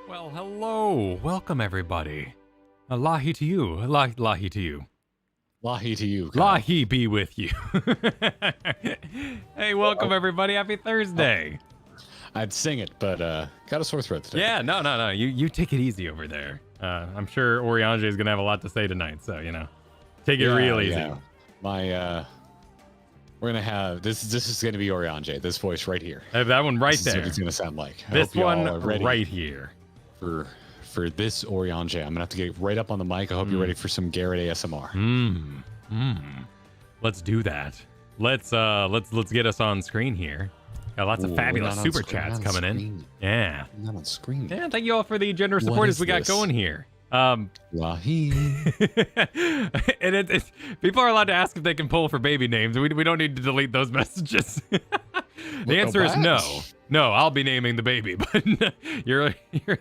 Well, hello. Welcome, everybody. Lahi to you. Lahi to you. Lahi to you. Kyle. Lahi be with you. Hey, welcome, everybody. Happy Thursday. I'd sing it, but got a sore throat today. Yeah, no. You take it easy over there. I'm sure Oriange is going to have a lot to say tonight, so, take it real easy. Yeah. We're going to have, this is going to be Oriange, this voice right here. I have that one right this there. Is what it's going to sound like. This one right here. For this Oriange. I'm gonna have to get right up on the mic. I hope you're ready for some Garrett ASMR. Let's do that. Let's get us on screen here. Got lots of fabulous super chats coming in. Yeah. Not on screen. Yeah, thank you all for the generous supporters we got going here. Lahi. And it's people are allowed to ask if they can pull for baby names. We don't need to delete those messages. The answer is no. No, I'll be naming the baby, but you're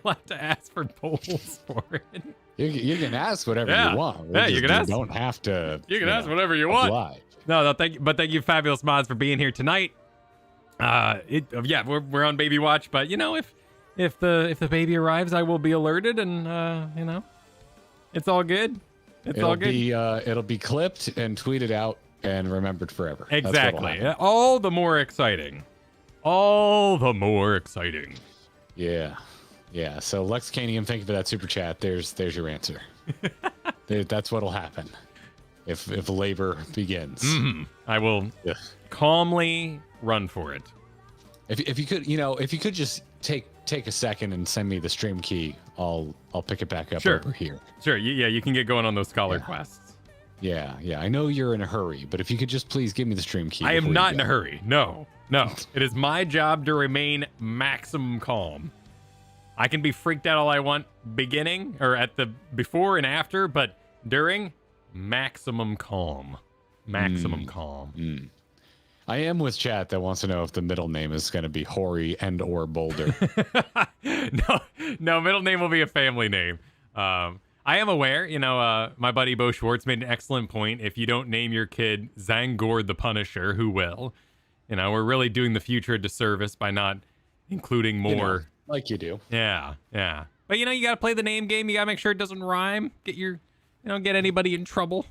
allowed to ask for polls for it. You can ask whatever you want. You can ask. You don't have to. You can ask whatever you want. No, thank you, fabulous mods, for being here tonight. We're on baby watch, but if the baby arrives, I will be alerted, and it's all good. All good. It'll be clipped and tweeted out and remembered forever. Exactly. All the more exciting. All the more exciting. Yeah. So Lex Canium, thank you for that super chat. There's your answer. That's what'll happen if labor begins. I will calmly run for it. If you could just take a second and send me the stream key, I'll pick it back up over here. Sure. Yeah, you can get going on those scholar quests. Yeah. I know you're in a hurry, but if you could just please give me the stream key. I am not in a hurry. No. It is my job to remain maximum calm. I can be freaked out all I want beginning or at the before and after, but during, maximum calm. Maximum calm. I am with chat that wants to know if the middle name is going to be Hori and or Boulder. No, middle name will be a family name. I am aware, my buddy Bo Schwartz made an excellent point. If you don't name your kid Zangord the Punisher, who will? We're really doing the future a disservice by not including more. Like you do. Yeah. But, you got to play the name game. You got to make sure it doesn't rhyme. Get anybody in trouble.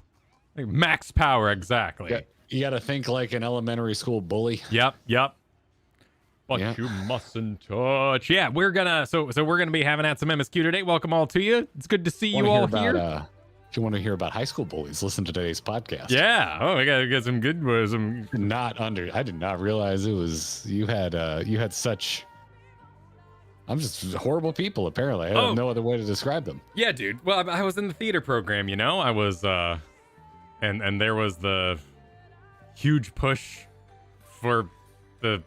Like max power, exactly. Yeah. You got to think like an elementary school bully. Yep. But you mustn't touch. Yeah, we're gonna we're gonna be having at some MSQ today. Welcome all to you. It's good to see you all here. If you want to hear about high school bullies, listen to today's podcast. Yeah. Oh, we got some good ones. I did not realize it was you had such. I'm just horrible people. Apparently, I have no other way to describe them. Yeah, dude. Well, I was in the theater program. I was and there was the huge push for the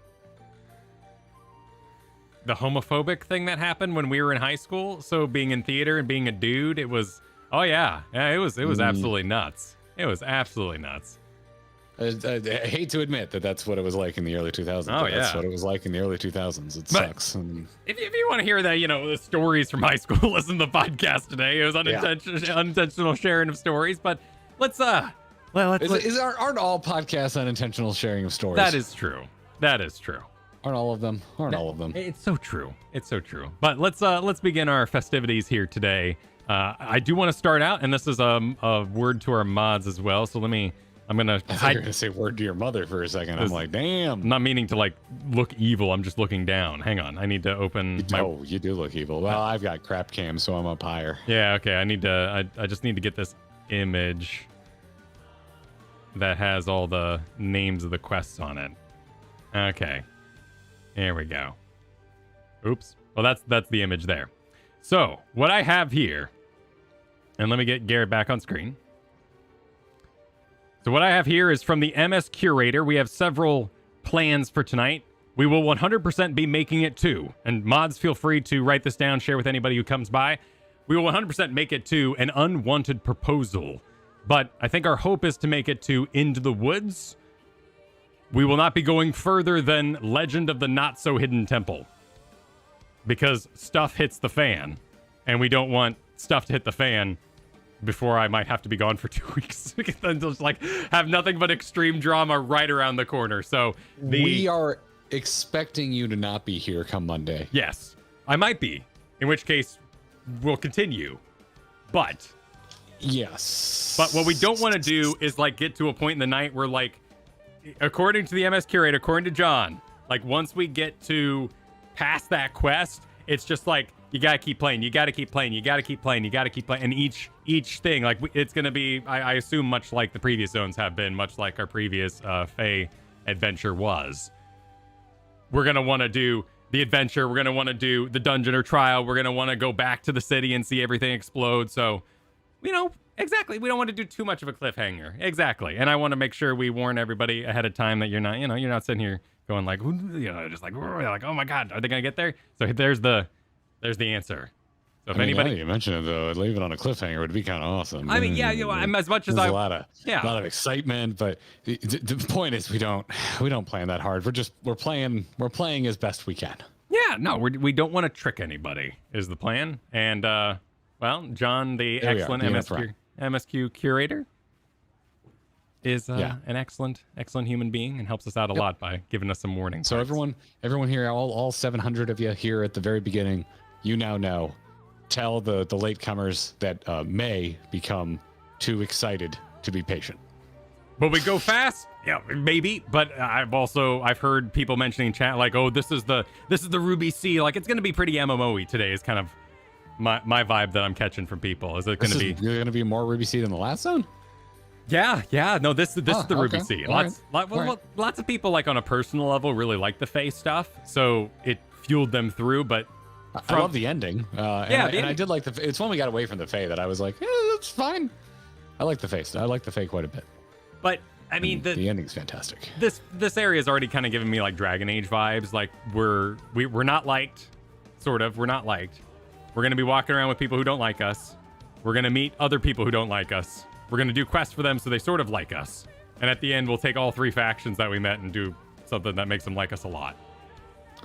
homophobic thing that happened when we were in high school. So being in theater and being a dude, it was it was absolutely nuts. It was absolutely nuts. I hate to admit that's what it was like in the early 2000s. That's what it was like in the early 2000s. It sucks. If you want to hear that, the stories from high school, listen to the podcast today. It was unintentional sharing of stories, but let's aren't all podcasts unintentional sharing of stories? That is true. Aren't all of them? Aren't all of them? It's so true. It's so true. But let's begin our festivities here today. I do want to start out, and this is a word to our mods as well. So I'm gonna. I thought you were gonna say word to your mother for a second. I'm like, damn. I'm not meaning to like look evil. I'm just looking down. Hang on. I need to open. Oh, you do look evil. Well, I've got crap cam, so I'm up higher. Yeah. Okay. I just need to get this image that has all the names of the quests on it. Okay. There we go. Oops. Well, that's the image there. So what I have here, and let me get Garrett back on screen. So what I have here is from the MS Curator. We have several plans for tonight. We will 100% be making it to, and mods feel free to write this down, share with anybody who comes by. We will 100% make it to an unwanted proposal. But I think our hope is to make it to Into the Woods. We will not be going further than Legend of the Not So Hidden Temple. Because stuff hits the fan. And we don't want stuff to hit the fan before I might have to be gone for 2 weeks. And just like have nothing but extreme drama right around the corner. So we are expecting you to not be here come Monday. Yes, I might be. In which case, we'll continue. But yes. But what we don't want to do is like get to a point in the night where like, according to the MS Curator, according to John, like once we get to past that quest, it's just like you gotta keep playing, you gotta keep playing, you gotta keep playing, you gotta keep playing, and each thing like it's gonna be, I assume, much like the previous zones have been, much like our previous Fae adventure was. We're gonna want to do the adventure, we're gonna want to do the dungeon or trial, we're gonna want to go back to the city and see everything explode. So, you know, exactly, we don't want to do too much of a cliffhanger. Exactly, and I want to make sure we warn everybody ahead of time that you're not, you're not sitting here going like, just like oh my god, are they gonna get there? So there's the answer. So if anybody, you mentioned it though, leave it on a cliffhanger would be kind of awesome. I mean, yeah, I'm as much as There's I a lot of excitement, but the point is we don't plan that hard. We're playing as best we can. Yeah, no, we don't want to trick anybody is the plan. And well, John, the excellent MSQ curator, is an excellent human being and helps us out a lot by giving us some warning. So everyone here, all 700 of you here at the very beginning, you now know. Tell the latecomers that may become too excited to be patient. But we go fast? Yeah, maybe. But I've heard people mentioning in chat like, oh, this is the Ruby Sea. Like, it's going to be pretty MMO-y today is kind of my vibe that I'm catching from people. Is it going to be... You're going to be more Ruby Sea than the last zone? Yeah. No, this is the Ruby Sea. Lots of people, like, on a personal level, really like the Fae stuff. So it fueled them through, but... I love the ending. And I did like it's when we got away from the Fae that I was like, that's fine. I like the Fae. I like the Fae quite a bit. But I mean, the ending's fantastic. This area is already kind of giving me like Dragon Age vibes. Like we're not liked, sort of. We're not liked. We're gonna be walking around with people who don't like us. We're gonna meet other people who don't like us. We're gonna do quests for them so they sort of like us. And at the end, we'll take all 3 factions that we met and do something that makes them like us a lot.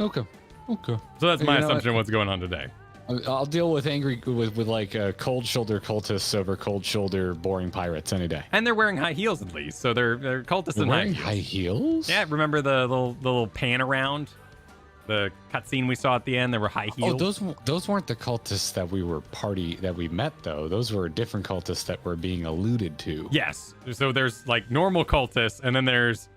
Okay. So that's my assumption of what's going on today. I'll deal with with like cold shoulder cultists over cold shoulder boring pirates any day. And they're wearing high heels at least, so they're cultists in high heels. High heels? Yeah, remember the little pan around, the cutscene we saw at the end? There were high heels. Oh, those weren't the cultists that we met though. Those were different cultists that were being alluded to. Yes. So there's like normal cultists, and then there's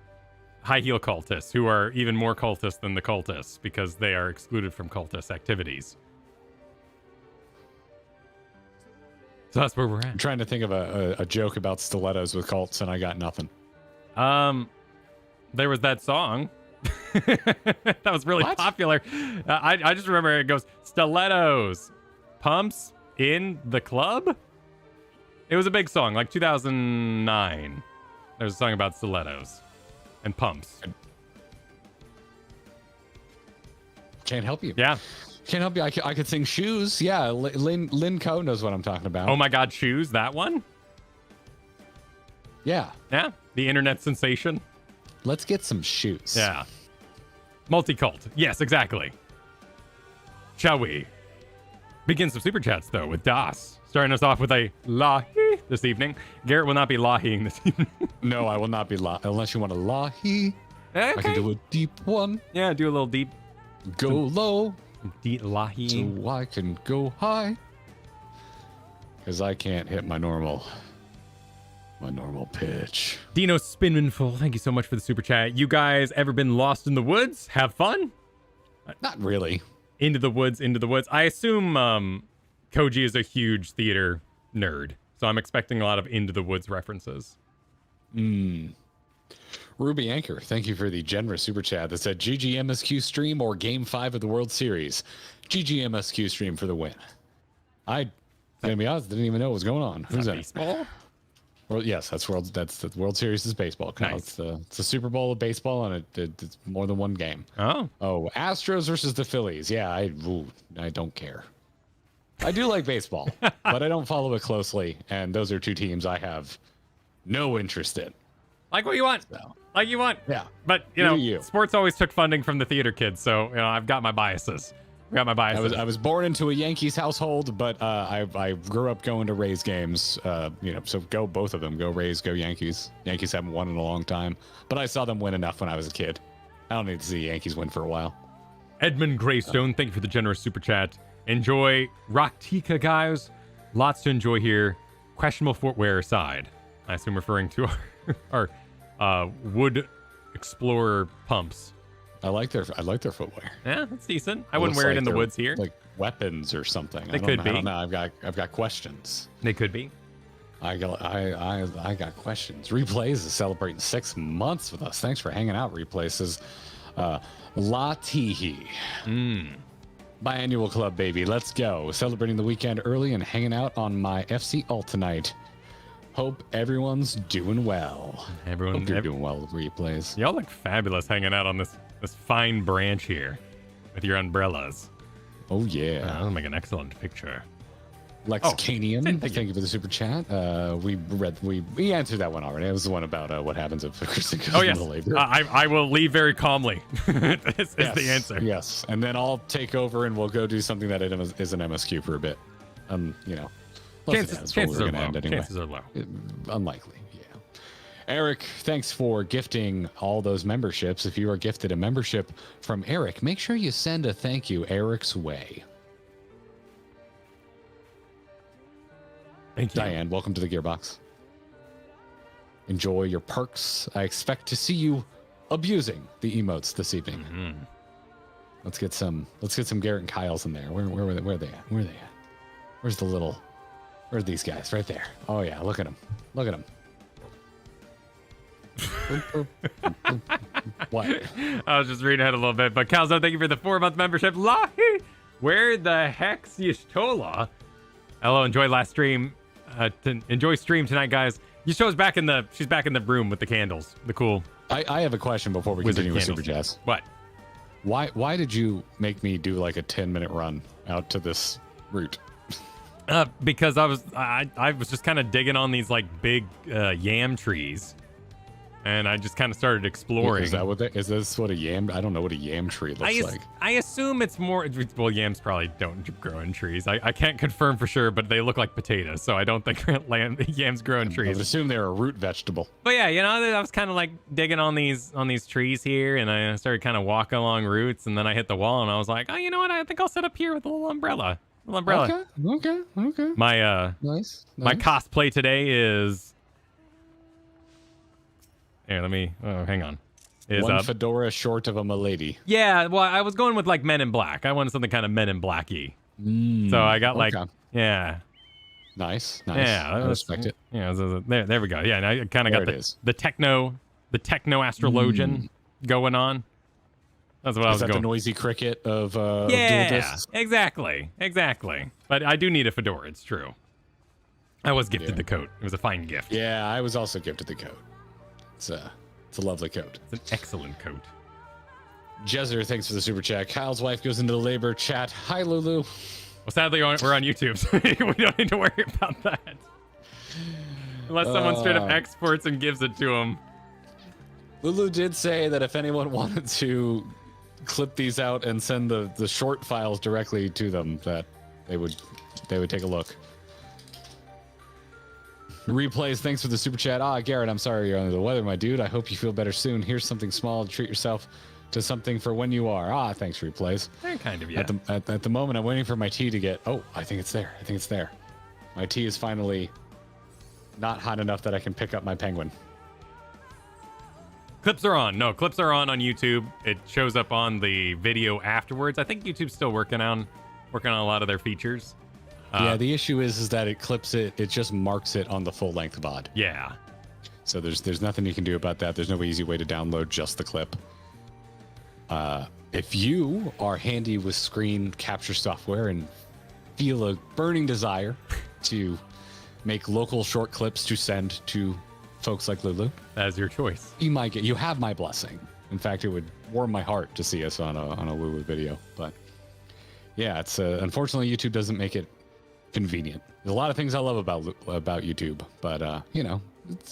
high heel cultists who are even more cultists than the cultists because they are excluded from cultist activities. So that's where we're at. I'm trying to think of a joke about stilettos with cults, and I got nothing. There was that song that was really popular. I just remember it goes, stilettos, pumps in the club. It was a big song, like 2009. There's a song about stilettos and pumps. Can't help you. Yeah. Can't help you. I could sing shoes. Yeah, Lynn Coe knows what I'm talking about. Oh my God, shoes, that one? Yeah. Yeah, the internet sensation. Let's get some shoes. Yeah. Multi-cult. Yes, exactly. Shall we begin some super chats, though, with Das. Starting us off with a lahi this evening. Garrett will not be lahiing this evening. No, I will not be unless you want a lahi. Okay. I can do a deep one. Yeah, do a little deep. Go low. Deep lahi. So I can go high. Because I can't hit my normal pitch. Dino Spinmanful, thank you so much for the super chat. You guys ever been lost in the woods? Have fun? Not really. Into the woods. I assume Koji is a huge theater nerd, so I'm expecting a lot of Into the Woods references. Ruby Anchor, thank you for the generous super chat that said GG MSQ stream or Game 5 of the World Series. GG MSQ stream for the win. I'm gonna be honest, didn't even know what was going on. Who's that? Baseball? Well, yes, that's the World Series is baseball. Nice. It's the Super Bowl of baseball, and it's more than one game. Oh, Astros versus the Phillies. Yeah, I don't care. I do like baseball, but I don't follow it closely, and those are two teams I have no interest in. like what you want. So, Like you want. yeah, But sports always took funding from the theater kids, so I've got my biases. I was born into a Yankees household, but I grew up going to Rays games. So go both of them. Go Rays, go Yankees. Yankees haven't won in a long time, but I saw them win enough when I was a kid. I don't need to see Yankees win for a while. Edmund Greystone, thank you for the generous super chat. Enjoy Rak'tika, guys. Lots to enjoy here. Questionable footwear aside, I assume referring to our wood explorer pumps. I like their footwear. Yeah, that's decent. I wouldn't wear it in the woods here. Like weapons or something. They could be. I don't know. I've got questions. They could be. I got questions. Replays is celebrating 6 months with us. Thanks for hanging out. Replays is La Tihi. Biannual club, baby. Let's go. Celebrating the weekend early and hanging out on my FC alt tonight. Hope everyone's doing well. Hope you're doing well with replays. Y'all look fabulous hanging out on this fine branch here with your umbrellas. Oh yeah. That'll make an excellent picture. Lexcanian, thank you for the super chat. We answered that one already. It was the one about what happens if Kristen goes into labor. I will leave very calmly. Is the answer. Yes, and then I'll take over and we'll go do something that is an MSQ for a bit. Chances are low. Chances are low. Unlikely. Yeah. Eric, thanks for gifting all those memberships. If you are gifted a membership from Eric, make sure you send a thank you Eric's way. Thank you. Diane, welcome to the Gearbox. Enjoy your perks. I expect to see you abusing the emotes this evening. Mm-hmm. Let's get some Garrett and Kyle's in there. Where are they at? Where are they at? Where's these guys? Right there. Oh yeah, look at them. Look at them. What? I was just reading ahead a little bit, but Calzo, thank you for the 4-month membership. Lahi! Where the heck's Yishtola? Hello, enjoy last stream. Enjoy stream tonight, guys. Yishto's she's back in the room with the candles. The cool. I have a question before we continue with Super Jazz. What? Why did you make me do like a 10-minute run out to this route? Because I was just kind of digging on these like big yam trees. And I just kind of started exploring. Is this what a yam? I don't know what a yam tree looks like. I assume it's more. Well, yams probably don't grow in trees. I can't confirm for sure, but they look like potatoes, so I don't think yams grow in trees. I would assume they're a root vegetable. But yeah, I was kind of like digging on these trees here, and I started kind of walking along roots, and then I hit the wall, and I was like, oh, you know what? I think I'll sit up here with a little umbrella. Okay. My nice. My cosplay today is. Here, let me. Oh, hang on. One fedora short of a milady. Yeah, well, I was going with like Men in Black. I wanted something kind of Men in Black-y. So I got yeah. Nice. Yeah, I respect it. Yeah, there we go. Yeah, and I kind of got the techno astrologian going on. That's what I was going. The noisy cricket of Dual Discs? Exactly. But I do need a fedora. It's true. I was gifted the coat. It was a fine gift. Yeah, I was also gifted the coat. It's a lovely coat. It's an excellent coat. Jezzer, thanks for the super chat. Kyle's wife goes into the labor chat. Hi, Lulu. Well, sadly, we're on YouTube, so we don't need to worry about that. Unless someone straight up exports and gives it to him. Lulu did say that if anyone wanted to clip these out and send the short files directly to them, that they would take a look. Replays, thanks for the super chat. Garrett, I'm sorry you're under the weather, my dude. I hope you feel better soon. Here's something small to treat yourself to something for when you are. Thanks, Replays. Kind of, yeah. At the moment, I'm waiting for my tea to get... Oh, I think it's there. I think it's there. My tea is finally not hot enough that I can pick up my penguin. Clips are on. No, clips are on YouTube. It shows up on the video afterwards. I think YouTube's still working on a lot of their features. Yeah, the issue is that it clips it. It just marks it on the full length VOD. Yeah. So there's nothing you can do about that. There's no easy way to download just the clip. If you are handy with screen capture software and feel a burning desire to make local short clips to send to folks like Lulu, that is your choice. You have my blessing. In fact, it would warm my heart to see us on a Lulu video. But yeah, it's unfortunately YouTube doesn't make it convenient. There's a lot of things I love about YouTube, but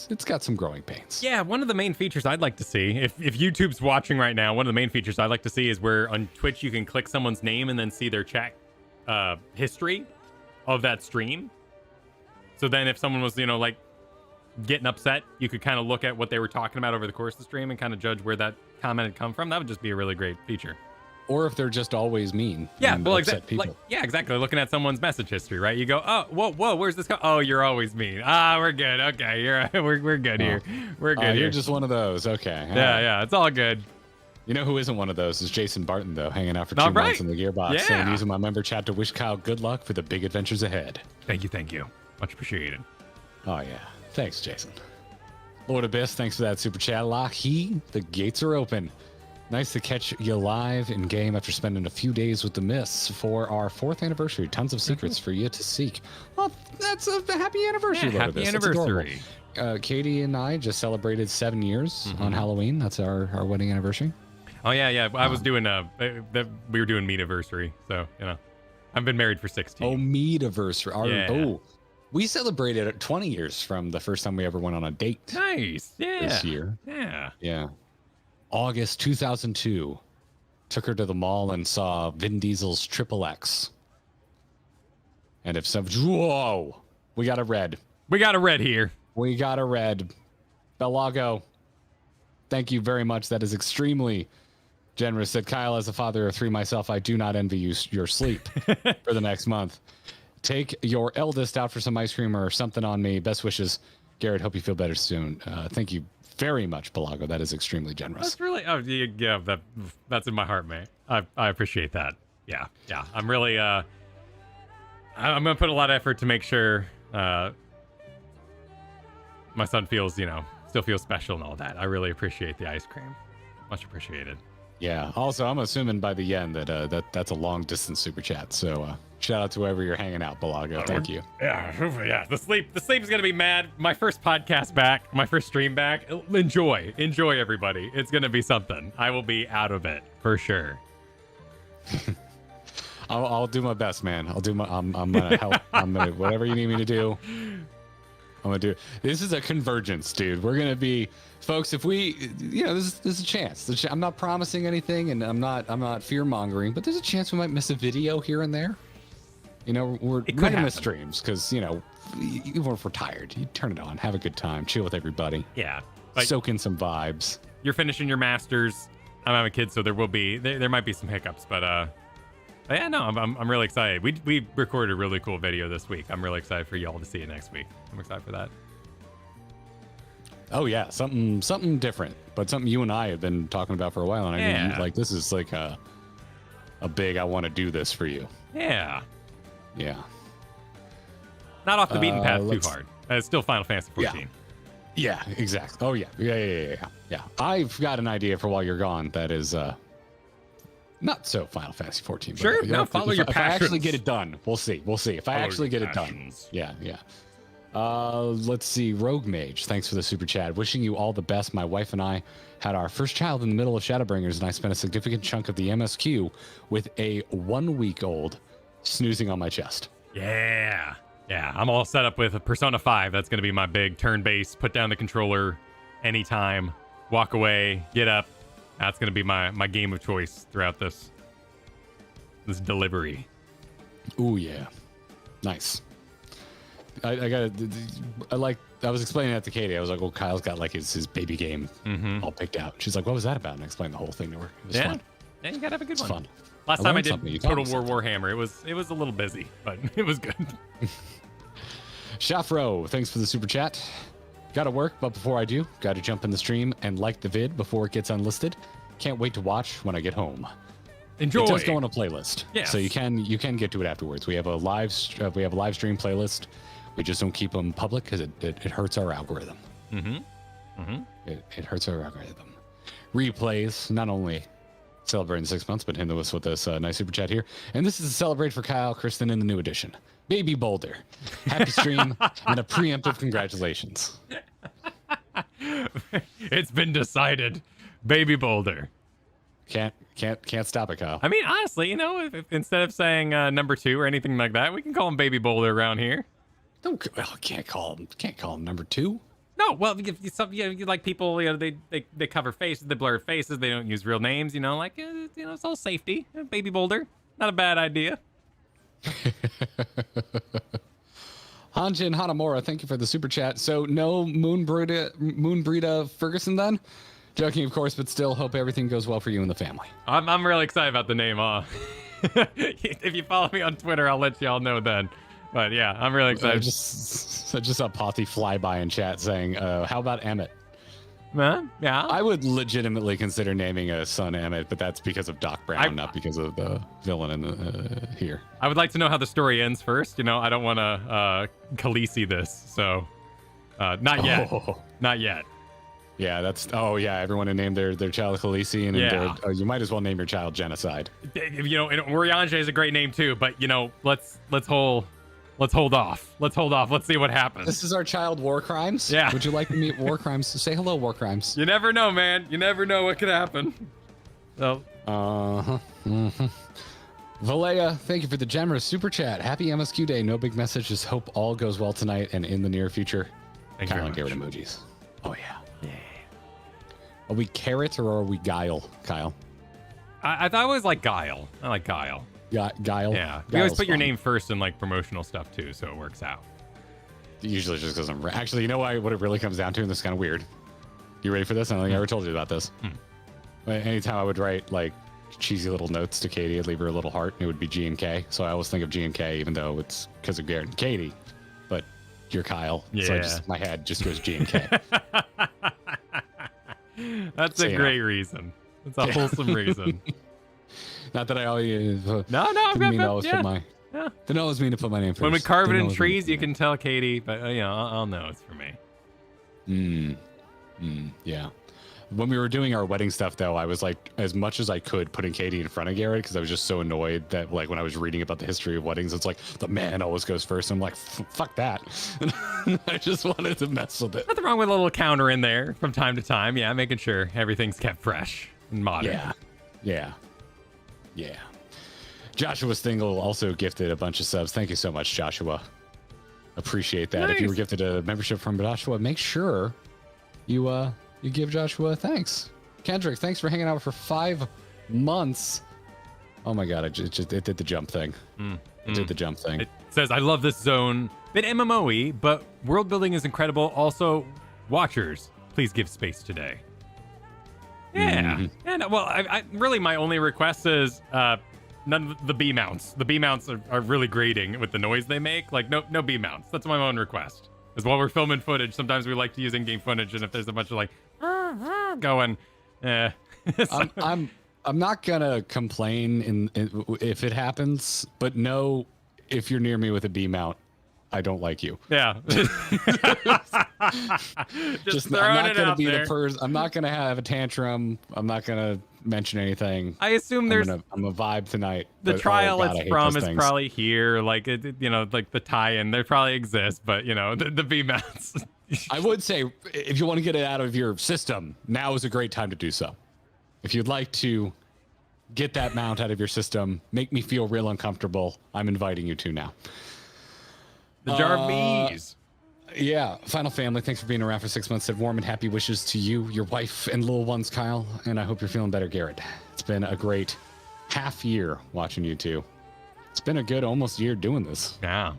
it's got some growing pains. Yeah, one of the main features I'd like to see, if YouTube's watching right now, one of the main features I'd like to see is where on Twitch you can click someone's name and then see their chat history of that stream. So then if someone was, like getting upset, you could kind of look at what they were talking about over the course of the stream and kind of judge where that comment had come from. That would just be a really great feature. Or if they're just always mean. Yeah, well, exactly. Exactly. Looking at someone's message history, right? You go, oh, whoa, where's this? Oh, you're always mean. We're good. Okay, we're good here. We're good here. You're just one of those. Okay. Yeah, it's all good. You know who isn't one of those is Jason Barton, though, hanging out for 2 months in the Gearbox and using my member chat to wish Kyle good luck for the big adventures ahead. Thank you. Much appreciated. Oh, yeah. Thanks, Jason. Lord Abyss, thanks for that super chat. Lockheed, the gates are open. Nice to catch you live in game after spending a few days with the Mists for our 4th anniversary. Tons of secrets for you to seek. Well, that's a happy anniversary. Yeah, happy anniversary. Katie and I just celebrated 7 years on Halloween. That's our wedding anniversary. Oh yeah. I was doing we were doing meat-iversary, so I've been married for 16. Oh, meat-iversary. We celebrated 20 years from the first time we ever went on a date. Nice. Yeah. This year. Yeah. August 2002. Took her to the mall and saw Vin Diesel's Triple X. And if some... Whoa! We got a red. We got a red here. We got a red. Belago, thank you very much. That is extremely generous. Said Kyle, as a father of 3 myself, I do not envy your sleep for the next month. Take your eldest out for some ice cream or something on me. Best wishes, Garrett. Hope you feel better soon. Thank you very much, Belago. That is extremely generous. That's really, that's in my heart, mate. I appreciate that. Yeah. I'm really, I'm gonna put a lot of effort to make sure my son feels, still feels special and all that. I really appreciate the ice cream. Much appreciated. Yeah. Also, I'm assuming by the end that that's a long distance super chat. So shout out to whoever you're hanging out, Belago. Thank you. Yeah. The sleep is gonna be mad. My first podcast back, my first stream back. Enjoy, everybody. It's gonna be something. I will be out of it for sure. I'll do my best, man. I'm gonna help. I'm gonna whatever you need me to do. I'm gonna do. This is a convergence, dude. We're gonna be, folks. If we, this is a chance. I'm not promising anything, and I'm not fear mongering, but there's a chance we might miss a video here and there. We're gonna miss streams because even if we're tired, you turn it on, have a good time, chill with everybody. Yeah, soak in some vibes. You're finishing your masters. I'm having kids, so there might be some hiccups, but yeah, no, I'm really excited. We recorded a really cool video this week. I'm really excited for y'all to see it next week. I'm excited for that. Oh yeah, something different, but something you and I have been talking about for a while, and I mean, this is like a big I want to do this for you. Yeah. Yeah. Not off the beaten path too hard. It's still Final Fantasy 14. Yeah, exactly. Oh yeah. Yeah. I've got an idea for while you're gone that is not so Final Fantasy 14. Sure. No, follow your passions. If I actually get it done, we'll see. If I actually get it done. Yeah. Let's see. Rogue Mage, thanks for the super chat. Wishing you all the best. My wife and I had our first child in the middle of Shadowbringers, and I spent a significant chunk of the MSQ with a 1-week-old snoozing on my chest. Yeah. I'm all set up with a Persona 5. That's going to be my big turn-based, put down the controller anytime, walk away, get up. That's going to be my game of choice throughout this delivery. Ooh, yeah. Nice. I was explaining that to Katie. I was like, well, Kyle's got like his baby game all picked out. She's like, what was that about? And I explained the whole thing to her. It was fun. Yeah, you gotta have a good one. Fun. Last time I did something. Total War Warhammer, it was a little busy, but it was good. Shafro, thanks for the super chat. Gotta work, but before I do, gotta jump in the stream and like the vid before it gets unlisted. Can't wait to watch when I get home. Enjoy. It does go on a playlist, yes. so you can get to it afterwards. We have a live stream playlist. We just don't keep them public because it hurts our algorithm. It hurts our algorithm. Replays, not only celebrating 6 months, but hitting us with this nice super chat here. And this is a celebrate for Kyle, Kristen, in the new edition. Baby Boulder. Happy stream and a preemptive congratulations. It's been decided. Baby Boulder. Can't stop it, Kyle. I mean, honestly, you know, if instead of saying number 2 or anything like that, we can call him Baby Boulder around here. Can't call him number 2. No, well, you like people, you know, they cover faces, they blur faces, they don't use real names, you know, like, you know, it's all safety. Baby Boulder, not a bad idea. Hanjin Hanamura, thank you for the super chat. So no Moonbreeda Ferguson then? Joking, of course, but still hope everything goes well for you and the family. I'm really excited about the name, if you follow me on Twitter, I'll let y'all know then. But yeah, I'm really excited. I just saw Pothy fly by in chat saying, how about Emmett? Yeah. I would legitimately consider naming a son Emmett, but that's because of Doc Brown, not because of the villain in the here. I would like to know how the story ends first. You know, I don't want to Khaleesi this, so not yet. Not yet. Yeah, everyone to name their child Khaleesi, and you might as well name your child Genocide. You know, Urianger is a great name too, but you know, let's hold off. Let's see what happens. This is our child War Crimes. Yeah. Would you like to meet War Crimes? Say hello, War Crimes. You never know, man. You never know what could happen. So. Valea, thank you for the generous super chat. Happy MSQ day. No big message. Just hope all goes well tonight and in the near future. Thank you very Garrett much. emojis. Oh yeah. Are we Carrot or are we Guile, Kyle? I always like Guile. I like Guile. Guile. Yeah. You always put your name first in like promotional stuff too, so it works out. Usually just because I'm actually, you know what it really comes down to, and this is kind of weird. You ready for this? I don't think I ever told you about this. Anytime I would write like cheesy little notes to Katie, I'd leave her a little heart, and it would be G and K. So I always think of G and K, even though it's because of Garrett and Katie, but you're Kyle. Yeah. So my head just goes G and K. That's a great reason. It's a wholesome reason. Not that I always. No, I've got Didn't always mean to put my name first. When we carve it in trees, you can tell Katie, but you know, I'll know it's for me. Yeah. When we were doing our wedding stuff, though, I was like, as much as I could, putting Katie in front of Garrett because I was just so annoyed that, like, when I was reading about the history of weddings, it's like the man always goes first. I'm like, fuck that. I just wanted to mess with it. Nothing wrong with a little counter in there from time to time. Yeah, making sure everything's kept fresh and modern. Yeah. Joshua Stingle also gifted a bunch of subs. Thank you so much, Joshua. Appreciate that. Nice. If you were gifted a membership from Joshua, make sure you give Joshua a thanks. Kendrick, thanks for hanging out for 5 months. Oh my god, it did the jump thing. It did the jump thing. It says, I love this zone. Bit MMO-y, but world building is incredible. Also, watchers, please give space today. Yeah. And well, I really my only request is none of the B mounts. The B mounts are really grating with the noise they make. Like no B mounts. That's my own request. Because while we're filming footage, sometimes we like to use in-game footage, and if there's a bunch of like going, I'm not gonna complain if it happens, but no, if you're near me with a B mount, I don't like you. Yeah. Just I'm not gonna be the person. I'm not gonna have a tantrum. I'm not gonna mention anything. I assume I'm a vibe tonight. The but, trial God, it's from is probably here, like you know, like the tie-in. They probably exist, but you know, the B mounts. I would say if you want to get it out of your system, now is a great time to do so. If you'd like to get that mount out of your system, make me feel real uncomfortable, I'm inviting you to now. The jar of bees. Yeah, Final Family, thanks for being around for 6 months. Said warm and happy wishes to you, your wife, and little ones, Kyle. And I hope you're feeling better, Garrett. It's been a great half year watching you two. It's been a good almost year doing this. Yeah.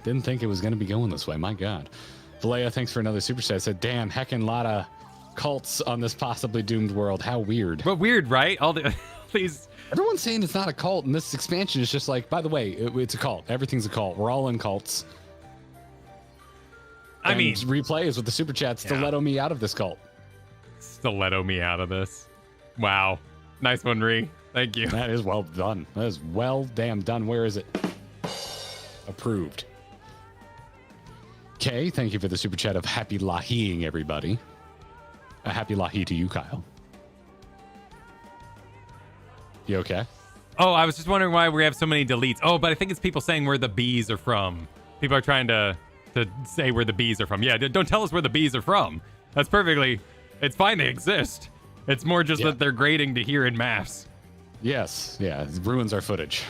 Didn't think it was going to be going this way. My God. Valleja, thanks for another super chat. Said, damn, heckin' lot of cults on this possibly doomed world. How weird. But weird, right? All these. Everyone's saying it's not a cult, and this expansion is just like, by the way, it's a cult. Everything's a cult. We're all in cults. I mean, replays with the super chats. Stiletto me out of this cult. Stiletto me out of this. Wow. Nice one, Ree. Thank you. That is well done. That is well damn done. Where is it? Approved. Okay, thank you for the super chat of happy Lahiing, everybody. A happy Lahi to you, Kyle. You okay? Oh, I was just wondering why we have so many deletes. Oh, but I think it's people saying where the bees are from. People are trying to say where the bees are from. Yeah, don't tell us where the bees are from. That's perfectly... It's fine, they exist. It's more just that they're grading to hear in mass. Yes, yeah, it ruins our footage.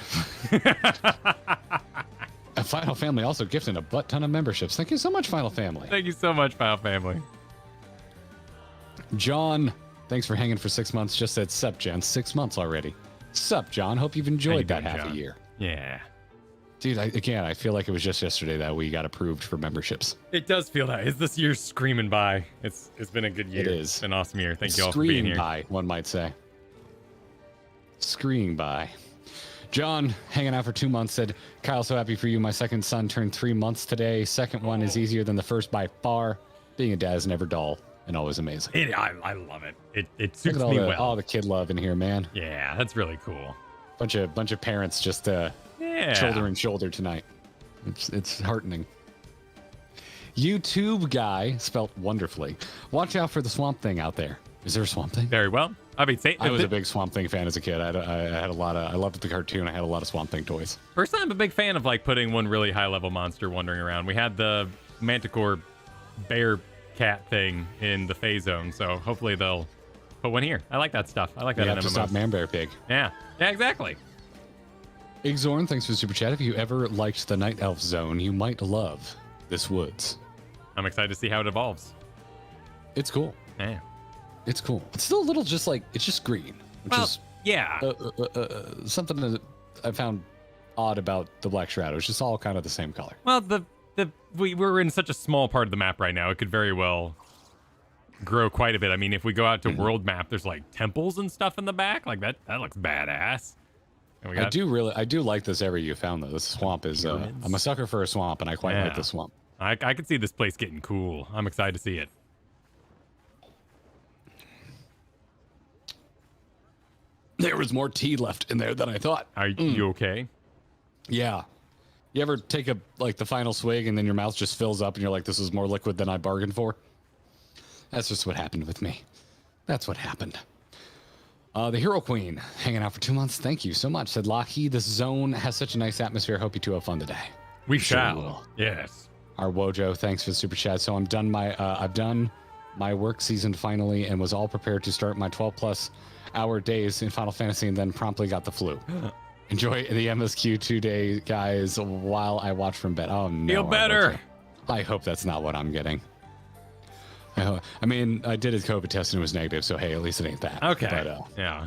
A Final Family also gifted a butt ton of memberships. Thank you so much, Final Family. Thank you so much, Final Family. John, thanks for hanging for 6 months. Just said, sup, Jen. 6 months already. Sup, John. Hope you've enjoyed that half a year. Yeah. Dude, I feel like it was just yesterday that we got approved for memberships. It does feel that. Is this year screaming by? It's been a good year. It is. It's an awesome year. Thank you all for being here. Screaming by, one might say. Screaming by. John, hanging out for 2 months, said, Kyle, so happy for you. My second son turned 3 months today. Second one is easier than the first by far. Being a dad is never dull and always amazing. I love it. It suits Look at me all well. all the kid love in here, man. Yeah, that's really cool. Bunch of parents just shoulder and shoulder tonight. It's heartening. YouTube guy, spelt wonderfully. Watch out for the Swamp Thing out there. Is there a Swamp Thing? Very well. I mean, I was a big Swamp Thing fan as a kid. I had a lot of. I loved the cartoon. I had a lot of Swamp Thing toys. Personally, I'm a big fan of like putting one really high level monster wandering around. We had the Manticore bear cat thing in the Phase Zone, so hopefully they'll put one here. I like that stuff. I like that. You in have to MMOs. stop Man Bear Pig. Yeah, exactly. Igzorn, thanks for the super chat. If you ever liked the Night Elf Zone, you might love this woods. I'm excited to see how it evolves. It's cool. Yeah. It's cool. It's still a little just like, it's just green. Which is yeah. Something that I found odd about the Black Shadow. It's just all kind of the same color. Well, we're in such a small part of the map right now. It could very well grow quite a bit. I mean, if we go out to world map, there's like temples and stuff in the back. Like that looks badass. And I do like this area you found though. This swamp is, I'm a sucker for a swamp and I quite like this swamp. I could see this place getting cool. I'm excited to see it. There was more tea left in there than I thought. Are you okay? Yeah. You ever take the final swig and then your mouth just fills up and you're like, this is more liquid than I bargained for? That's just what happened with me. That's what happened. The Hero Queen, hanging out for 2 months. Thank you so much. Said, Lockheed, this zone has such a nice atmosphere. Hope you two have fun today. We sure shall. Will. Yes. Our Wojo, thanks for the super chat. So I've done my work season finally and was all prepared to start my 12+ hour days in Final Fantasy and then promptly got the flu. Enjoy the MSQ 2 day, guys, while I watch from bed. Oh, no. Feel better. I hope that's not what I'm getting. I mean, I did a COVID test and it was negative, so hey, at least it ain't that. Okay. But, yeah.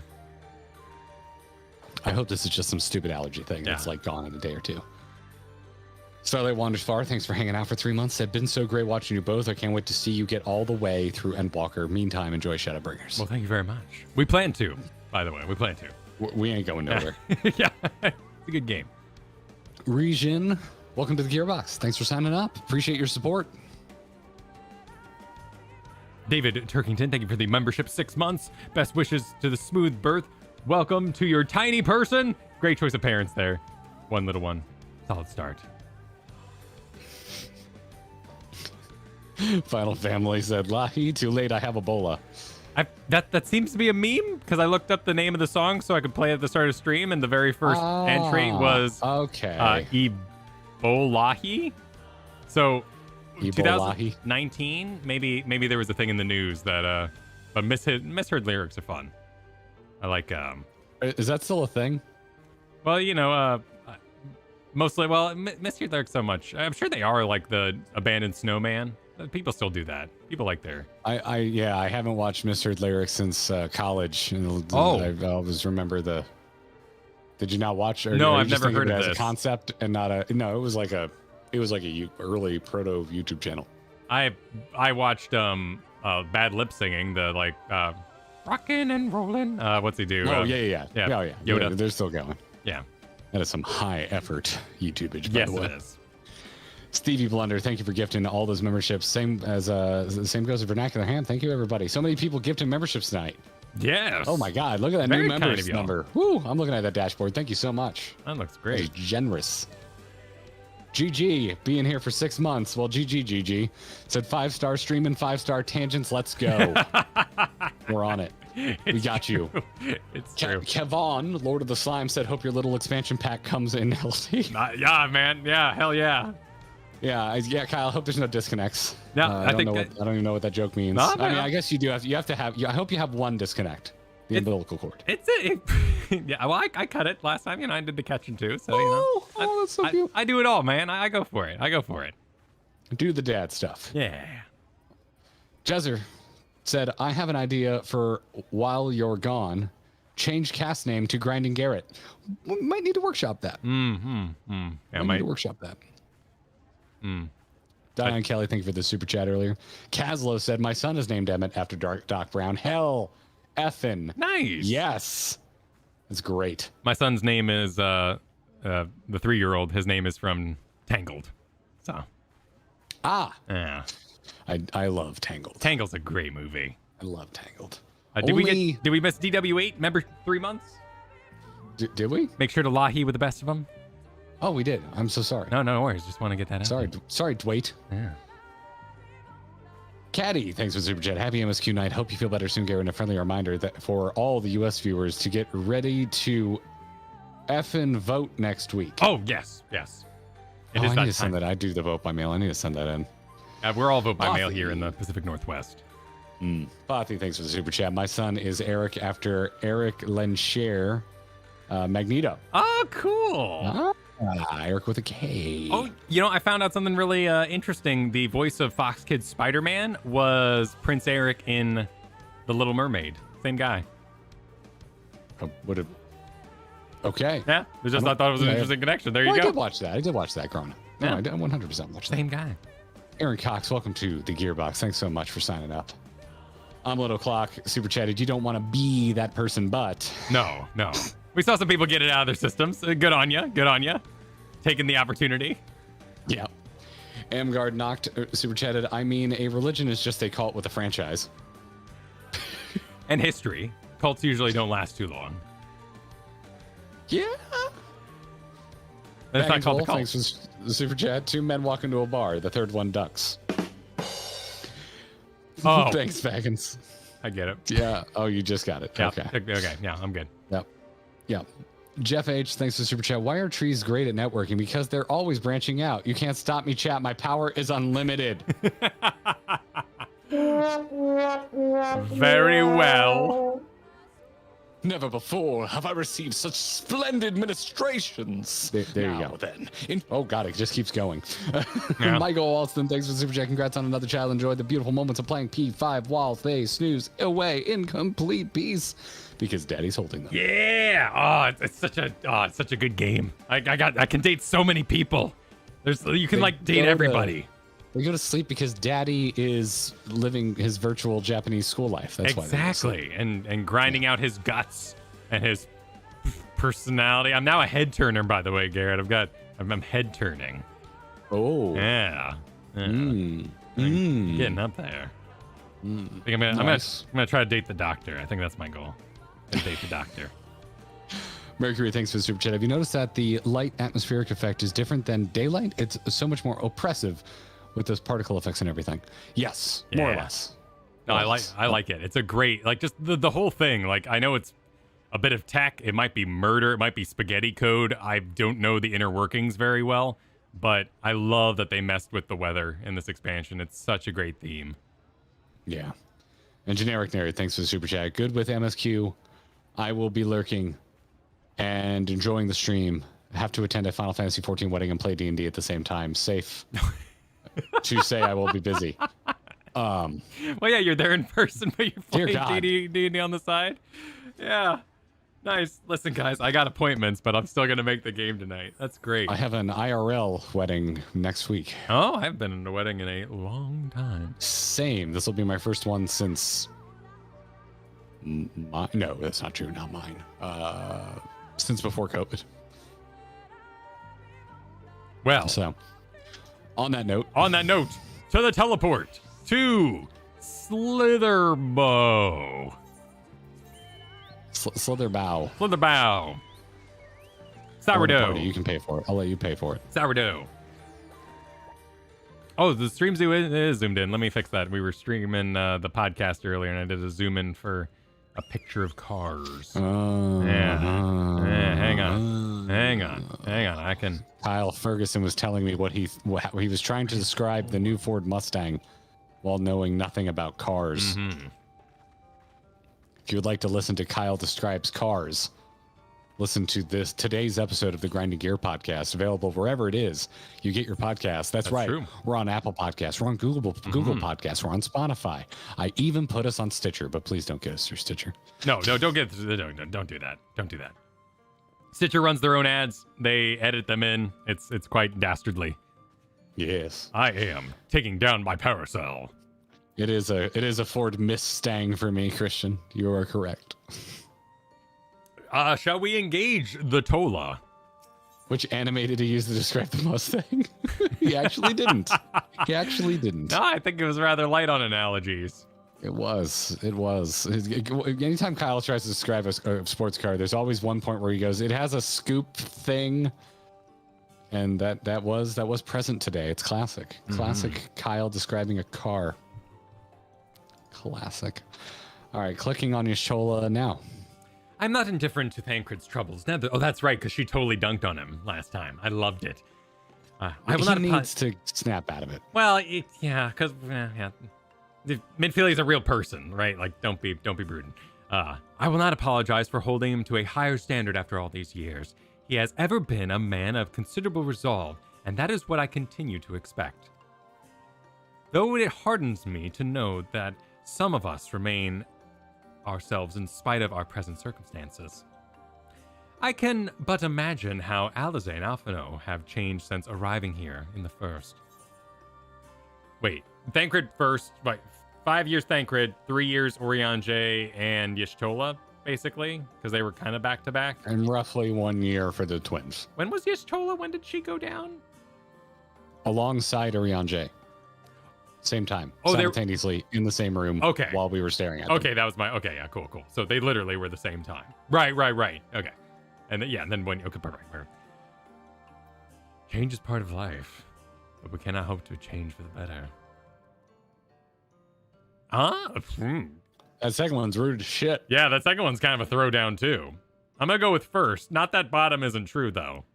I hope this is just some stupid allergy thing that's like gone in a day or two. Starlight Wanders Far, thanks for hanging out for 3 months. It's been so great watching you both. I can't wait to see you get all the way through Endwalker. Meantime, enjoy Shadowbringers. Well, thank you very much. We plan to, by the way. We plan to. We ain't going nowhere. Yeah. It's a good game. Region, welcome to the Gearbox. Thanks for signing up. Appreciate your support. David Turkington, thank you for the membership. 6 months. Best wishes to the smooth birth. Welcome to your tiny person. Great choice of parents there. One little one. Solid start. Final Family said, Lahi, too late, I have Ebola. That seems to be a meme because I looked up the name of the song so I could play at the start of stream, and the very first entry was Ebolahi. So Ebolahi. 2019, maybe there was a thing in the news that but misheard lyrics are fun. I like Is that still a thing? Well, you know, mostly misheard lyrics so much. I'm sure they are like the Abandoned Snowman. People still do that. People like their. I haven't watched Misheard Lyrics since college. I always remember the. Did you not watch? No, I've never heard of it as this. a concept and not a. No, it was like a It was like a early proto YouTube channel. I watched bad lip singing, the like rockin' and rollin'. What's he do? Oh yeah. Oh yeah. Yoda. Yeah, they're still going. Yeah. That is some high effort YouTubeage, by Yes, the way. it is. Stevie Blunder, thank you for gifting all those memberships. Same goes to Vernacular Ham. Thank you, everybody. So many people gifting memberships tonight. Yes. Oh my God, look at that Very new kind members of y'all. number. Woo! I'm looking at that dashboard. Thank you so much. That looks That great. is generous. GG being here for 6 months. Well, GG said 5-star streaming, 5-star tangents. Let's go. We're on it. We got you. It's true. Kevon, Lord of the Slime, said, "Hope your little expansion pack comes in healthy." Yeah, man. Yeah, hell yeah. Yeah, Kyle. I hope there's no disconnects. Yeah, I I don't think know that- I don't even know what that joke means. No, I mean, no. I guess you do have. You have to have. I hope you have one disconnect. The umbilical cord. Yeah, well, I cut it last time. I did the catching too. So that's so cute. I do it all, man. I go for it. Do the dad stuff. Yeah. Jezzer said, "I have an idea for while you're gone. Change cast name to Grinding Garrett. We might need to workshop that. Yeah, Might need to workshop that." Diane Kelly, thank you for the super chat earlier. Caslow said, "My son is named Emmett after Doc Brown. Hell, effin'. Nice. Yes, that's great. My son's name is the 3-year-old. His name is from Tangled. So. Yeah. I love Tangled. Tangled's a great movie. I love Tangled. Did we miss DW8? Remember 3 months? Did we? Make sure to Lahi with the best of them. Oh, we did. I'm so sorry. No worries. Just want to get that out. Sorry, Dwight. Yeah. Caddy, thanks for the super chat. Happy MSQ night. Hope you feel better soon, Garrett. And a friendly reminder that for all the U.S. viewers to get ready to effing vote next week. Oh yes. It is I need that to send time. that. I do the vote by mail. I need to send that in. We're all vote by mail Coffee. here in the Pacific Northwest. Bothy, thanks for the super chat. My son is Eric after Eric Lenscher, Magneto. Oh, cool. Eric with a K. Oh, I found out something really interesting. The voice of Fox Kids Spider-Man was Prince Eric in The Little Mermaid. Same guy. Okay. Yeah, I thought it was an interesting connection. There you I go. did watch that. I did watch that growing up. No, Yeah. I did 100% watch that. Same guy. Aaron Cox, welcome to the Gearbox. Thanks so much for signing up. I'm Little Clock, super chatted. You don't want to be that person, but No. We saw some people get it out of their systems. Good on you. Taking the opportunity. yeah. Amgard knocked, super chatted. I mean, a religion is just a cult with a franchise. And history. Cults usually don't last too long. Yeah. And it's not called the cult. Thanks for the super chat. 2 men walk into a bar. The third one ducks. Oh. Thanks, Fagans. I get it. Yeah. Oh, you just got it. Yeah. Okay. Okay. Yeah, I'm good. Yep. Yep. Jeff H, thanks for the super chat. Why are trees great at networking? Because they're always branching out. You can't stop me, chat. My power is unlimited. Very well. Never before have I received such splendid ministrations. There you go. Then. Oh, God, it just keeps going. Yeah. Michael Alston, thanks for the super chat. Congrats on another child. Enjoyed the beautiful moments of playing P5 while they snooze away in complete peace. Because Daddy's holding them. Yeah. Oh, it's such a good game. I can date so many people. You can date everybody. They go to sleep because Daddy is living his virtual Japanese school life. That's why. Exactly. And grinding out his guts and his personality. I'm now a head turner, by the way, Garrett. I'm head turning. Oh. Yeah. Mm. Getting up there. I think I'm gonna try to date the doctor. I think that's my goal. Date the doctor. Mercury, thanks for the super chat. Have you noticed that the light atmospheric effect is different than daylight? It's so much more oppressive with those particle effects and everything. Yes, more or Yeah. less. No, I like it. It's a great, just the whole thing. I know it's a bit of tech. It might be murder. It might be spaghetti code. I don't know the inner workings very well, but I love that they messed with the weather in this expansion. It's such a great theme. Yeah. And Generic Nerd, thanks for the super chat. Good with MSQ. I will be lurking and enjoying the stream. Have to attend a Final Fantasy XIV wedding and play D&D at the same time. Safe to say I will be busy. Well, yeah, you're there in person, but you're Dear playing God. D&D on the side. Yeah. Nice. Listen, guys, I got appointments, but I'm still gonna make the game tonight. That's great. I have an IRL wedding next week. Oh, I've been in a wedding in a long time. Same. This will be my first one since. No, that's not true. Not mine. Since before COVID. Well, So, on that note, to the teleport to Slitherbow. Slitherbow. Slitherbow. Party, Sourdough. you can pay for it. I'll let you pay for it. Sourdough. Oh, the stream zoom is zoomed in. Let me fix that. We were streaming the podcast earlier, and I did a zoom in for a picture of cars. Hang on. I can. Kyle Ferguson was telling me what he was trying to describe the new Ford Mustang while knowing nothing about cars. Mm-hmm. If you would like to listen to Kyle Describes Cars, listen to today's episode of the Grinding Gear podcast, available wherever it is you get your podcasts. That's right. True. We're on Apple Podcasts. We're on Google Podcasts. We're on Spotify. I even put us on Stitcher, but please don't get us through Stitcher. No, don't do that. Don't do that. Stitcher runs their own ads. They edit them in. It's quite dastardly. Yes. I am taking down my Paracel. It is a Ford Mustang for me, Christian. You are correct. Shall we engage the Tola? Which animated to use to describe the Mustang? He actually didn't. No, I think it was rather light on analogies. It was. Anytime Kyle tries to describe a sports car, there's always one point where he goes, "It has a scoop thing," and that was present today. It's classic. Classic Kyle describing a car. Classic. All right, clicking on Yashola now. I'm not indifferent to Thancred's troubles. Never. Oh, that's right, because she totally dunked on him last time. I loved it. He needs to snap out of it. Well, because the midfielder is a real person, right? Like, don't be prudent. I will not apologize for holding him to a higher standard after all these years. He has ever been a man of considerable resolve, and that is what I continue to expect. Though it hardens me to know that some of us remain ourselves in spite of our present circumstances. I can but imagine how Alize and Alphino have changed since arriving here in the first. Wait, Thancred first, like 5 years Thancred, 3 years Oriange and Y'shtola, basically, because they were kind of back to back. And roughly 1 year for the twins. When was Y'shtola? When did she go down? Alongside Oriange. Same time. Oh, simultaneously in the same room. Okay. While we were staring at them. Okay, that was my. Okay, yeah, cool. So they literally were the same time. Right. Okay. And then when. Okay, perfect. Change is part of life, but we cannot hope to change for the better. That second one's rude as shit. Yeah, that second one's kind of a throwdown too. I'm gonna go with first. Not that bottom isn't true though.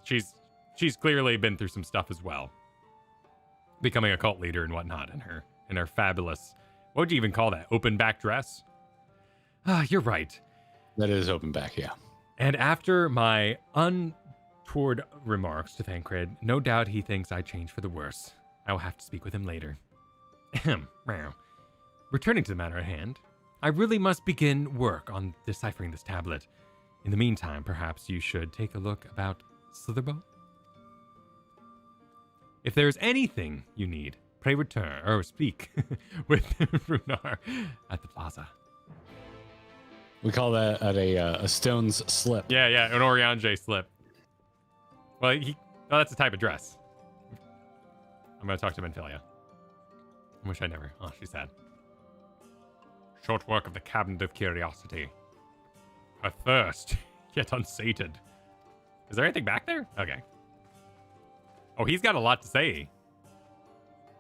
She's clearly been through some stuff as well. Becoming a cult leader and whatnot in her fabulous, what would you even call that? Open back dress? You're right. That is open back, yeah. And after my untoward remarks to Thancred, no doubt he thinks I changed for the worse. I will have to speak with him later. Returning to the matter at hand, I really must begin work on deciphering this tablet. In the meantime, perhaps you should take a look about Slitherbow. If there is anything you need, pray return or speak with Runar at the plaza. We call that a stone's slip. Yeah, an Oriange slip. Well, that's a type of dress. I'm gonna talk to Menphilia. I wish I never. Oh, she's sad. Short work of the Cabinet of Curiosity. Her thirst, yet unsated. Is there anything back there? Okay. Oh, he's got a lot to say.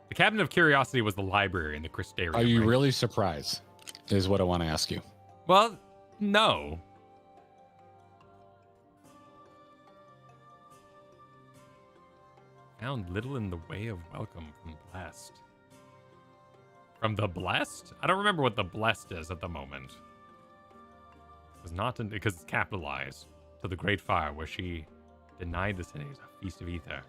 The Cabinet of Curiosity was the library in the Crystarium. Are you right? really surprised? Is what I want to ask you. Well, no. Found little in the way of welcome from Blessed. From the Blessed? I don't remember what the Blessed is at the moment. It was not because it's capitalized. To the Great Fire, where she denied the cities a feast of ether.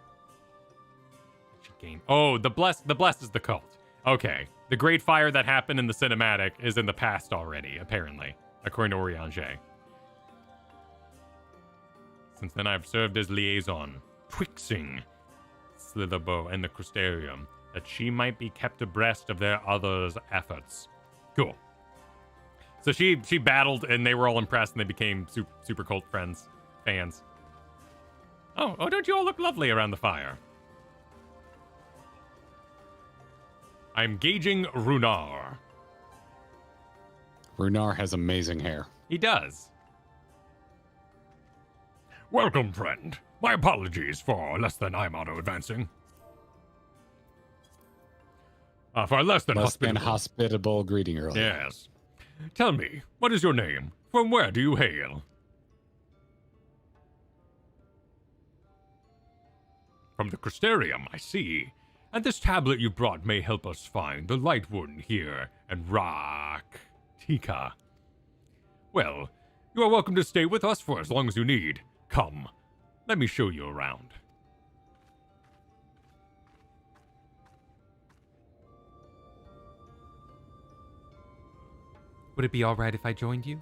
She gained. Oh, the Blessed is the cult. Okay. The Great Fire that happened in the cinematic is in the past already, apparently, according to Oriange. Since then, I've served as liaison, twixing Slitherbow and the Crystarium, that she might be kept abreast of their others' efforts. Cool. So she battled, and they were all impressed, and they became super cult fans. Oh, don't you all look lovely around the fire? I'm gauging Runar. Runar has amazing hair. He does. Welcome, friend. My apologies for less than I'm auto-advancing. For less than hospitable greeting earlier. Yes. Tell me, what is your name? From where do you hail? From the Crystarium, I see. And this tablet you brought may help us find the Light One here and Rak'tika. Well, you are welcome to stay with us for as long as you need. Come, let me show you around. Would it be all right if I joined you?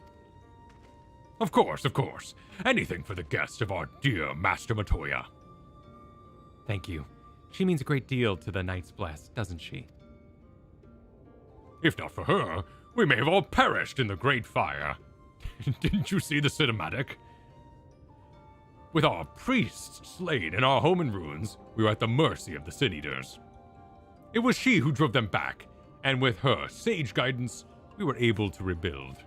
Of course, of course. Anything for the guest of our dear Master Matoya. Thank you. She means a great deal to the Knights Blessed, doesn't she? If not for her, we may have all perished in the Great Fire. Didn't you see the cinematic? With our priests slain and our home in ruins, we were at the mercy of the Sin Eaters. It was she who drove them back, and with her sage guidance, we were able to rebuild.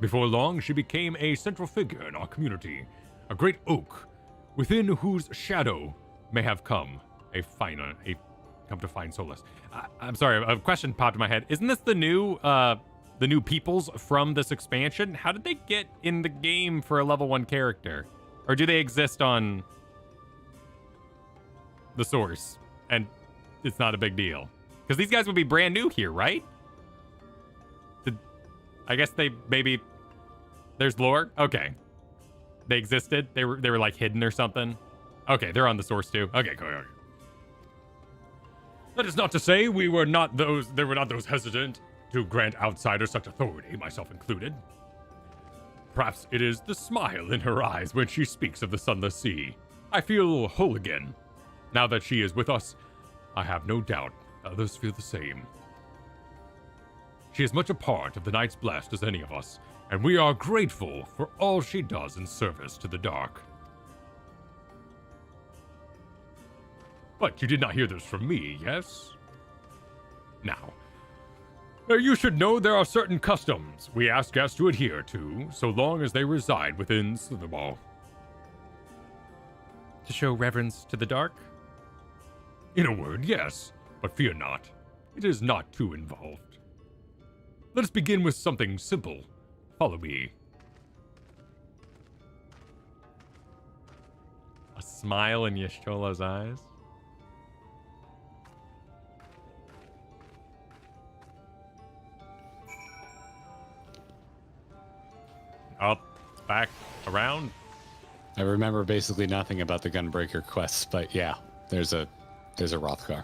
Before long, she became a central figure in our community, a great oak, within whose shadow may have come to find solace. I'm sorry, a question popped in my head. Isn't this the new peoples from this expansion? How did they get in the game for a level 1 character? Or do they exist on the source and it's not a big deal? Because these guys would be brand new here, right? I guess there's lore? Okay. They existed? They were like hidden or something? Okay, they're on the source too. Okay, cool. That is not to say there were not those hesitant to grant outsiders such authority, myself included. Perhaps it is the smile in her eyes when she speaks of the Sunless Sea. I feel whole again. Now that she is with us, I have no doubt others feel the same. She is much a part of the Knights Blessed as any of us, and we are grateful for all she does in service to the Dark. But you did not hear this from me, yes? Now, you should know there are certain customs we ask guests to adhere to, so long as they reside within Slitherbow. To show reverence to the Dark? In a word, yes, but fear not. It is not too involved. Let us begin with something simple. Follow me. A smile in Yashtola's eyes. Up, back, around. I remember basically nothing about the Gunbreaker quests, but yeah, there's a Rothgar.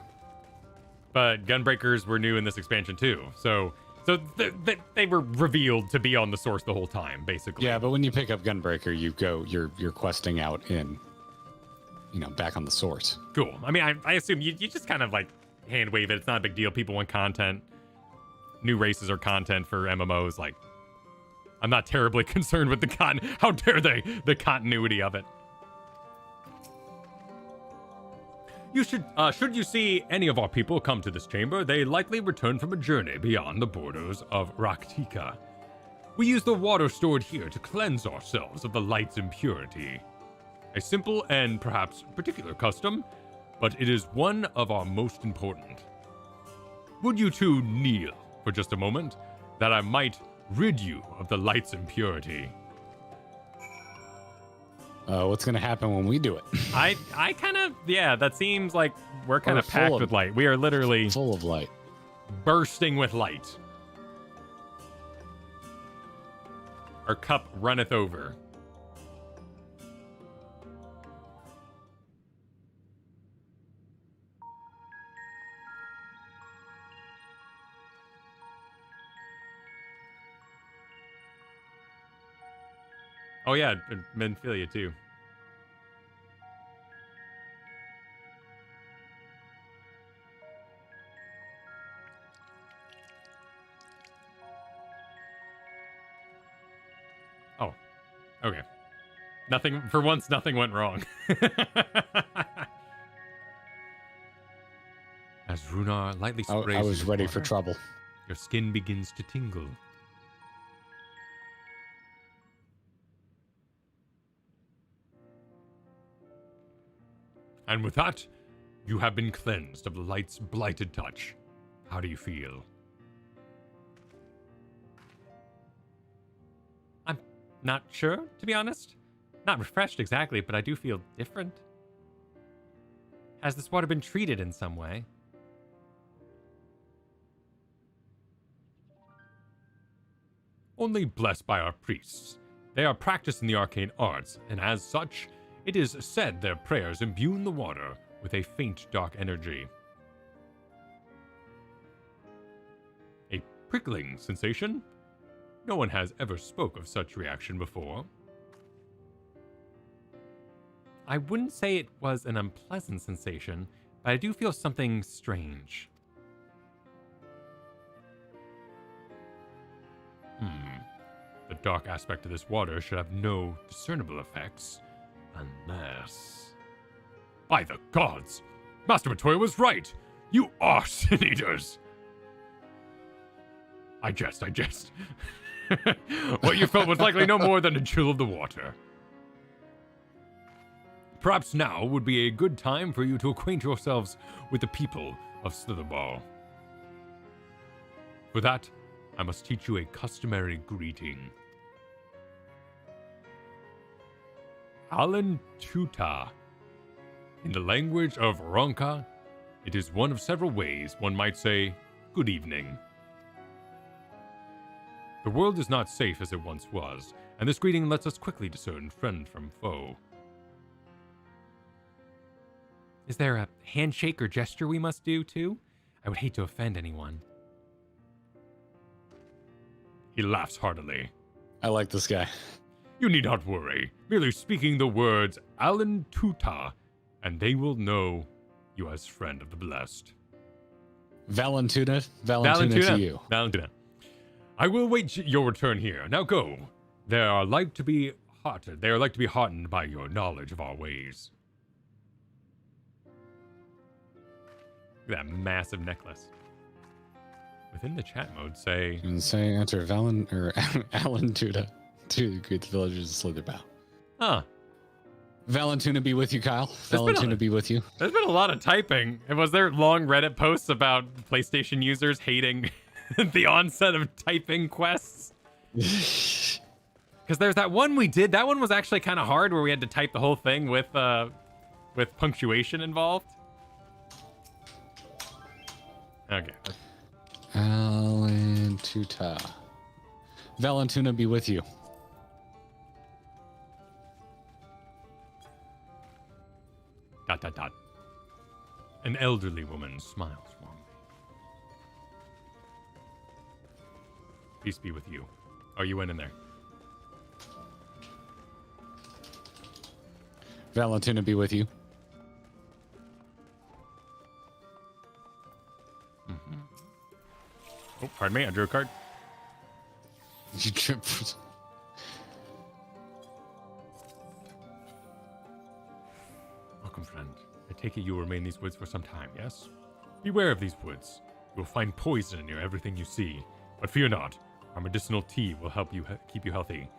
But Gunbreakers were new in this expansion too, so they were revealed to be on the source the whole time, basically. Yeah, but when you pick up Gunbreaker, you're questing out in, back on the source. Cool. I mean, I assume you just kind of like hand wave it. It's not a big deal. People want content. New races or content for MMOs. Like, I'm not terribly concerned with how dare they, the continuity of it. You should you see any of our people come to this chamber, they likely return from a journey beyond the borders of Rak'tika. We use the water stored here to cleanse ourselves of the light's impurity. A simple and perhaps particular custom, but it is one of our most important. Would you two kneel for just a moment, that I might rid you of the light's impurity? What's going to happen when we do it? I kind of, yeah, that seems like we're kind of packed with light. We are literally full of light. Bursting with light. Our cup runneth over. Oh yeah, Menphilia too. Okay. Nothing, for once, nothing went wrong. As Runar lightly sprays I was you with ready water, for trouble. your skin begins to tingle. And with that, you have been cleansed of the light's blighted touch. How do you feel? I'm not sure, to be honest. Not refreshed exactly, but I do feel different. Has this water been treated in some way? Only blessed by our priests. They are practiced in the arcane arts, and as such, it is said their prayers imbue the water with a faint dark energy. A prickling sensation? No one has ever spoke of such reaction before. I wouldn't say it was an unpleasant sensation, but I do feel something strange. The dark aspect of this water should have no discernible effects, unless... By the gods! Master Matoya was right! You are sin eaters! I jest. What you felt was likely no more than a chill of the water. Perhaps now would be a good time for you to acquaint yourselves with the people of Slitherball. For that, I must teach you a customary greeting. Alan Tuta. In the language of Ronka, it is one of several ways one might say, good evening. The world is not safe as it once was, and this greeting lets us quickly discern friend from foe. Is there a handshake or gesture we must do, too? I would hate to offend anyone. He laughs heartily. I like this guy. You need not worry. Merely speaking the words Alan Tuta, and they will know you as friend of the blessed. Valentina to you. Valentina. I will wait your return here. Now go. They are like to be heartened by your knowledge of our ways. Look at that massive necklace. Within the chat mode, say... And say enter Alan Tuta to greet the villagers of Slitherbow. Huh. Valentina be with you, Kyle. Valentina be with you. There's been a lot of typing. And was there long Reddit posts about PlayStation users hating the onset of typing quests? Because there's that one we did. That one was actually kind of hard where we had to type the whole thing with punctuation involved. Okay. Alan Tuta. Valentina be with you. ... An elderly woman smiles warmly. Peace be with you. Oh, you went in there. Valentina be with you. Mm-hmm. Oh, pardon me, I drew a card. You tripped. Welcome, friend. I take it you will remain in these woods for some time, yes? Beware of these woods. You will find poison near everything you see. But fear not. Our medicinal tea will help you keep you healthy.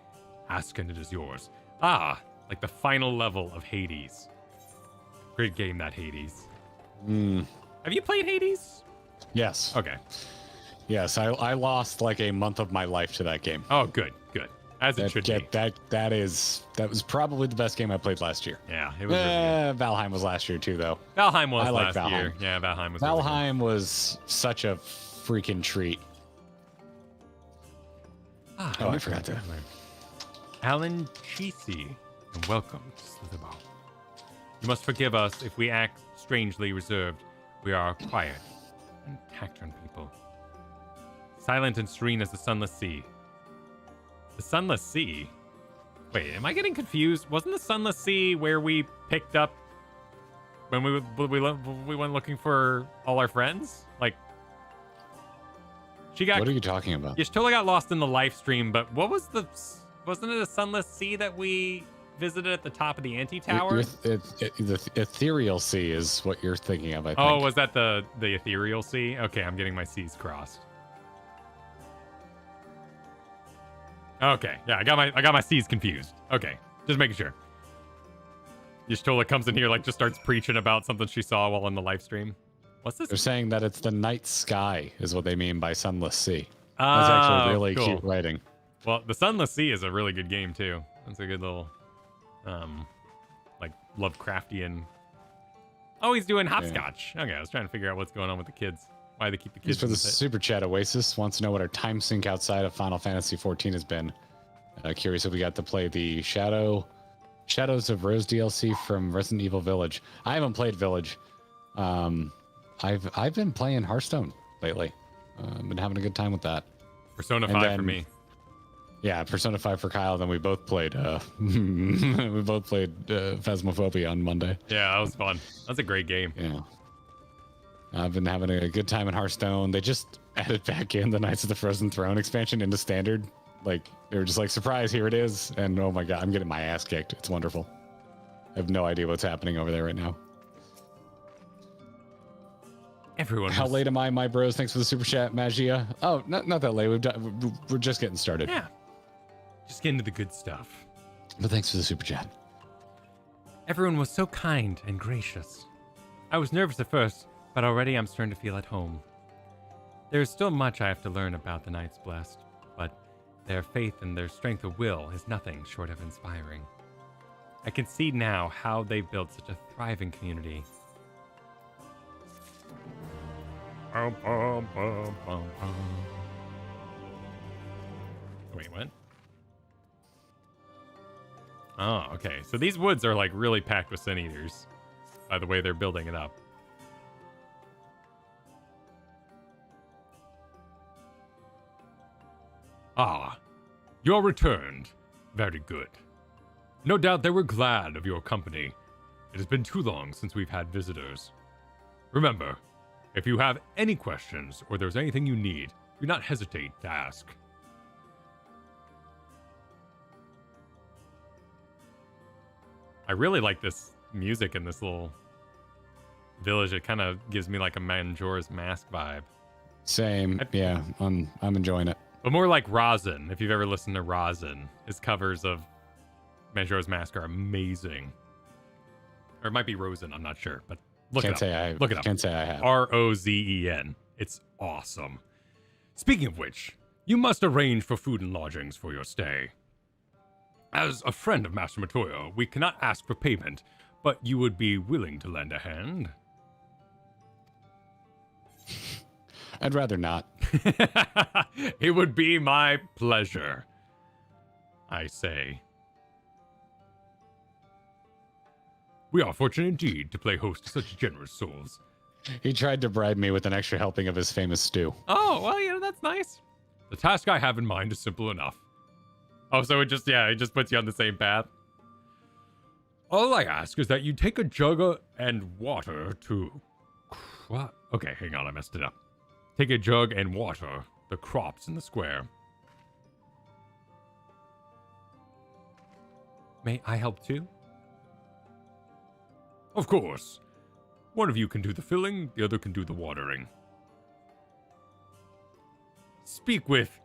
Ask and it is yours. Ah, like the final level of Hades. Great game, that Hades. Have you played Hades? Yes. Okay. Yes, I lost like a month of my life to that game. Oh, good. As it should be. That was probably the best game I played last year. Yeah, it was really good. Valheim was last year too, though. Valheim was like last Valheim. year. Yeah, Valheim was Valheim was such a freaking treat. I forgot that. Alan Cheesy, and welcome to Slitherball. You must forgive us if we act strangely reserved. We are quiet and taciturn people. Silent and serene as the sunless sea. The sunless sea? Wait, am I getting confused? Wasn't the sunless sea where we picked up when we went looking for all our friends? Like, she got... What are you talking about? Yeah, she totally got lost in the live stream, but what was Wasn't it a sunless sea that we visited at the top of the anti-tower? The ethereal sea is what you're thinking of, I think. Oh, was that the ethereal sea? Okay, I'm getting my seas crossed. Okay, yeah, I got my seas confused. Okay, just making sure. Y'shtola comes in here, like, just starts preaching about something she saw while on the live stream. What's this? They're saying that it's the night sky is what they mean by sunless sea. That's actually really cool. cute writing. Well, the Sunless Sea is a really good game too. That's a good little, like Lovecraftian. Oh, he's doing hopscotch. Okay, I was trying to figure out what's going on with the kids. Why they keep the kids. For the super chat, Oasis wants to know what our time sync outside of Final Fantasy XIV has been. Curious if we got to play the Shadows of Rose DLC from Resident Evil Village. I haven't played Village. I've been playing Hearthstone lately. Been having a good time with that. Persona 5 for me. Yeah, Persona 5 for Kyle. Then we both played Phasmophobia on Monday. Yeah, that was fun. That's a great game. Yeah. I've been having a good time in Hearthstone. They just added back in the Knights of the Frozen Throne expansion into Standard. Like, they were just like, surprise, here it is. And oh my god, I'm getting my ass kicked. It's wonderful. I have no idea what's happening over there right now. Everyone. How late am I, my bros? Thanks for the super chat, Magia. Oh, not that late. We're just getting started. Yeah. Just getting to the good stuff. But thanks for the super chat. Everyone was so kind and gracious. I was nervous at first, but already I'm starting to feel at home. There is still much I have to learn about the Knights Blessed, but their faith and their strength of will is nothing short of inspiring. I can see now how they've built such a thriving community. Wait, what? Oh, okay. So these woods are like really packed with Sin Eaters by the way they're building it up. Ah, you're returned. Very good. No doubt they were glad of your company. It has been too long since we've had visitors. Remember, if you have any questions or there's anything you need, do not hesitate to ask. I really like this music in this little village. It kind of gives me like a Majora's Mask vibe. Same. Yeah, I'm enjoying it. But more like Rosin. If you've ever listened to Rosin, his covers of Majora's Mask are amazing. Or it might be Rosen, I'm not sure, but look it up. Look it up. Can't say I have. Rozen. It's awesome. Speaking of which, you must arrange for food and lodgings for your stay. As a friend of Master Matoyo, we cannot ask for payment, but you would be willing to lend a hand? I'd rather not. It would be my pleasure, I say. We are fortunate indeed to play host to such generous souls. He tried to bribe me with an extra helping of his famous stew. Oh, well, that's nice. The task I have in mind is simple enough. Oh, so it just puts you on the same path. All I ask is that you take a jug and water to... What? Okay, hang on, I messed it up. Take a jug and water the crops in the square. May I help too? Of course. One of you can do the filling, the other can do the watering. Speak with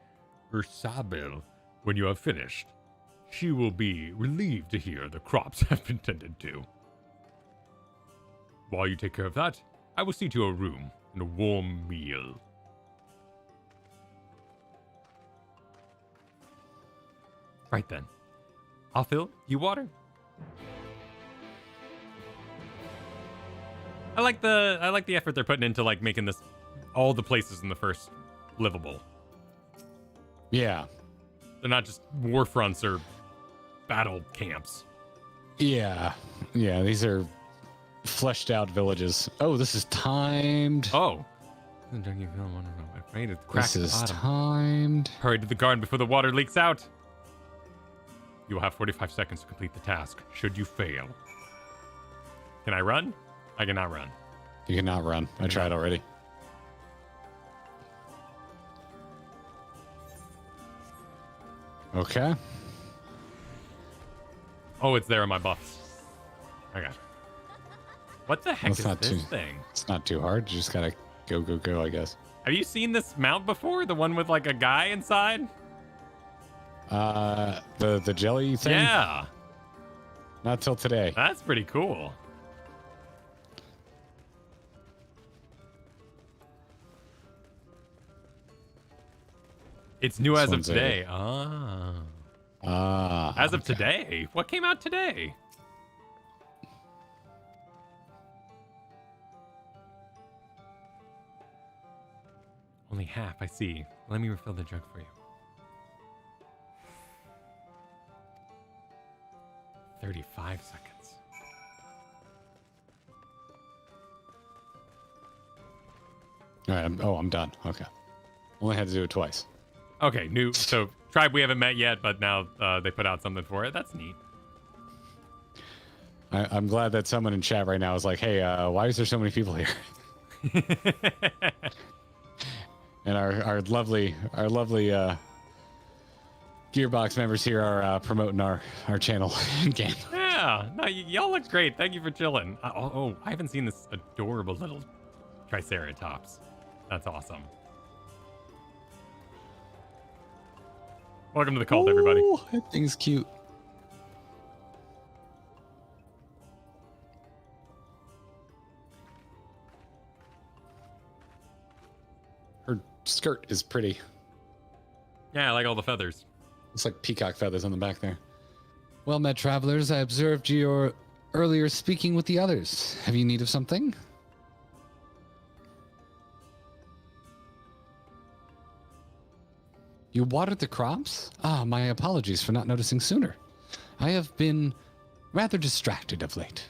Ursabel when you have finished. She will be relieved to hear the crops have been tended to. While you take care of that, I will see to your room and a warm meal. Right then. I'll fill, you water. I like the effort they're putting into like making this all the places in the first livable. Yeah. They're not just war fronts or battle camps. Yeah. Yeah, these are fleshed out villages. Oh, this is timed. Oh. This is timed. Hurry to the garden before the water leaks out. You will have 45 seconds to complete the task, should you fail. Can I run? I cannot run. You cannot run. I tried already. Okay. Oh, it's there in my buffs. Okay. What the heck It's is not this too- thing? It's not too hard. You just gotta go, I guess. Have you seen this mount before? The one with like a guy inside? The jelly thing? Yeah. Not till today. That's pretty cool. It's new This as of one's a- today. Ah. As of okay. today? What came out today? Only half, I see. Let me refill the jug for you. 35 seconds. All right. I'm done. Okay. Only had to do it twice. Okay, new. So, tribe we haven't met yet, but now they put out something for it. That's neat. I'm glad that someone in chat right now is like, "Hey, why is there so many people here?" And our lovely Gearbox members here are promoting our channel in game. Yeah, no, y'all look great. Thank you for chilling. I haven't seen this adorable little Triceratops. That's awesome. Welcome to the cult, everybody. Ooh, that thing's cute. Her skirt is pretty. Yeah, I like all the feathers. It's like peacock feathers on the back there. Well met, travelers. I observed your earlier speaking with the others. Have you need of something? You watered the crops? Ah, my apologies for not noticing sooner. I have been rather distracted of late.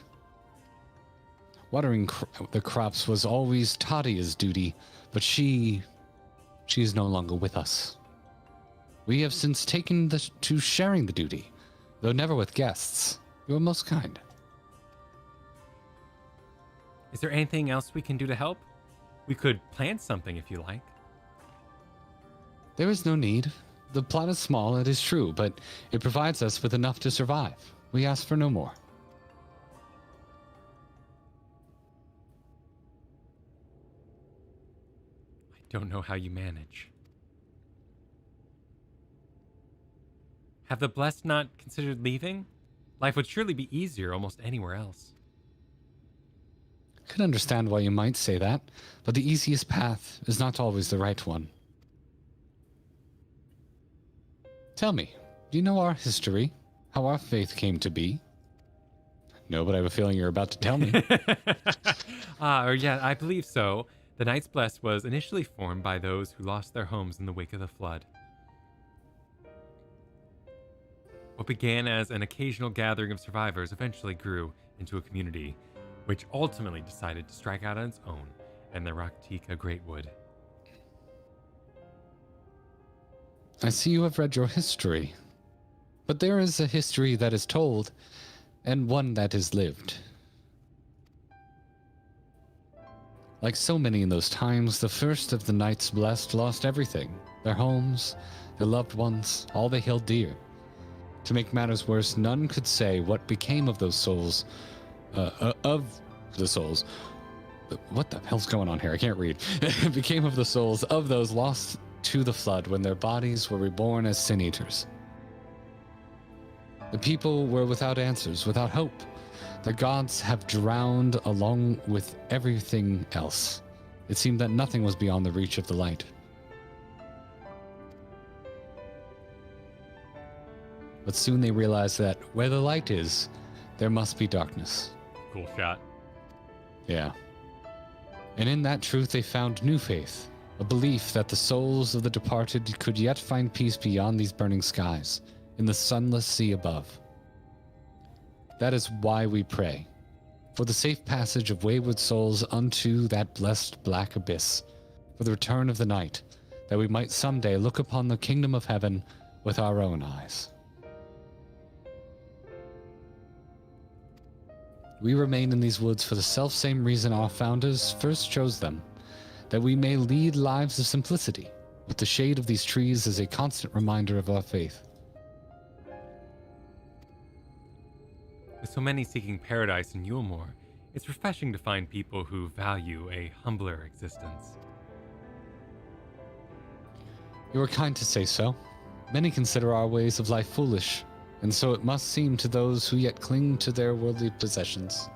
Watering the crops was always Tadia's duty, but she is no longer with us. We have since taken to sharing the duty, though never with guests. You are most kind. Is there anything else we can do to help? We could plant something if you like. There is no need. The plot is small, it is true, but it provides us with enough to survive. We ask for no more. I don't know how you manage. Have the blessed not considered leaving? Life would surely be easier almost anywhere else. I can understand why you might say that, but the easiest path is not always the right one. Tell me, do you know our history? How our faith came to be? No, but I have a feeling you're about to tell me. Yeah, I believe so. The Knights Blessed was initially formed by those who lost their homes in the wake of the flood. What began as an occasional gathering of survivors eventually grew into a community, which ultimately decided to strike out on its own in the Rak'tika Greatwood. I see you have read your history. But there is a history that is told, and one that is lived. Like so many in those times, the first of the Knights Blessed lost everything. Their homes, their loved ones, all they held dear. To make matters worse, none could say what became of those souls, of the souls. What the hell's going on here? I can't read. Became of the souls of those lost to the flood when their bodies were reborn as sin eaters. The people were without answers, without hope. The gods have drowned along with everything else. It seemed that nothing was beyond the reach of the light. But soon they realized that where the light is, there must be darkness. Cool shot. Yeah. And in that truth they found new faith, a belief that the souls of the departed could yet find peace beyond these burning skies, in the sunless sea above. That is why we pray, for the safe passage of wayward souls unto that blessed black abyss, for the return of the night, that we might someday look upon the kingdom of heaven with our own eyes. We remain in these woods for the selfsame reason our founders first chose them, that we may lead lives of simplicity, with the shade of these trees as a constant reminder of our faith. With so many seeking paradise in Yulemoor, it's refreshing to find people who value a humbler existence. You are kind to say so. Many consider our ways of life foolish, and so it must seem to those who yet cling to their worldly possessions.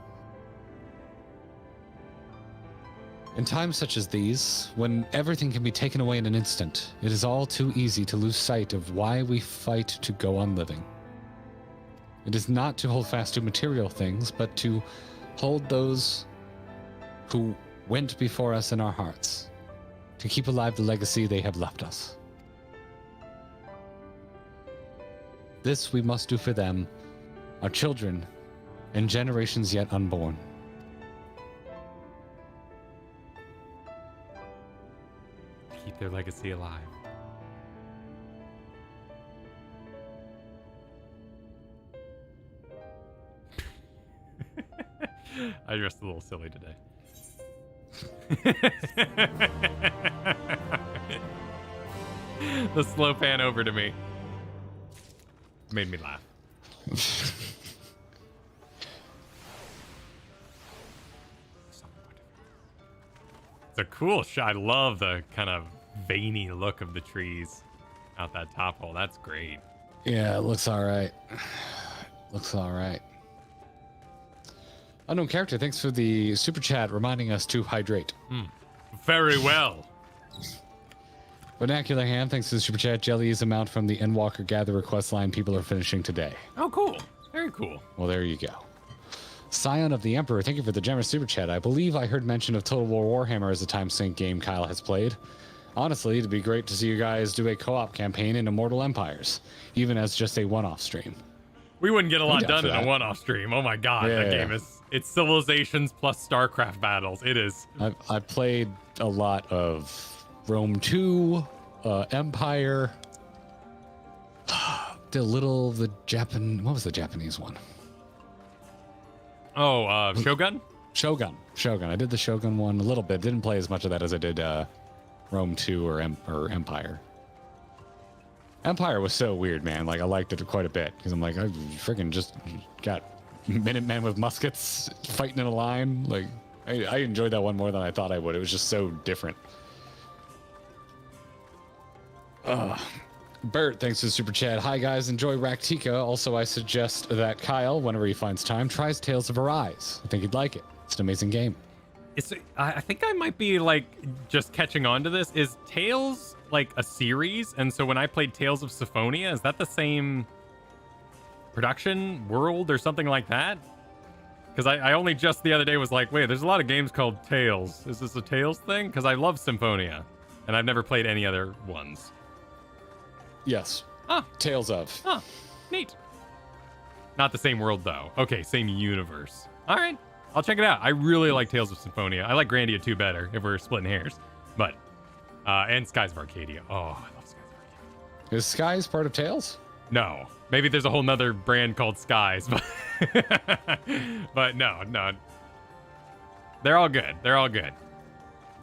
In times such as these, when everything can be taken away in an instant, it is all too easy to lose sight of why we fight to go on living. It is not to hold fast to material things, but to hold those who went before us in our hearts, to keep alive the legacy they have left us. This we must do for them, our children, and generations yet unborn. Keep their legacy alive. I dressed a little silly today. The slow pan over to me made me laugh. It's a cool shot. I love the kind of veiny look of the trees out that top hole. That's great. Yeah, it looks all right. Looks all right. Unknown character, thanks for the super chat reminding us to hydrate. Very well. Vernacular Hand, thanks for the super chat. Jelly is a mount from the Endwalker Gatherer quest line people are finishing today. Oh, cool. Very cool. Well, there you go. Scion of the Emperor, thank you for the generous super chat. I believe I heard mention of Total War Warhammer as a time sync game Kyle has played. Honestly, it'd be great to see you guys do a co-op campaign in Immortal Empires, even as just a one-off stream. We wouldn't get a lot done in that. a one-off stream. Oh my god, that game it's civilizations plus StarCraft battles. It is. I played a lot of Rome 2, Empire, what was the Japanese one? Oh, Shogun? Shogun. I did the Shogun one a little bit. Didn't play as much of that as I did Rome 2 or Empire. Empire was so weird, man. Like, I liked it quite a bit because I'm like, I freaking just got Minutemen with muskets fighting in a line. Like, I enjoyed that one more than I thought I would. It was just so different. Bert, thanks for the super chat. Hi, guys. Enjoy Rak'tika. Also, I suggest that Kyle, whenever he finds time, tries Tales of Arise. I think he'd like it. It's an amazing game. I think I might be, like, just catching on to this. Is Tales, like, a series? And so when I played Tales of Symphonia, is that the same production world or something like that? Because I only just the other day was like, wait, there's a lot of games called Tales. Is this a Tales thing? Because I love Symphonia, and I've never played any other ones. Yes. Ah. Tales of. Huh. Neat. Not the same world, though. Okay, same universe. All right. I'll check it out. I really like Tales of Symphonia. I like Grandia 2 better, if we're splitting hairs. But, and Skies of Arcadia. Oh, I love Skies of Arcadia. Is Skies part of Tales? No. Maybe there's a whole nother brand called Skies, but, but no. They're all good.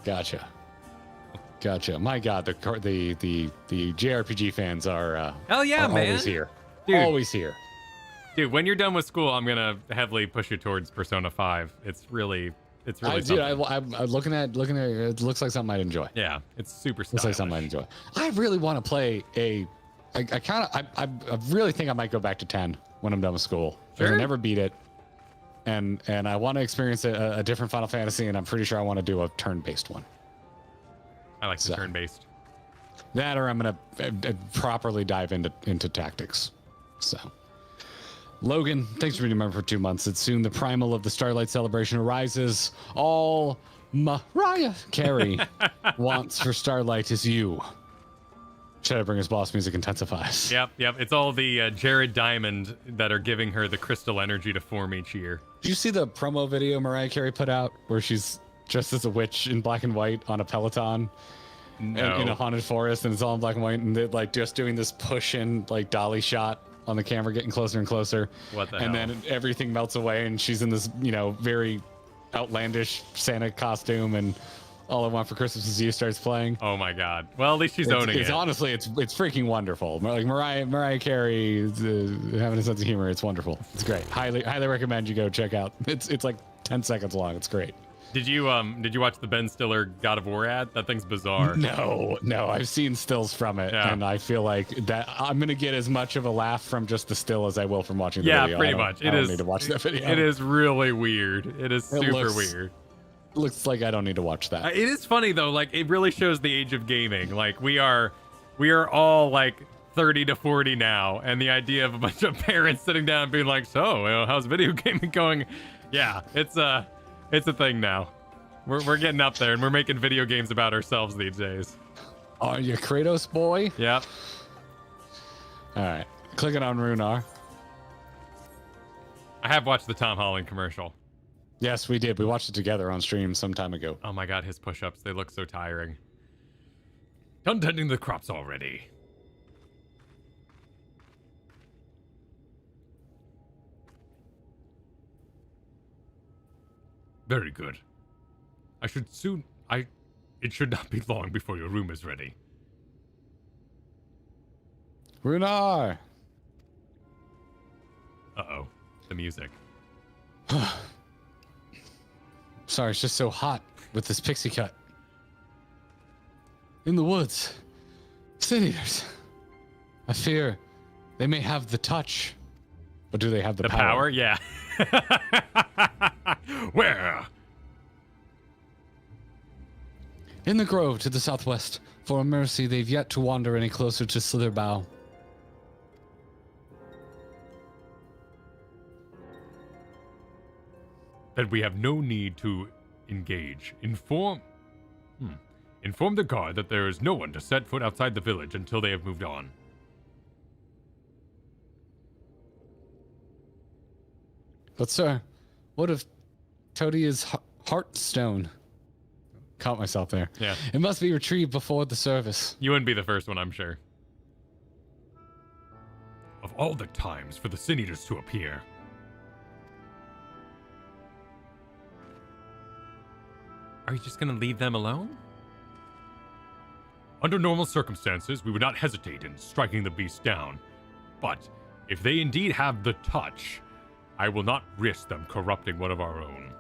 Gotcha. My God, the JRPG fans are hell yeah, are man. Always here. Dude. Always here. Dude, when you're done with school, I'm gonna heavily push you towards Persona 5. It's really something. I'm looking at it. It looks like something I'd enjoy. Yeah, it's super stylish. Looks like something I'd enjoy. I really want to play I really think I might go back to 10 when I'm done with school. Sure. I never beat it, and I want to experience a different Final Fantasy, and I'm pretty sure I want to do a turn-based one. I like the turn-based. That, or I'm gonna properly dive into tactics. So. Logan, thanks for being a member for 2 months. It's soon the primal of the Starlight Celebration arises. All Mariah Carey wants for Starlight is you. Shadowbringers boss music intensifies. Yep. It's all the Jared Diamond that are giving her the crystal energy to form each year. Did you see the promo video Mariah Carey put out where she's dressed as a witch in black and white on a Peloton? No. In a haunted forest, and it's all in black and white, and they're like just doing this push and like dolly shot on the camera, getting closer and closer. What the and hell? Then everything melts away, and she's in this, very outlandish Santa costume, and All I Want for Christmas Is You starts playing. Oh my god. Well, at least she's owning it. Honestly, it's freaking wonderful. Like Mariah Carey having a sense of humor. It's wonderful. It's great. Highly recommend you go check out. It's like 10 seconds long. It's great. Did you watch the Ben Stiller God of War ad? That thing's bizarre. No. I've seen stills from it, and I feel like that I'm gonna get as much of a laugh from just the still as I will from watching the video. Yeah, pretty much. I don't need to watch that video. It is really weird. It is super weird. Looks like I don't need to watch that. It is funny though. Like it really shows the age of gaming. Like we are all like 30 to 40 now, and the idea of a bunch of parents sitting down and being like, "So, how's video gaming going?" Yeah, it's a thing now. We're getting up there, and we're making video games about ourselves these days. Are you Kratos boy? Yep. All right, clicking on Runar. I have watched the Tom Holland commercial. Yes, we did. We watched it together on stream some time ago. Oh my god, his push-ups, they look so tiring. Done tending the crops already. Very good. It should not be long before your room is ready. Runar! Uh-oh. The music. Sorry, it's just so hot with this pixie cut. In the woods. Sin eaters. I fear they may have the touch. But do they have the power? Yeah. Where? In the grove to the southwest. For a mercy, they've yet to wander any closer to Slitherbough. Then we have no need to engage. Inform the guard that there is no one to set foot outside the village until they have moved on. But sir, what of Todia's Heartstone? Caught myself there. Yeah. It must be retrieved before the service. You wouldn't be the first one, I'm sure. Of all the times for the Sin Eaters to appear. Are you just gonna leave them alone? Under normal circumstances, we would not hesitate in striking the beast down. But if they indeed have the touch, I will not risk them corrupting one of our own.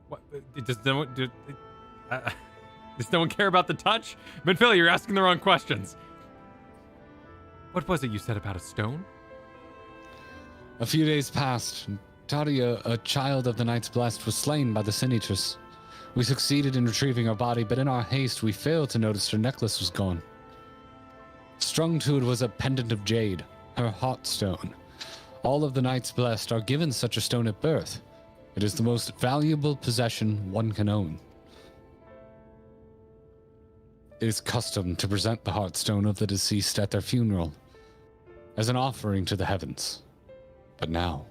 What? Does no one care about the touch? Minfilia, you're asking the wrong questions. What was it you said about a stone? A few days passed. Tadia, a child of the Knights Blessed, was slain by the Sin Eaters. We succeeded in retrieving her body, but in our haste, we failed to notice her necklace was gone. Strung to it was a pendant of jade, her Heartstone. All of the Knights Blessed are given such a stone at birth. It is the most valuable possession one can own. It is custom to present the Heartstone of the deceased at their funeral, as an offering to the heavens. But now...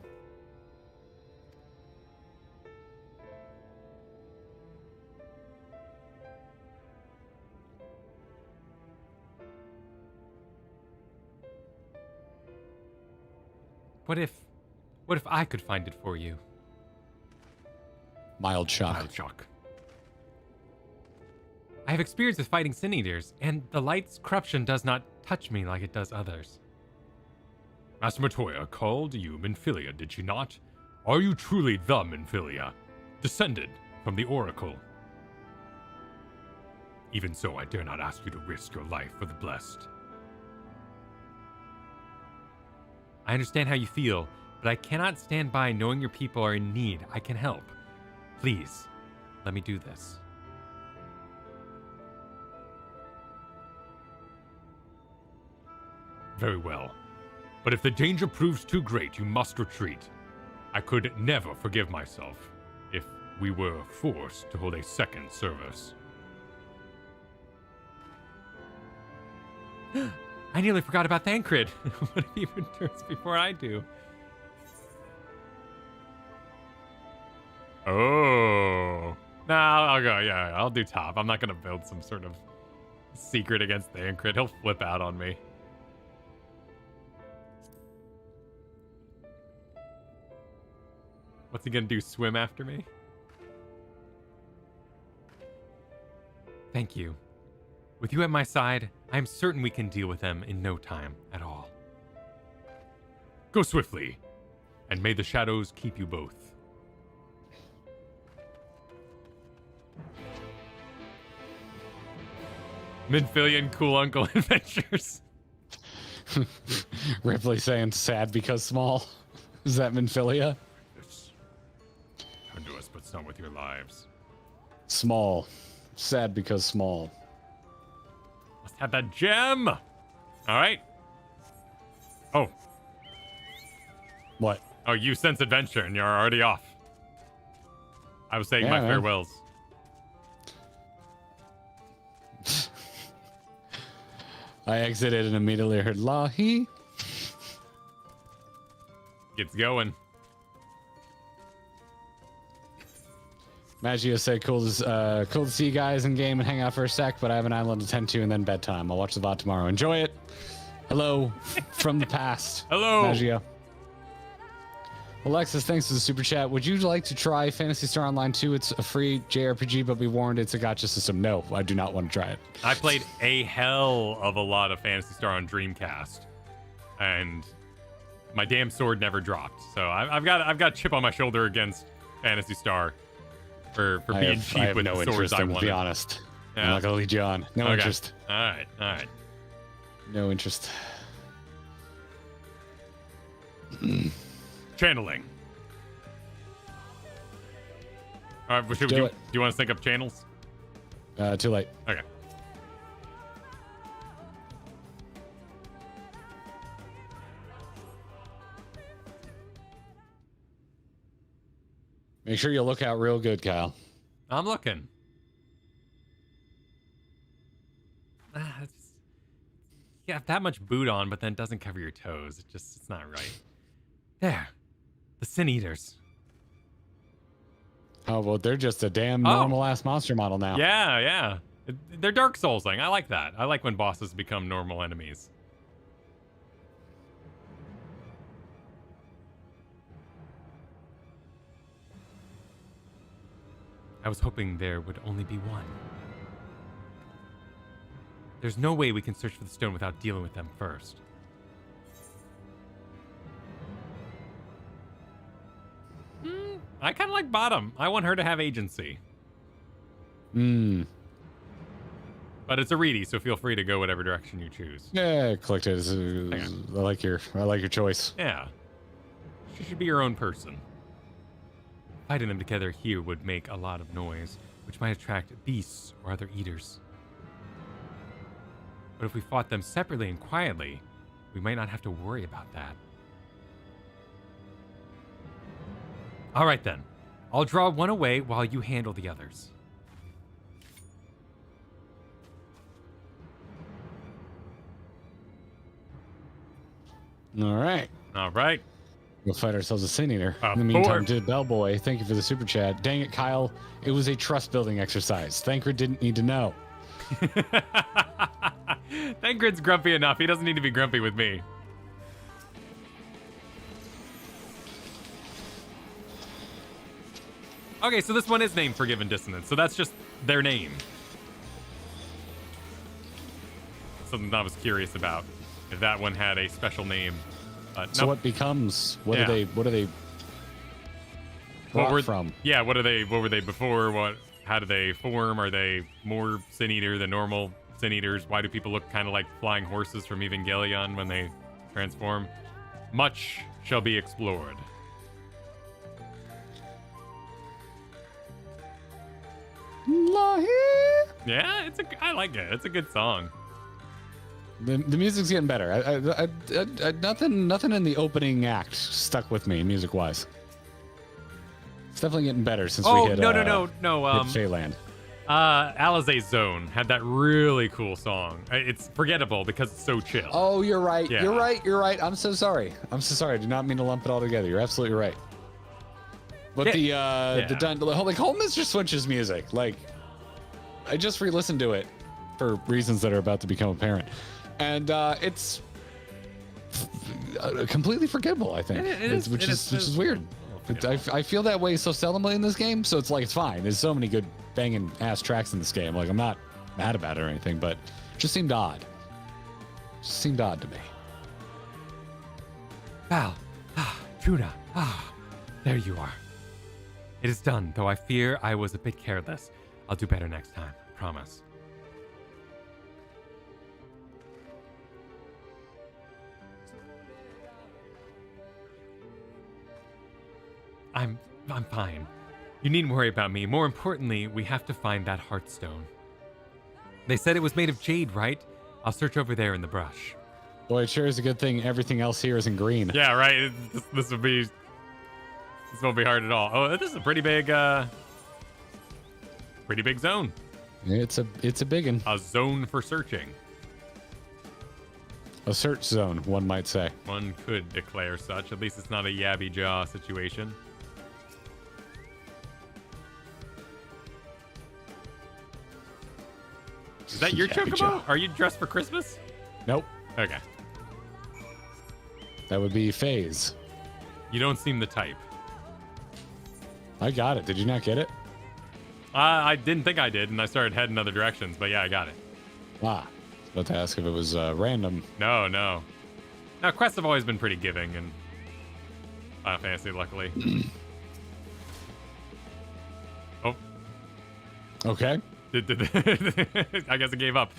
What if I could find it for you? Mild shock. Mild shock. I have experience with fighting Sin Eaters, and the light's corruption does not touch me like it does others. Master Matoya called you Minfilia, did she not? Are you truly the Minfilia, descended from the Oracle? Even so, I dare not ask you to risk your life for the blessed. I understand how you feel, but I cannot stand by knowing your people are in need. I can help. Please, let me do this. Very well. But if the danger proves too great, you must retreat. I could never forgive myself if we were forced to hold a second service. I nearly forgot about Thancred. What if he returns before I do? Oh. Nah, I'll go. Yeah, I'll do top. I'm not going to build some sort of secret against Thancred. He'll flip out on me. What's he going to do? Swim after me? Thank you. With you at my side, I am certain we can deal with them in no time at all. Go swiftly, and may the shadows keep you both. Minfillian Cool Uncle Adventures. Ripley saying sad because small. Is that Minfilia? Come to us, but not with your lives. Small. Sad because small. Must have that gem. All right. Oh. What? Oh, you sense adventure and you're already off. I was saying my farewells. I exited and immediately heard Lahi. Gets going. Maggio said, cool to see you guys in game and hang out for a sec, but I have an island to tend to and then bedtime. I'll watch the VOD tomorrow. Enjoy it. Hello from the past. Hello. Maggio. Alexis, thanks for the super chat. Would you like to try Phantasy Star Online 2? It's a free JRPG, but be warned, it's a gacha system. No, I do not want to try it. I played a hell of a lot of Phantasy Star on Dreamcast, and my damn sword never dropped. So I've got chip on my shoulder against Phantasy Star for being cheap with the swords I wanted. To be honest, Yeah. I'm not gonna lead you on. No interest. All right. No interest. Channeling. All right, do you want to sync up channels? Too late. Okay. Make sure you look out real good, Kyle. I'm looking. You have that much boot on, but then it doesn't cover your toes. It's not right. There. The Sin Eaters. Oh, well, they're just a damn normal-ass monster model now. Yeah. They're Dark Souls-ing. I like that. I like when bosses become normal enemies. I was hoping there would only be one. There's no way we can search for the stone without dealing with them first. I kind of like Bottom. I want her to have agency. But it's a reedy, so feel free to go whatever direction you choose. Yeah, clicked it. I like your choice. Yeah. She should be her own person. Fighting them together here would make a lot of noise, which might attract beasts or other eaters. But if we fought them separately and quietly, we might not have to worry about that. All right then. I'll draw one away while you handle the others. All right. We'll fight ourselves a Sin Eater. In the meantime, to Bellboy, thank you for the super chat. Dang it, Kyle. It was a trust-building exercise. Thancred didn't need to know. Thancred's grumpy enough. He doesn't need to be grumpy with me. Okay, so this one is named Forgiven Dissonance, so that's just their name. Something I was curious about, if that one had a special name. So what becomes? What are they brought from? Yeah, what were they before? How do they form? Are they more Sin Eater than normal Sin Eaters? Why do people look kind of like flying horses from Evangelion when they transform? Much shall be explored. Yeah, I like it. It's a good song. The music's getting better. Nothing in the opening act stuck with me music wise. It's definitely getting better since we hit. No. Hit Feyland. Alizé's Zone had that really cool song. It's forgettable because it's so chill. Oh, you're right. Yeah. You're right. I'm so sorry. I did not mean to lump it all together. You're absolutely right. But the whole Mr. Switch's music, like, I just re-listened to it for reasons that are about to become apparent, and it's completely forgettable. I think, which is weird. I feel that way so seldomly in this game, so it's like it's fine. There's so many good banging ass tracks in this game. Like I'm not mad about it or anything, but it just seemed odd. Just seemed odd to me. Val, Tuna, there you are. It is done, though I fear I was a bit careless. I'll do better next time, I promise. I'm fine. You needn't worry about me. More importantly, we have to find that Heartstone. They said it was made of jade, right? I'll search over there in the brush. Boy, it sure is a good thing everything else here is in green. Yeah, right. This won't be hard at all. Oh, this is a pretty big zone. It's a big one. A zone for searching. A search zone, one might say. One could declare such. At least it's not a yabby jaw situation. Is that your chocobo? Are you dressed for Christmas? Nope. Okay. That would be Phase. You don't seem the type. I got it. Did you not get it? I didn't think I did, and I started heading other directions, but yeah, I got it. Ah. I was about to ask if it was random. No. Now, quests have always been pretty giving in Final Fantasy, luckily. Oh. Okay. I guess I gave up.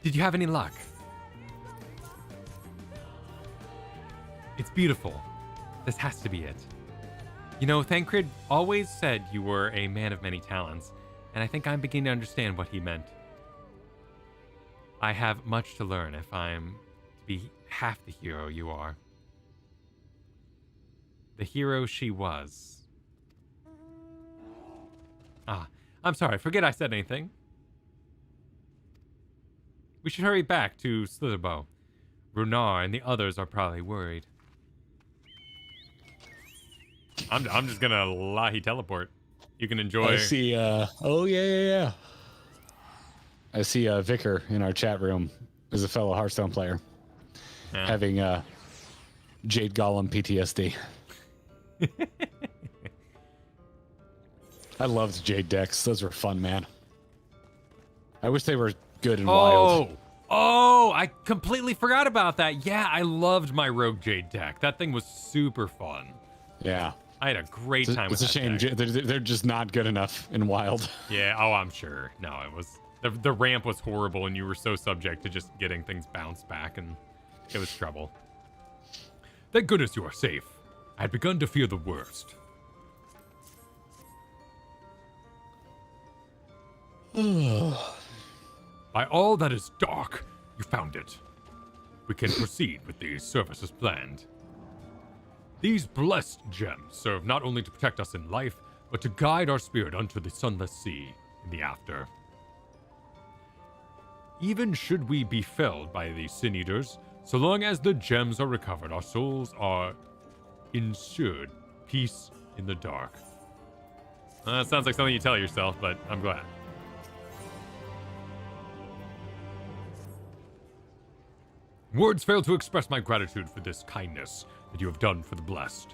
Did you have any luck? It's beautiful. This has to be it. You know, Thancred always said you were a man of many talents, and I think I'm beginning to understand what he meant. I have much to learn if I'm to be half the hero you are. The hero she was. I'm sorry, forget I said anything. We should hurry back to Slitherbow. Runar and the others are probably worried. I'm just gonna Lahi teleport. You can enjoy. I see, oh yeah. I see Vicar in our chat room is a fellow Hearthstone player. Yeah. Having Jade Golem PTSD. I loved Jade decks. Those were fun, man. I wish they were good and wild. Oh, I completely forgot about that. Yeah, I loved my Rogue Jade deck. That thing was super fun. Yeah. I had a great time with that. It's a shame. Deck. They're just not good enough in wild. Yeah, I'm sure. No, it was... The ramp was horrible, and you were so subject to just getting things bounced back, and it was trouble. Thank goodness you are safe. I had begun to fear the worst. By all that is dark, you found it. We can proceed with the service as planned. These blessed gems serve not only to protect us in life, but to guide our spirit unto the sunless sea in the after. Even should we be felled by the Sin Eaters, so long as the gems are recovered, our souls are ensured peace in the dark. That sounds like something you tell yourself, but I'm glad. Words fail to express my gratitude for this kindness that you have done for the blessed.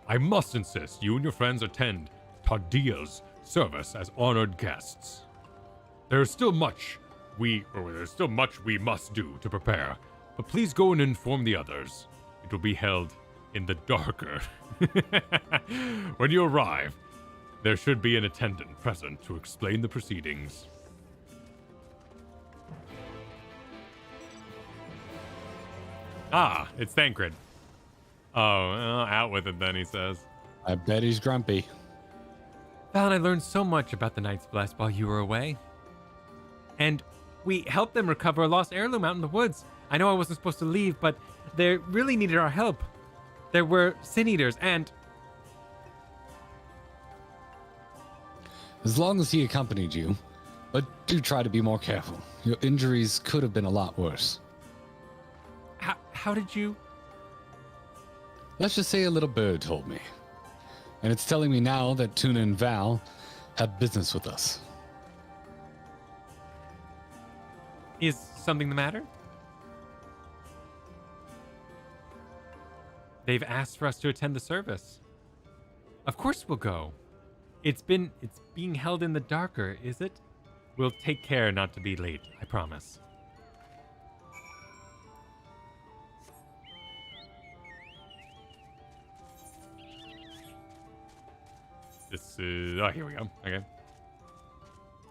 I must insist you and your friends attend Tardia's service as honored guests. There's still much we must do to prepare, but please go and inform the others. It will be held in the darker. When you arrive, there should be an attendant present to explain the proceedings. Ah, it's Thancred. Oh, out with it then, he says. I bet he's grumpy. Val and I learned so much about the Knights Blessed while you were away. And we helped them recover a lost heirloom out in the woods. I know I wasn't supposed to leave, but they really needed our help. There were Sin Eaters and... As long as he accompanied you, but do try to be more careful. Your injuries could have been a lot worse. How did you... Let's just say a little bird told me. And it's telling me now that Tuna and Val have business with us. Is something the matter? They've asked for us to attend the service. Of course we'll go. It's being held in the darker, is it? We'll take care not to be late, I promise. This is... Oh, here we go. Okay.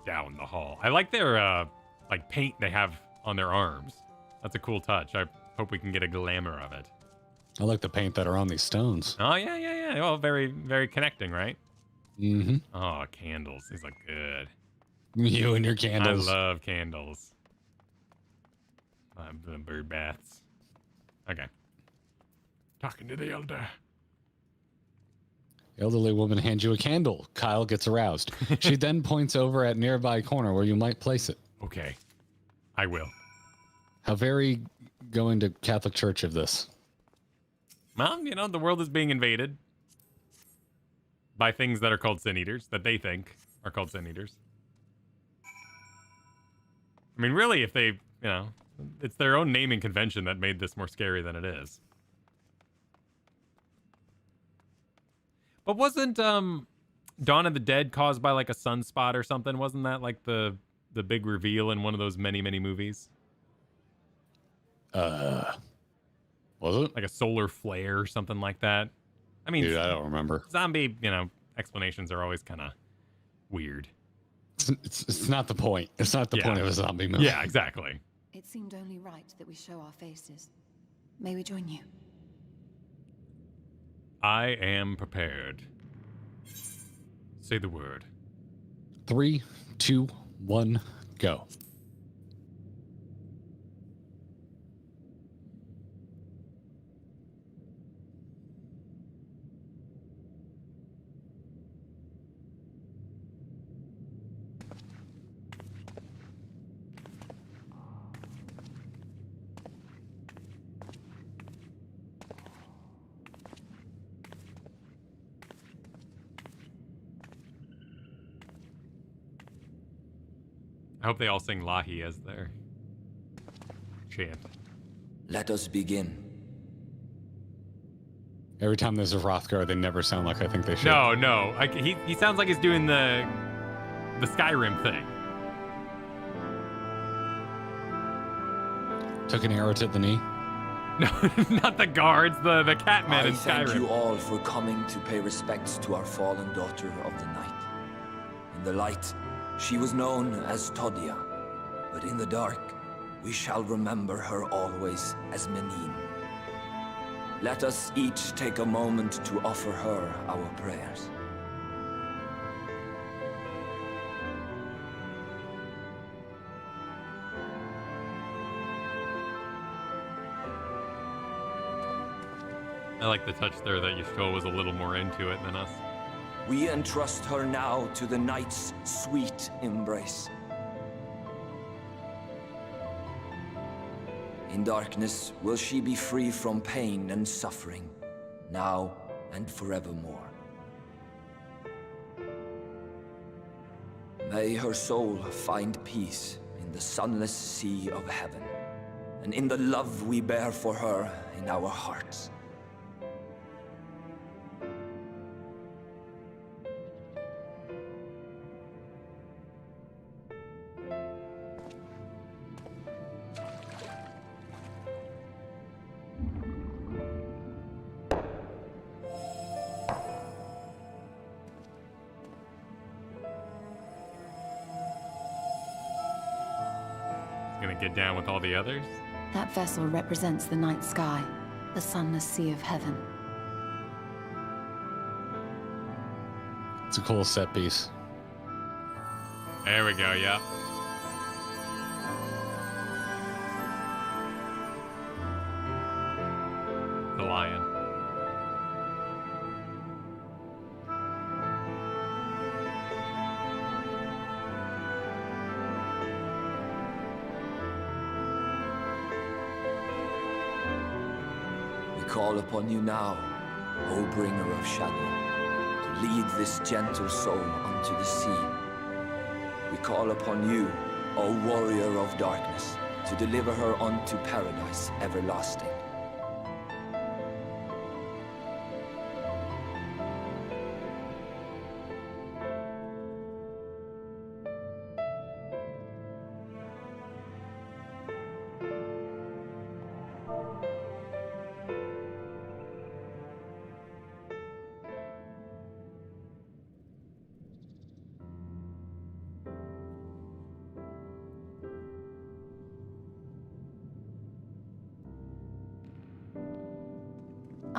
Down the hall. I like their, like, paint they have on their arms. That's a cool touch. I hope we can get a glamour of it. I like the paint that are on these stones. Oh, yeah, yeah, yeah. Well, very, very connecting, right? Mm-hmm. Oh, candles. These look good. You and your candles. I love candles. The bird baths. Okay. Talking to the elder. The elderly woman hands you a candle. Kyle gets aroused. She then points over at nearby corner where you might place it. Okay. I will. How very going to Catholic Church of this? Well, you know, the world is being invaded by things that are called sin eaters, that they think are called sin eaters. I mean, really, if they, you know, it's their own naming convention that made this more scary than it is. But wasn't Dawn of the Dead caused by like a sunspot or something? Wasn't that like the big reveal in one of those many, many movies? Was it? Like a solar flare or something like that? I mean, dude, I don't remember. Zombie, you know, explanations are always kind of weird. It's not the point. It's not the point of a zombie movie. Yeah, exactly. It seemed only right that we show our faces. May we join you? I am prepared. Say the word. 3, 2, 1, go. I hope they all sing Lahi as their chant. Let us begin. Every time there's a Hrothgar, they never sound like I think they should. No. He sounds like he's doing the Skyrim thing. Took an arrow to the knee. No, not the guards, the Catman I in thank Skyrim. you all for coming to pay respects to our fallen daughter of the night. In the light, she was known as Todia, but in the dark, we shall remember her always as Menine. Let us each take a moment to offer her our prayers. I like the touch there that Yashol was a little more into it than us. We entrust her now to the night's sweet embrace. In darkness will she be free from pain and suffering, now and forevermore. May her soul find peace in the sunless sea of heaven, and in the love we bear for her in our hearts. Gonna get down with all the others? That vessel represents the night sky, the sunless sea of heaven. It's a cool set piece. There we go, yep. The lion. Call upon you now, O bringer of shadow, to lead this gentle soul unto the sea. We call upon you, O warrior of darkness, to deliver her unto paradise everlasting.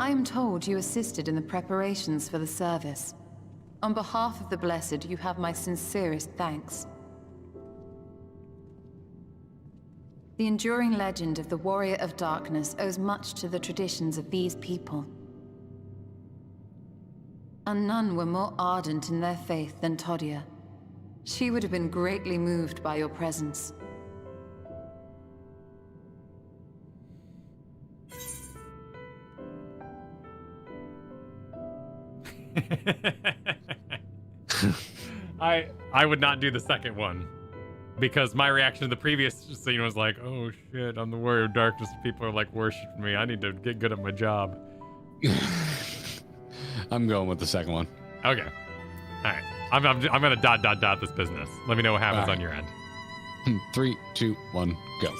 I am told you assisted in the preparations for the service. On behalf of the Blessed, you have my sincerest thanks. The enduring legend of the Warrior of Darkness owes much to the traditions of these people. And none were more ardent in their faith than Todia. She would have been greatly moved by your presence. I would not do the second one because my reaction to the previous scene was like, oh shit, I'm the Warrior of Darkness. People are like worshiping me. I need to get good at my job. I'm going with the second one. Okay. All right. I'm gonna dot this business. Let me know what happens on your end. 3, 2, 1, go.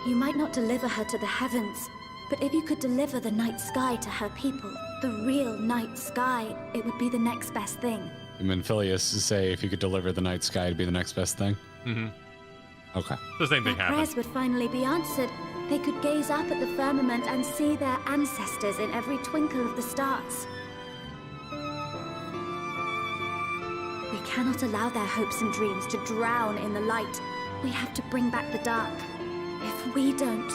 You might not deliver her to the heavens, but if you could deliver the night sky to her people, the real night sky, it would be the next best thing. Menphilius say if you could deliver the night sky to be the next best thing? Mm-hmm. Okay. The same thing Their happens. prayers would finally be answered. They could gaze up at the firmament and see their ancestors in every twinkle of the stars. We cannot allow their hopes and dreams to drown in the light. We have to bring back the dark. If we don't,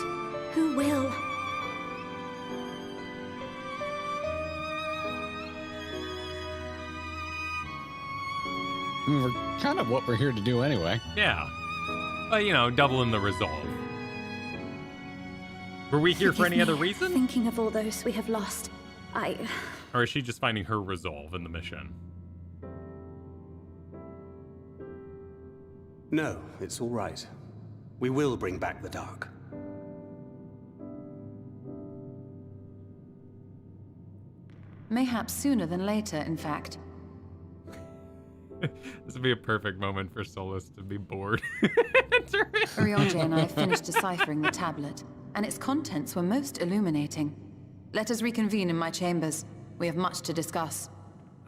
who will? I mean, we're kind of what we're here to do anyway. Yeah. But, you know, doubling the resolve. Were we here for Forgive any other me. reason? Thinking of all those we have lost, Or is she just finding her resolve in the mission? No, it's all right. We will bring back the dark. Mayhaps sooner than later, in fact. This would be a perfect moment for Solus to be bored. Urianger and I finished deciphering the tablet, and its contents were most illuminating. Let us reconvene in my chambers. We have much to discuss.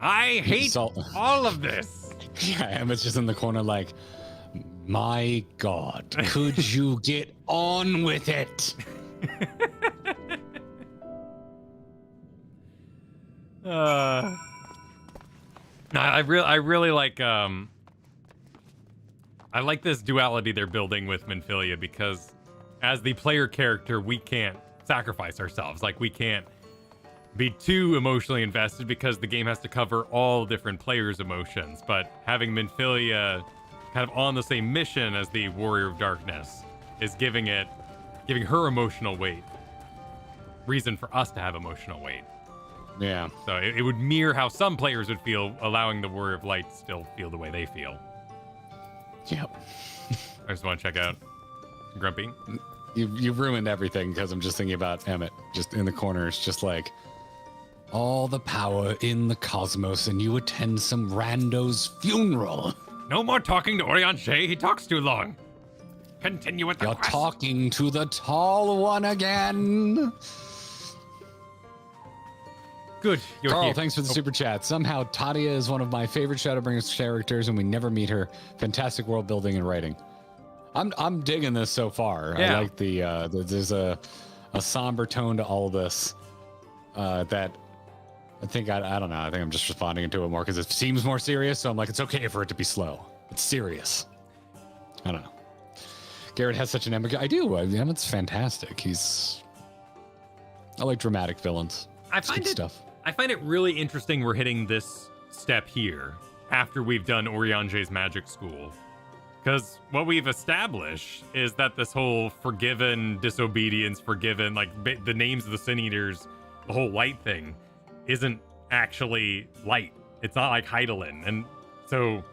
I hate Sol- all of this. Yeah, Emma's just in the corner like, my God, could you get on with it? No, I really like I like this duality they're building with Menphilia because as the player character, we can't sacrifice ourselves. Like we can't be too emotionally invested because the game has to cover all different players' emotions. But having Menphilia kind of on the same mission as the Warrior of Darkness is giving her emotional weight. Reason for us to have emotional weight. Yeah. So it would mirror how some players would feel, allowing the Warrior of Light to still feel the way they feel. Yep. I just want to check out Grumpy. You've ruined everything because I'm just thinking about Emmett just in the corner. It's just like all the power in the cosmos and you attend some rando's funeral. No more talking to Urianger. He talks too long. Continue with the You're quest. talking to the tall one again. Good. You're Carl, here. thanks for the super chat. Somehow Tadia is one of my favorite Shadowbringers characters, and we never meet her. Fantastic world building and writing. I'm digging this so far. Yeah. I like there's a somber tone to all of this. That I think I don't know. I think I'm just responding to it more because it seems more serious. So I'm like, it's okay for it to be slow. It's serious. I don't know. Garrett has such an Emmett. I do. Emmett's fantastic. I like dramatic villains. I find it really interesting we're hitting this step here after we've done Urianger's magic school. Because what we've established is that this whole forgiven, disobedience, forgiven, like the names of the Sin Eaters, the whole light thing, isn't actually light. It's not like Hydaelyn. And so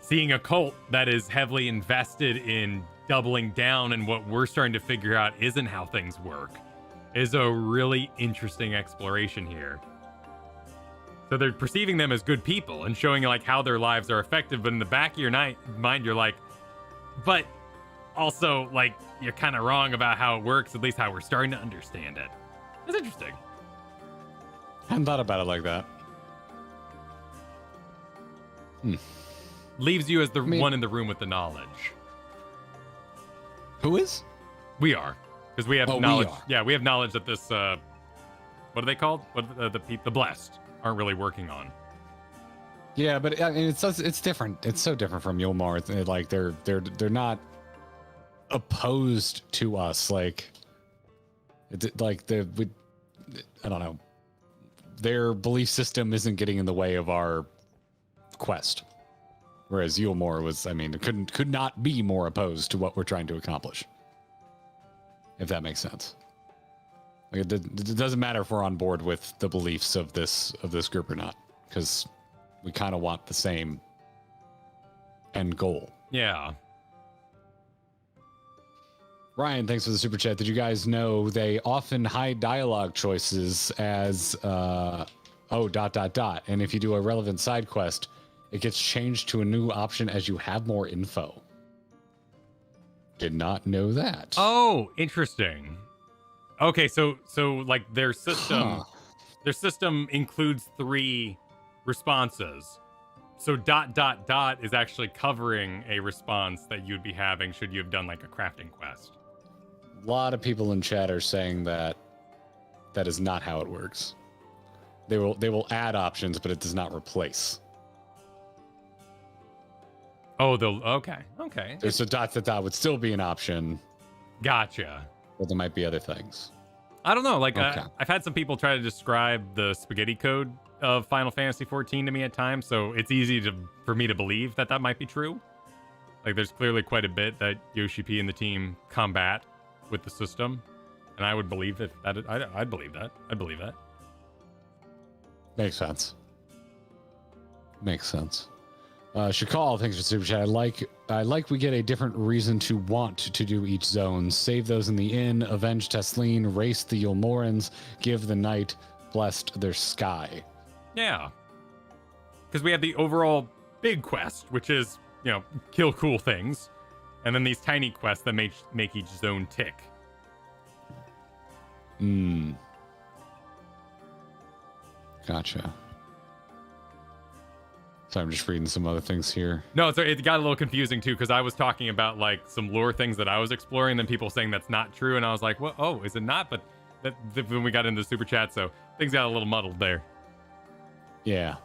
seeing a cult that is heavily invested in doubling down and what we're starting to figure out isn't how things work is a really interesting exploration here. So they're perceiving them as good people and showing like how their lives are effective, but in the back of your mind, you're like, but also like you're kind of wrong about how it works, at least how we're starting to understand it. It's interesting. I hadn't thought about it like that. leaves you as the one in the room with the knowledge. Who is? We are, because we have Oh, we knowledge. are. Yeah, we have knowledge that this. What are they called? What the blessed aren't really working on. Yeah, but I mean, it's different. It's so different from Yulmar. Like they're not opposed to us. Like it's like I don't know. Their belief system isn't getting in the way of our quest. Whereas Yulmar was, I mean, it could not be more opposed to what we're trying to accomplish. If that makes sense. Like it doesn't matter if we're on board with the beliefs of this group or not, because we kind of want the same end goal. Yeah. Ryan, thanks for the super chat. Did you guys know they often hide dialogue choices as and if you do a relevant side quest, it gets changed to a new option as you have more info. Did not know that. Oh, interesting. Okay, so like their system includes 3 responses. So ... is actually covering a response that you'd be having should you have done like a crafting quest. A lot of people in chat are saying that is not how it works. They will add options, but it does not replace. Oh, okay. So ... would still be an option, Gotcha. but there might be other things. I don't know. Like, Okay. I've had some people try to describe the spaghetti code of Final Fantasy XIV to me at times, so it's easy for me to believe that might be true. Like, there's clearly quite a bit that Yoshi P and the team combat with the system, and I would believe that. I'd believe that. I'd believe that. Makes sense. Shakal, thanks for super chat. I like we get a different reason to want to do each zone. Save those in the inn, avenge Tesleen, race the Yulmorans, give the night blessed their sky. Yeah. Because we have the overall big quest, which is, kill cool things, and then these tiny quests that make each zone tick. Gotcha. So I'm just reading some other things here. No, so it got a little confusing too, because I was talking about like some lore things that I was exploring, and then people saying that's not true, and I was like, "Well, oh, is it not?" But when we got into the super chat, so things got a little muddled there. Yeah.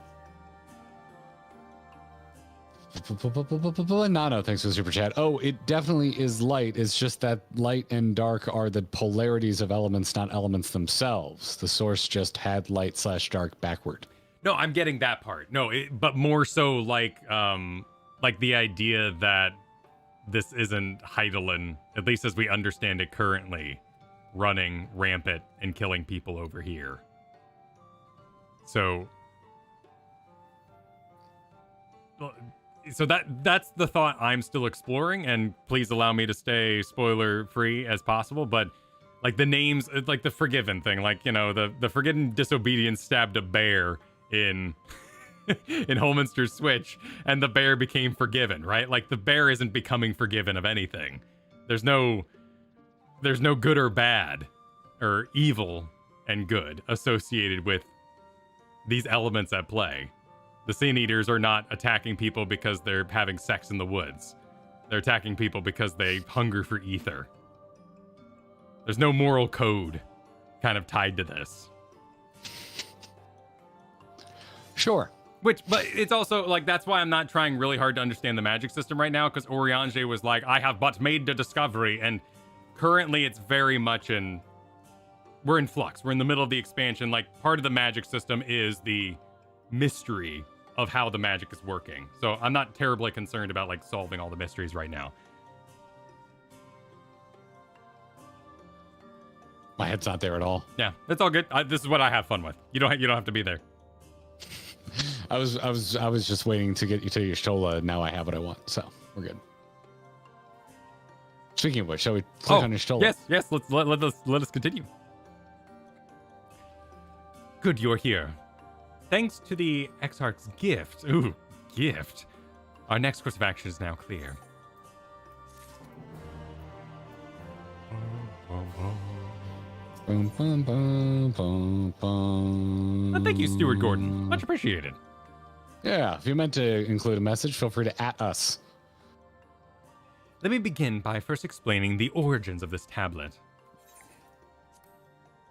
Nano, thanks for the super chat. Oh, it definitely is light. It's just that light and dark are the polarities of elements, not elements themselves. The source just had light/dark backward. No, I'm getting that part. No, but more so like the idea that this isn't Heidelin, at least as we understand it currently, running rampant and killing people over here. So that's the thought I'm still exploring, and please allow me to stay spoiler free as possible. But like the names, like the Forgiven thing, like the Forgiven Disobedience stabbed a bear in Holminster's Switch, and the bear became forgiven, right? Like the bear isn't becoming forgiven of anything. There's no good or bad or evil and good associated with these elements at play. The Sin Eaters are not attacking people because they're having sex in the woods. They're attacking people because they hunger for ether. There's no moral code kind of tied to this. Sure. But it's also like, that's why I'm not trying really hard to understand the magic system right now, because Oriange was like, I have but made the discovery, and currently it's very much we're in flux. We're in the middle of the expansion. Like, part of the magic system is the mystery of how the magic is working. So I'm not terribly concerned about like solving all the mysteries right now. My head's not there at all. Yeah, it's all good. This is what I have fun with. You don't have to be there. I was just waiting to get you to your Stola. Now I have what I want, so we're good. Speaking of which, shall we click on your Stola? Yes. Let us continue. Good, you're here. Thanks to the Exarch's gift. Ooh, gift. Our next course of action is now clear. Boom, boom, boom, boom, boom. Thank you, Stuart Gordon. Much appreciated. Yeah, if you meant to include a message, feel free to @ us. Let me begin by first explaining the origins of this tablet.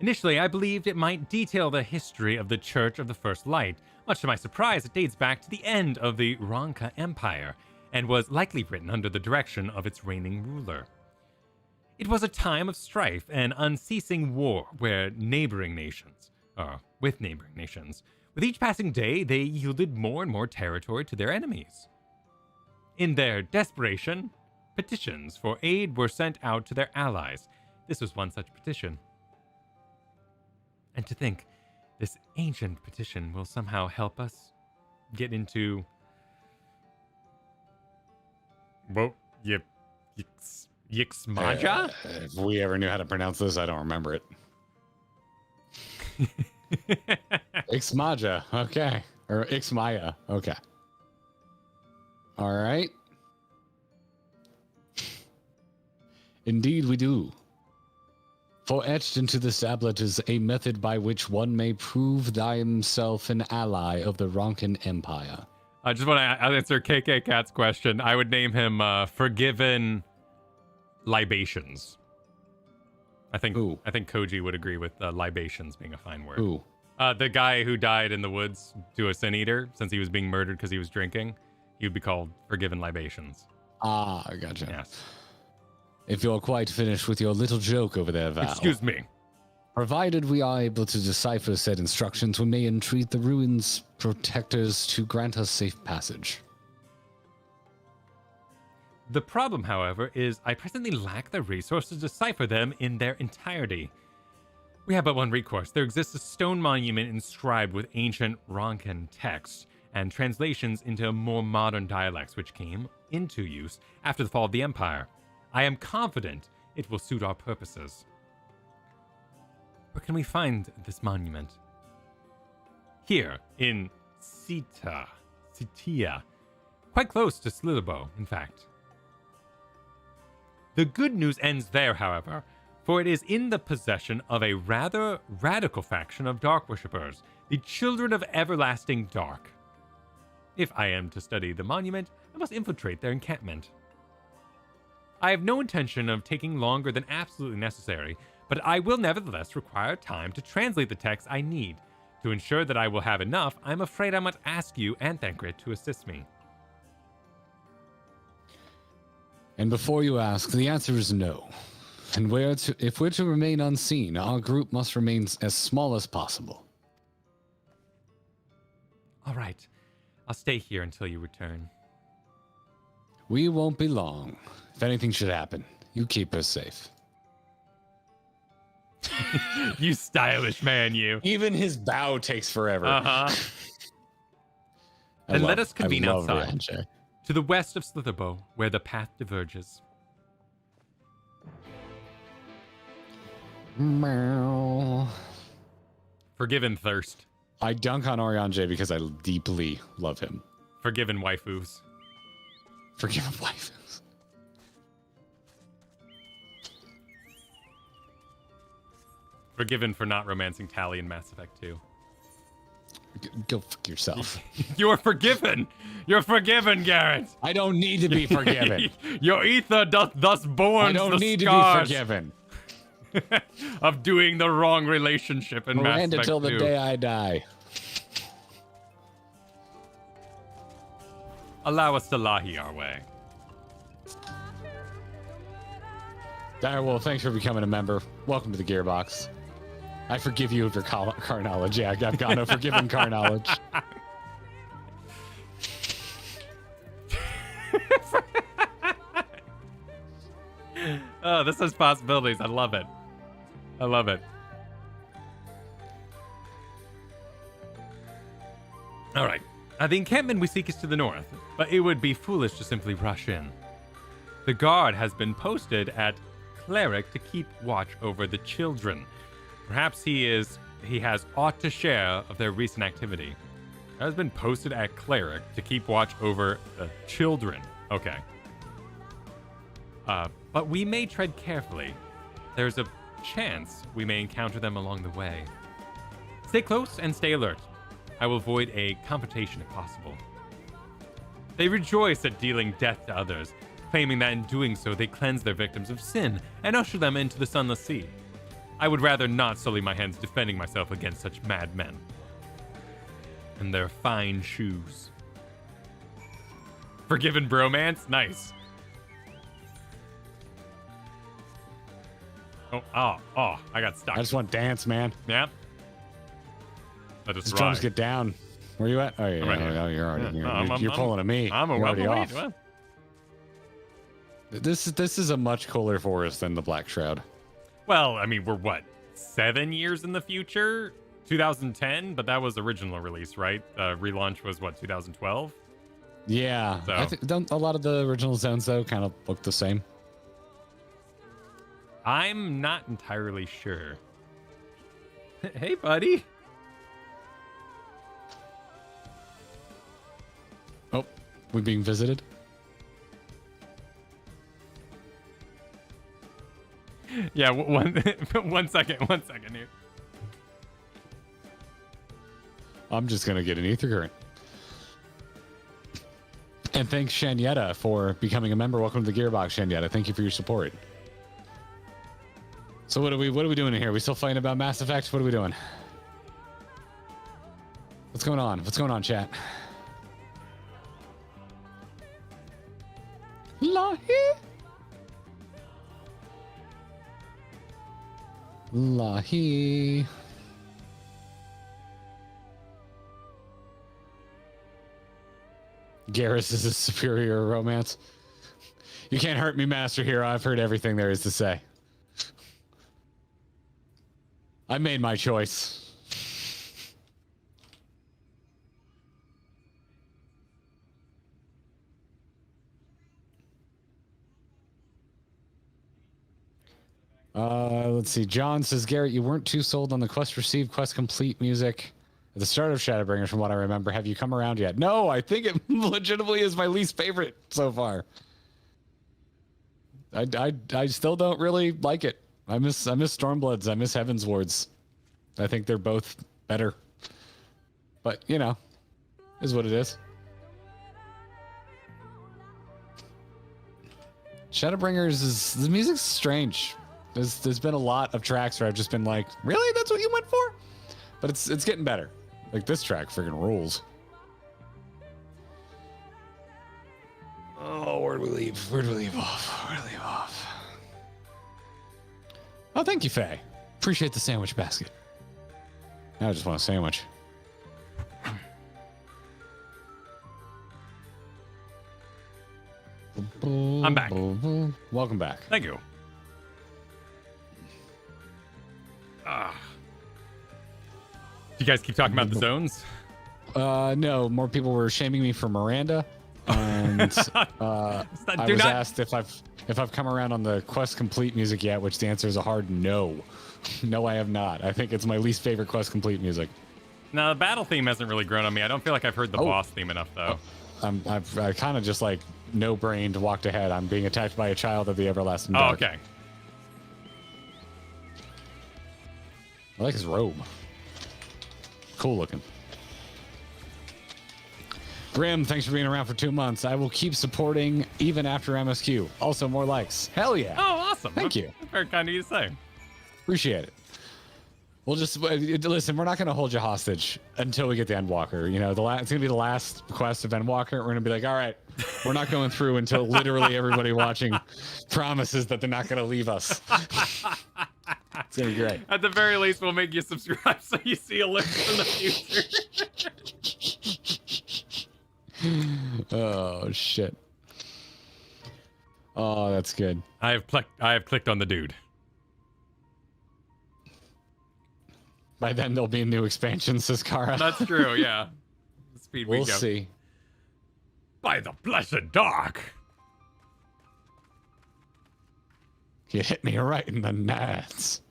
Initially, I believed it might detail the history of the Church of the First Light. Much to my surprise, it dates back to the end of the Rak'tika Empire, and was likely written under the direction of its reigning ruler. It was a time of strife and unceasing war with neighboring nations. With each passing day, they yielded more and more territory to their enemies. In their desperation, petitions for aid were sent out to their allies. This was one such petition. And to think, this ancient petition will somehow help us get into... Well, Yixmaja? If we ever knew how to pronounce this, I don't remember it. Ixmaja, okay. Or Ixmaya, okay. All right. Indeed, we do. For etched into this tablet is a method by which one may prove himself an ally of the Rak'tika Empire. I just want to answer KK Cat's question. I would name him Forgiven Libations. I think Koji would agree with libations being a fine word. Who? The guy who died in the woods to a sin eater since he was being murdered because he was drinking. He would be called Forgiven Libations. Ah, I gotcha. Yes. If you're quite finished with your little joke over there, Val. Excuse me. Provided we are able to decipher said instructions, we may entreat the ruins protectors to grant us safe passage. The problem, however, is I presently lack the resources to decipher them in their entirety. We have but one recourse. There exists a stone monument inscribed with ancient Rak'tika text and translations into more modern dialects which came into use after the fall of the Empire. I am confident it will suit our purposes. Where can we find this monument? Here, in Sitia, quite close to Slitherbow, in fact. The good news ends there, however, for it is in the possession of a rather radical faction of Dark Worshippers, the Children of Everlasting Dark. If I am to study the monument, I must infiltrate their encampment. I have no intention of taking longer than absolutely necessary, but I will nevertheless require time to translate the text I need. To ensure that I will have enough, I'm afraid I must ask you and Thancred to assist me. And before you ask, the answer is no. And if we're to remain unseen, our group must remain as small as possible. All right. I'll stay here until you return. We won't be long. If anything should happen, you keep us safe. You stylish man, you. Even his bow takes forever. Uh-huh. Then let us convene outside, Rianche. to the west of Slitherbow, where the path diverges. Meow. Forgiven thirst. I dunk on Oriange because I deeply love him. Forgiven waifus. Forgive him, waifus. Forgiven for not romancing Tally in Mass Effect 2. Go fuck yourself. You're forgiven. You're forgiven, Garrett. I don't need to be forgiven. Your ether doth thus born I don't the need scars to be forgiven. of doing the wrong relationship in Mass And Effect until 2. the day I die. Allow us to lahi our way. Direwolf, thanks for becoming a member. Welcome to the Gearbox. I forgive you of your car knowledge. Yeah, I've got no forgiven car knowledge. Oh, this has possibilities. I love it. I love it. All right. The encampment we seek is to the north, but it would be foolish to simply rush in. The guard has been posted at Cleric to keep watch over the children. Perhaps he has aught to share of their recent activity. It has been posted at Cleric to keep watch over the children. Okay. But we may tread carefully. There's a chance we may encounter them along the way. Stay close and stay alert. I will avoid a confrontation if possible. They rejoice at dealing death to others, claiming that in doing so they cleanse their victims of sin and usher them into the sunless sea. I would rather not sully my hands defending myself against such madmen. And their fine shoes. Forgiven bromance? Nice. Oh, I got stuck. I just want dance, man. Yeah. Let us Just drums ride. get down. Where you at? Oh, yeah, I'm right here. you're already. Yeah, You're pulling at me. I'm You're already away. off. Well, This is a much cooler forest than the Black Shroud. Well, I mean, we're what, 7 years in the future? 2010, but that was original release, right? Relaunch was what, 2012? Yeah, So- I think don't a lot of the original zones though kind of look the same. I'm not entirely sure. Hey, buddy. Oh, we being visited. Yeah, one second here. I'm just gonna get an ether current. And thanks Shanyetta for becoming a member. Welcome to the Gearbox, Shanyetta. Thank you for your support. So what are we doing in here? We still fighting about Mass Effect? What are we doing? What's going on? What's going on, chat? Lahi. Lahi. Garrus is a superior romance. You can't hurt me, Master Hero. I've heard everything there is to say. I made my choice. Let's see. John says, Garrett, you weren't too sold on the quest received, quest complete music at the start of Shadowbringers, from what I remember. Have you come around yet? No, I think it legitimately is my least favorite so far. I still don't really like it. I miss Stormbloods. I miss Heaven's Wards. I think they're both better. But, you know, is what it is. Shadowbringers is, the music's strange. There's been a lot of tracks where I've just been like, really? That's what you went for? But it's getting better. Like this track freaking rules. Oh, where do we leave? Where do we leave off? Where do we leave off? Oh, thank you, Faye. Appreciate the sandwich basket. Now I just want a sandwich. I'm back. Welcome back. Thank you. Do you guys keep talking about the zones? No, more people were shaming me for Miranda, and I was asked if I've come around on the quest complete music yet, which the answer is a hard no. No, I have not. I think it's my least favorite quest complete music. No, the battle theme hasn't really grown on me. I don't feel like I've heard the boss theme enough, though. I kind of just like no-brained walked ahead. I'm being attacked by a child of the everlasting Oh, dark. okay. I like his robe. Cool looking. Grim, thanks for being around for 2 months. I will keep supporting even after MSQ. Also, more likes. Hell yeah. Oh, awesome. Thank you. Very kind of you to say. Appreciate it. We'll just listen. We're not going to hold you hostage until we get the Endwalker. You know, it's going to be the last quest of Endwalker. We're going to be like, all right, we're not going through until literally everybody watching promises that they're not going to leave us. It's going to be great. At the very least, we'll make you subscribe so you see alerts in the future. Oh shit. Oh, that's good. I have clicked on the dude. By then there'll be new expansions, says Kara. That's true, yeah. The speed we We'll go. see. By the blessed dark. You hit me right in the nuts.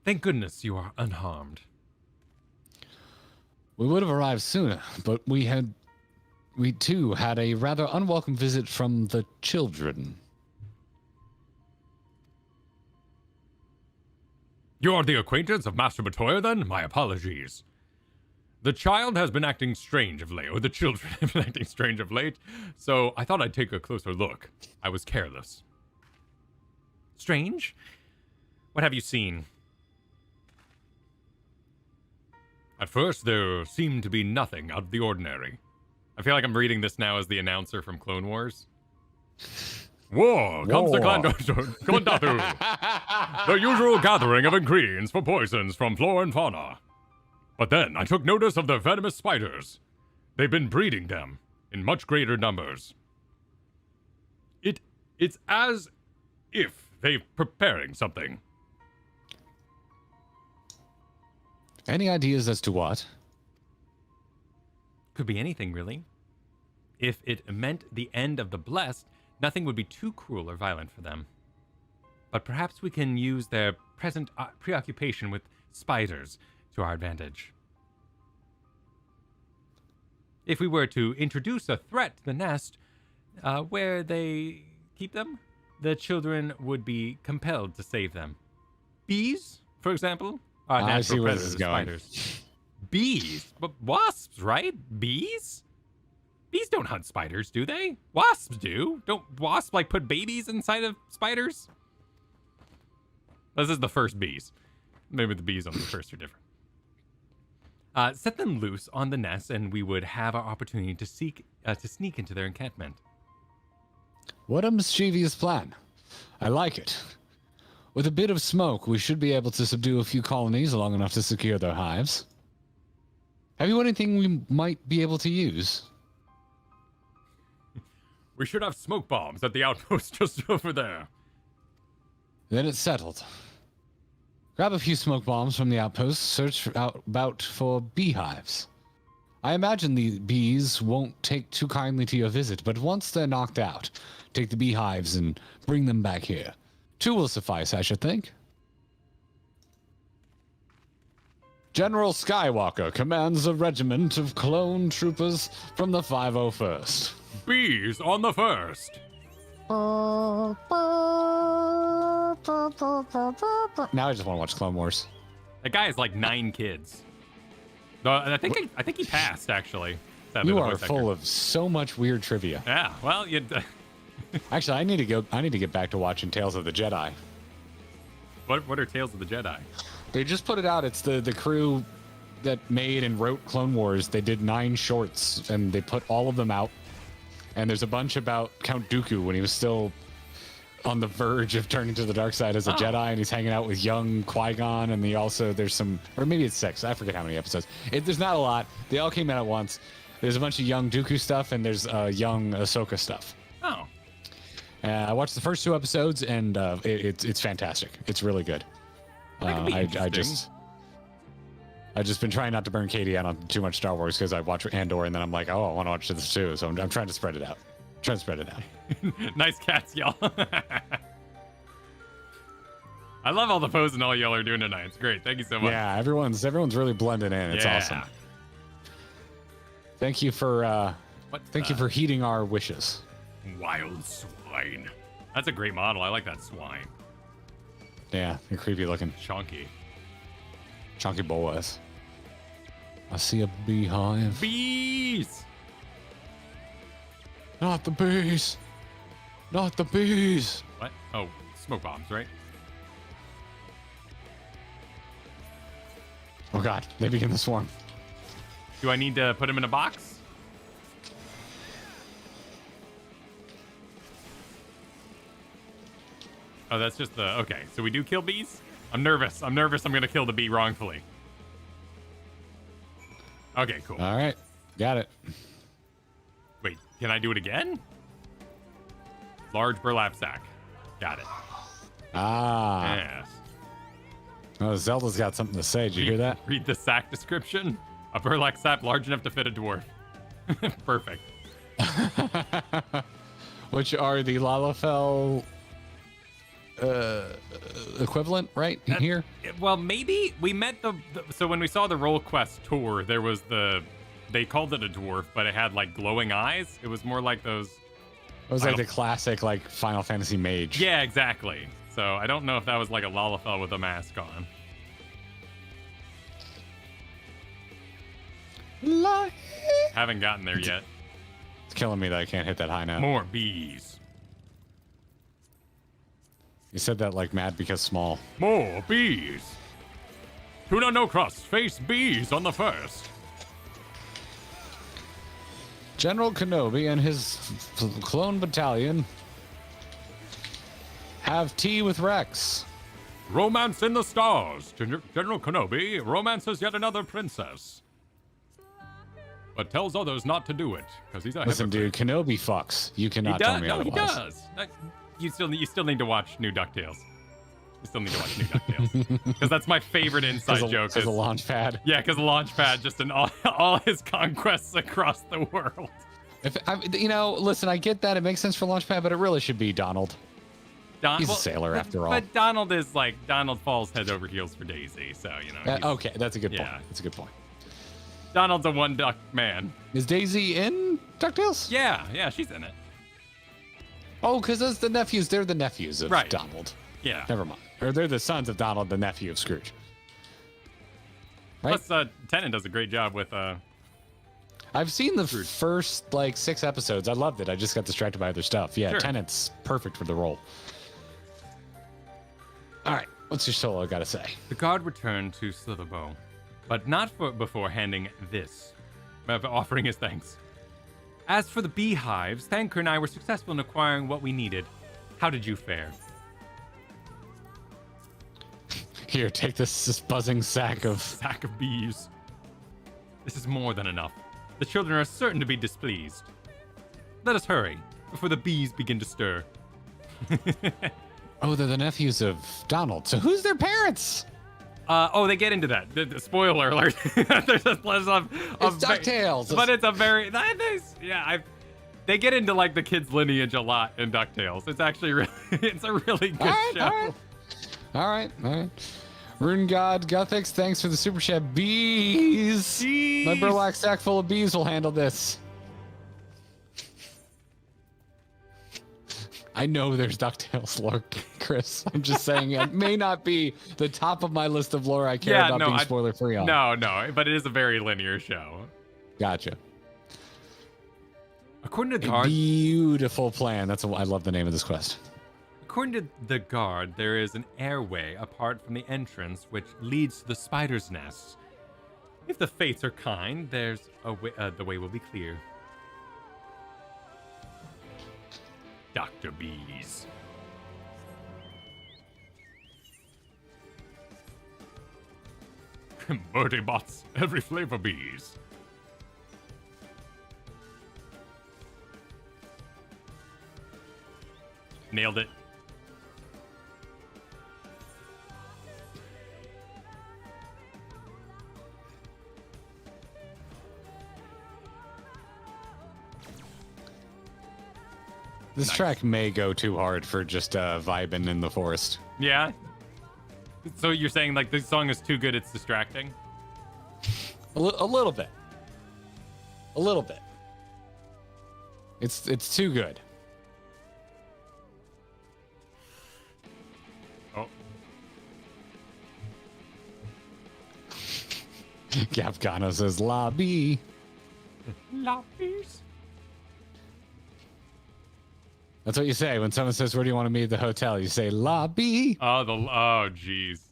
Thank goodness you are unharmed. We would have arrived sooner, but we too had a rather unwelcome visit from the children. You're the acquaintance of Master Batoya, then? My apologies. The child has been acting strange of late, or the children have been acting strange of late, so I thought I'd take a closer look. I was careless. Strange? What have you seen? At first, there seemed to be nothing out of the ordinary. I feel like I'm reading this now as the announcer from Clone Wars. War comes to Clandatu. The usual gathering of ingredients for poisons from flora and fauna. But then I took notice of the venomous spiders. They've been breeding them in much greater numbers. It's as if they're preparing something. Any ideas as to what? Could be anything, really. If it meant the end of the blessed, nothing would be too cruel or violent for them. But perhaps we can use their present preoccupation with spiders to our advantage. If we were to introduce a threat to the nest, where they keep them, the children would be compelled to save them. Bees, for example, are I see natural where predators this of is going. spiders. Bees? But wasps, right? Bees? Bees don't hunt spiders, do they? Wasps do. Don't wasps, like, put babies inside of spiders? This is the first bees. Maybe the bees on the first are different. Set them loose on the nest, and we would have our opportunity to sneak into their encampment. What a mischievous plan. I like it. With a bit of smoke, we should be able to subdue a few colonies long enough to secure their hives. Have you anything we might be able to use? We should have smoke bombs at the outpost just over there. Then it's settled. Grab a few smoke bombs from the outpost, search about for beehives. I imagine the bees won't take too kindly to your visit, but once they're knocked out, take the beehives and bring them back here. 2 will suffice, I should think. General Skywalker commands a regiment of clone troopers from the 501st. Bees on the first. Now I just want to watch Clone Wars. That guy has like 9 kids. And I think he passed, actually. Sadly, You the are voice full actor. of so much weird trivia. Yeah, well, Actually, I need to get back to watching Tales of the Jedi. what are Tales of the Jedi? They just put it out. It's the crew that made and wrote Clone Wars. They did 9 shorts, and they put all of them out. And there's a bunch about Count Dooku when he was still on the verge of turning to the dark side as a Jedi, and he's hanging out with young Qui-Gon, and there's some, or maybe it's 6. I forget how many episodes. There's not a lot. They all came out at once. There's a bunch of young Dooku stuff, and there's young Ahsoka stuff. Oh. I watched the first 2 episodes, and it's fantastic. It's really good. That could be I've just been trying not to burn Katie out on too much Star Wars because I watch Andor, and then I'm like, oh, I want to watch this too. So I'm trying to spread it out. Nice cats, y'all. I love all the posing all y'all are doing tonight. It's great. Thank you so much. Yeah, everyone's really blending in. It's awesome. Thank you for you for heeding our wishes. Wild swine. That's a great model. I like that swine. Yeah, you're creepy looking. Chunky boas. I see a beehive. Bees! Not the bees. Not the bees. What? Oh, smoke bombs, right? Oh god, they begin to swarm. Do I need to put them in a box? Oh, that's just the... Okay, so we do kill bees? I'm nervous. I'm gonna kill the bee wrongfully. Okay, cool. All right, got it. Wait, can I do it again? Large burlap sack. Got it. Ah. Yes. Oh, Zelda's got something to say. Did you hear that? Read the sack description. A burlap sack large enough to fit a dwarf. Perfect. Which are the Lalafell equivalent, right? Here? Well, maybe we met so when we saw the Roll Quest tour, there was they called it a dwarf, but it had like glowing eyes. It was more like those. It was like the classic like Final Fantasy mage. Yeah, exactly. So I don't know if that was like a Lalafell with a mask on. Haven't gotten there yet. It's killing me that I can't hit that high note. More bees. You said that like mad because small. More bees. Tuna no crust face bees on the first. General Kenobi and his clone battalion have tea with Rex. Romance in the stars. General Kenobi romances yet another princess. But tells others not to do it, because he's a Listen, hypocrite. dude, Kenobi fucks. You cannot He does. tell me No, otherwise. he does. You still need to watch New DuckTales. You still need to watch New DuckTales. Because that's my favorite inside joke. As a launch pad. Yeah, because launch pad just in all his conquests across the world. Listen, I get that. It makes sense for Launchpad, but it really should be Donald. He's a sailor after all. But Donald falls head over heels for Daisy, so, Okay, that's a good point. Yeah. That's a good point. Donald's a one duck man. Is Daisy in DuckTales? Yeah, she's in it. Oh, because those the nephews. They're the nephews of Right. Donald. Yeah. Never mind. Or they're the sons of Donald, the nephew of Scrooge. Right? Plus, Tennant does a great job with I've seen the first 6 episodes. I loved it. I just got distracted by other stuff. Yeah, Sure. Tennant's perfect for the role. All right, what's your solo got to say? The guard returned to Slitherbow, but not before handing this, offering his thanks. As for the beehives, Thanker and I were successful in acquiring what we needed. How did you fare? Here, take this buzzing sack of... Sack of bees. This is more than enough. The children are certain to be displeased. Let us hurry, before the bees begin to stir. Oh, they're the nephews of Donald. So who's their parents? They get into that. The spoiler alert. There's a plus of It's DuckTales. But it's a very they get into the kid's lineage a lot in DuckTales. It's actually really it's a really good show. All right. Rune God Guthix, thanks for the super chat. Bees. My burlap sack full of bees will handle this. I know there's DuckTales lore, Chris. I'm just saying it may not be the top of my list of lore I care about being spoiler free on. No, but it is a very linear show. Gotcha. According to the A guard, beautiful plan. I love the name of this quest. according to the guard, there is an airway apart from the entrance which leads to the spider's nest. If the fates are kind, there's a way, the way will be clear. Dr. Bees. Birdie bots, every flavor bees. Nailed it. This track may go too hard for just vibing in the forest. Yeah. So you're saying this song is too good, it's distracting? A little bit. A little bit. It's too good. Oh. Gapgano says lobby. Lobbies. That's what you say when someone says, "Where do you want to meet at the hotel?" You say lobby. Oh, jeez.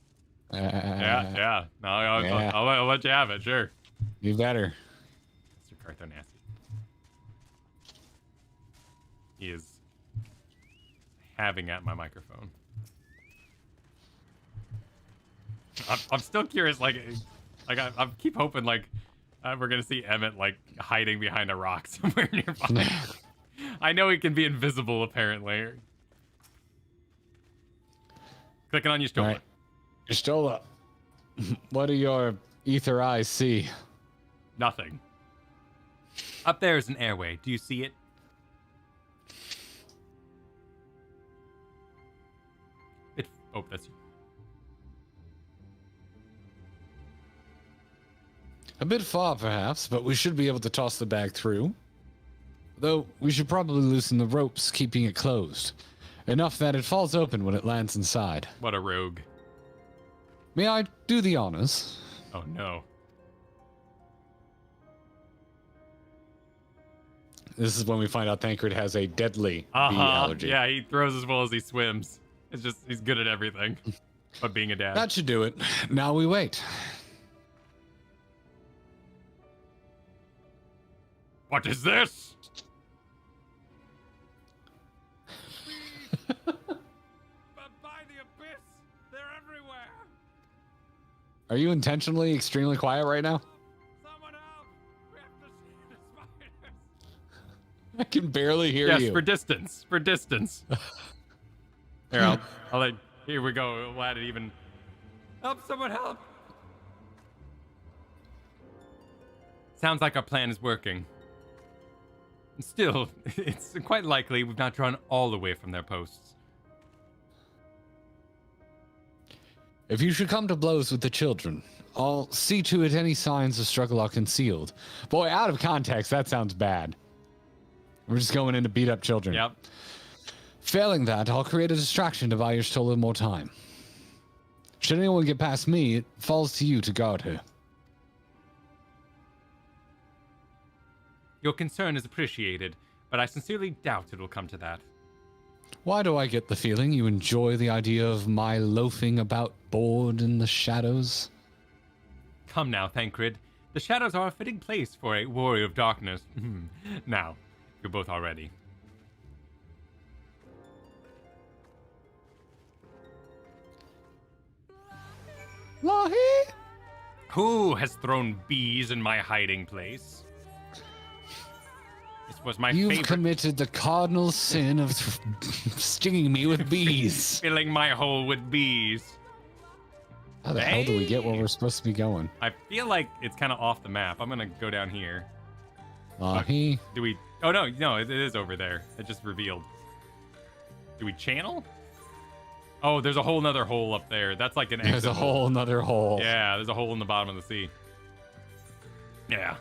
Yeah. No, I'll let you have it, sure. You better. Mr. Cartho Nasty. He is having at my microphone. I'm still curious, I keep hoping, we're gonna see Emmett, hiding behind a rock somewhere nearby. I know he can be invisible, apparently. Clicking on your Stola. Right. Your Stola. What do your ether eyes see? Nothing. Up there is an airway. Do you see it? Oh, that's you. A bit far, perhaps, but we should be able to toss the bag through. Though we should probably loosen the ropes, keeping it closed. Enough that it falls open when it lands inside. What a rogue. May I do the honors? Oh, no. This is when we find out Thancred has a deadly bee allergy. Yeah, he throws as well as he swims. It's just, he's good at everything. But being a dad. That should do it. Now we wait. What is this? By the abyss, they're everywhere. Are you intentionally extremely quiet right now? Someone help! We have to see the spiders. I can barely hear Yes, you. for distance. For distance. Here, I'll let. Here we go. We'll add it even. Help! Someone help! Sounds like our plan is working. Still, it's quite likely we've not drawn all the way from their posts. If you should come to blows with the children, I'll see to it any signs of struggle are concealed. Boy, out of context, that sounds bad. We're just going in to beat up children. Yep. Failing that, I'll create a distraction to buy your stolen more time. Should anyone get past me, it falls to you to guard her. Your concern is appreciated, but I sincerely doubt it will come to that. Why do I get the feeling you enjoy the idea of my loafing about bored in the shadows? Come now, Thancred. The shadows are a fitting place for a warrior of darkness. Now, you're both all ready. Lahi? Who has thrown bees in my hiding place? This was my You've favorite. committed the cardinal sin of stinging me with bees. Filling my hole with bees. How the hell do we get where we're supposed to be going? I feel like it's kind of off the map. I'm gonna go down here. Lahi? Do we? Oh no, it is over there. It just revealed. Do we channel? Oh, there's a whole nother hole up there. That's like an exit. There's a whole nother hole. Yeah, there's a hole in the bottom of the sea. Yeah.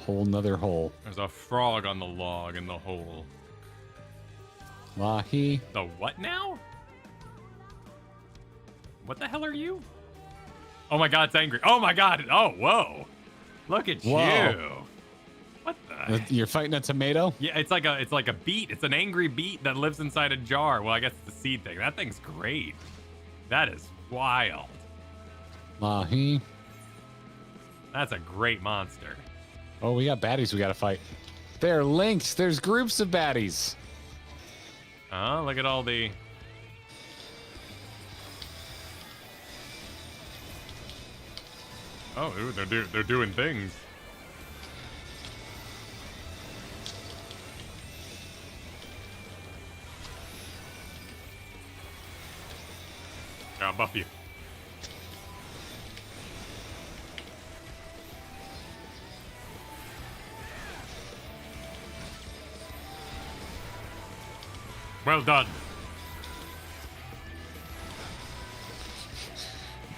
Whole nother hole. There's a frog on the log in the hole. Lahi? The what now? What the hell are you? Oh my god, it's angry. Oh my god. Oh, whoa. Look at Whoa. you. What the? You're fighting a tomato? Yeah, it's like a beet. It's an angry beet that lives inside a jar. Well, I guess it's a seed thing. That thing's great. That is wild. Lahi? That's a great monster. Oh, we got baddies we gotta fight. They're linked. There's groups of baddies. Oh, look at all the... Oh, ooh, they're doing things. I'll buff you. Well done.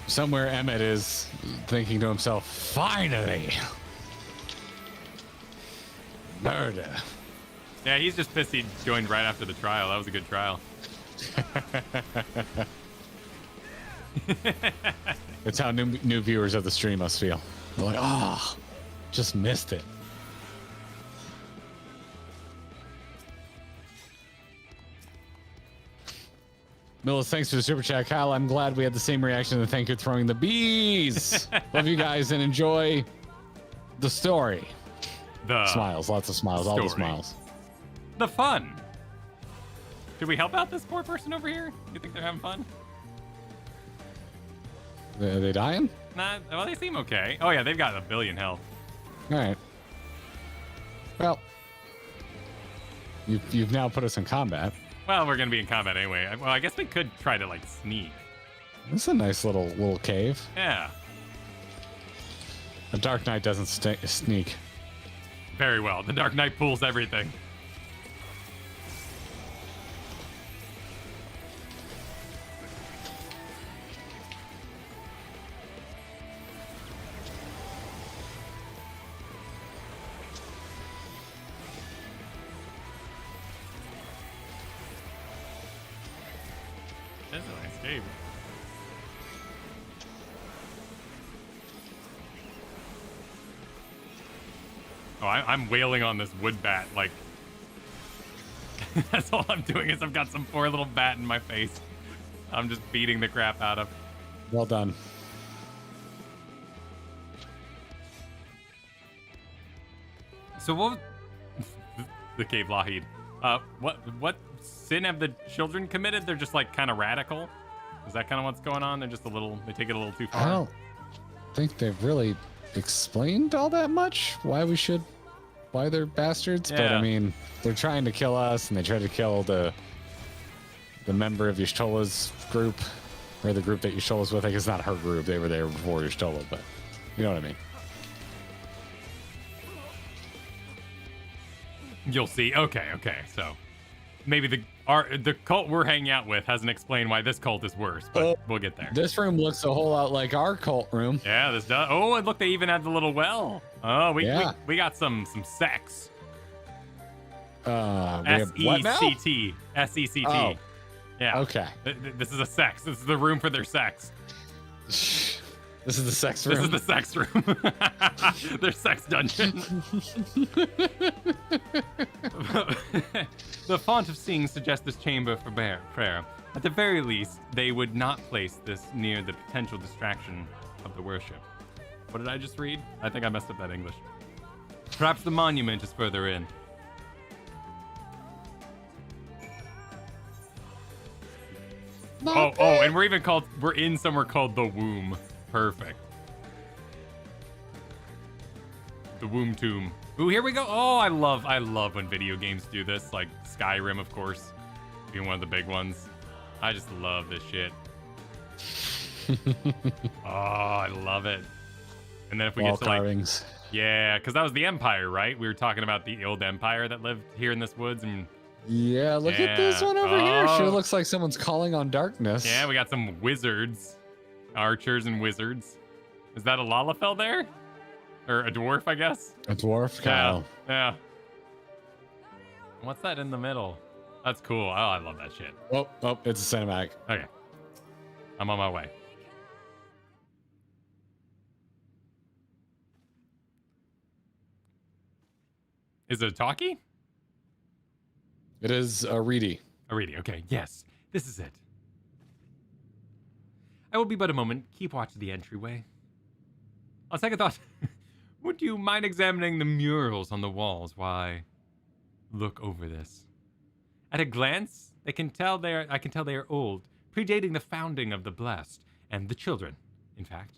Somewhere Emmett is thinking to himself, finally! Murder. Yeah, he's just pissed he joined right after the trial. That was a good trial. It's how new viewers of the stream must feel. They're like, oh, just missed it. Millis, thanks for the super chat. Kyle, I'm glad we had the same reaction to thank you throwing the bees. Love you guys and enjoy the story. The Smiles, lots of smiles, all the story. smiles. The fun. Should we help out this poor person over here? You think they're having fun? Are they dying? Nah, well, they seem okay. Oh yeah, they've got 1 billion health. All right. Well, you've now put us in combat. Well, we're gonna be in combat anyway. Well, I guess we could try to like sneak. This is a nice little cave. Yeah, A Dark Knight doesn't sneak. very well. The Dark Knight pulls everything. That's a nice cave. Oh, I'm wailing on this wood bat. Like, that's all I'm doing is I've got some poor little bat in my face. I'm just beating the crap out of. Well done. So what? The cave Lahid. What sin have the children committed? They're just like kind of radical. Is that kind of what's going on? They're just a little. They take it a little too far. I don't think they've really explained all that much why they're bastards. Yeah. But I mean, they're trying to kill us, and they tried to kill the member of Y'shtola's group, or the group that Y'shtola's with. I guess it's not her group. They were there before Y'shtola, but you know what I mean. You'll see. Okay. So maybe the cult we're hanging out with hasn't explained why this cult is worse, but we'll get there. This room looks a whole lot like our cult room. Yeah, this does. Oh, and look, they even had the little well. Oh, we got some sex. S-E-C-T. S-E-C-T. Oh. Yeah. Okay. This is a sex. This is the room for their sex. This is the sex room. This is the sex room. Their sex dungeon. The font of seeing suggests this chamber for prayer. At the very least, they would not place this near the potential distraction of the worship. What did I just read? I think I messed up that English. Perhaps the monument is further in. Oh, and we're in somewhere called the Womb. Perfect. The Womb Tomb. Ooh, here we go. Oh, I love when video games do this. Like Skyrim, of course, being one of the big ones. I just love this shit. Oh, I love it. And then if we Wall get to carvings. yeah, because that was the Empire, right? We were talking about the old Empire that lived here in this woods, and Yeah, look at this one over here. Sure looks like someone's calling on darkness. yeah, we got some wizards, archers and wizards. Is that a Lalafell there? Or a dwarf, I guess? A dwarf? Kyle. Yeah. What's that in the middle? That's cool. Oh, I love that shit. Oh, it's a cinematic. Okay. I'm on my way. Is it a talkie? It is a reedy. A reedy, okay. Yes, this is it. I will be but a moment. Keep watch of the entryway. On second thought, would you mind examining the murals on the walls? Why, look over this. At a glance, I can tell they are old, predating the founding of the Blessed, and the children, in fact.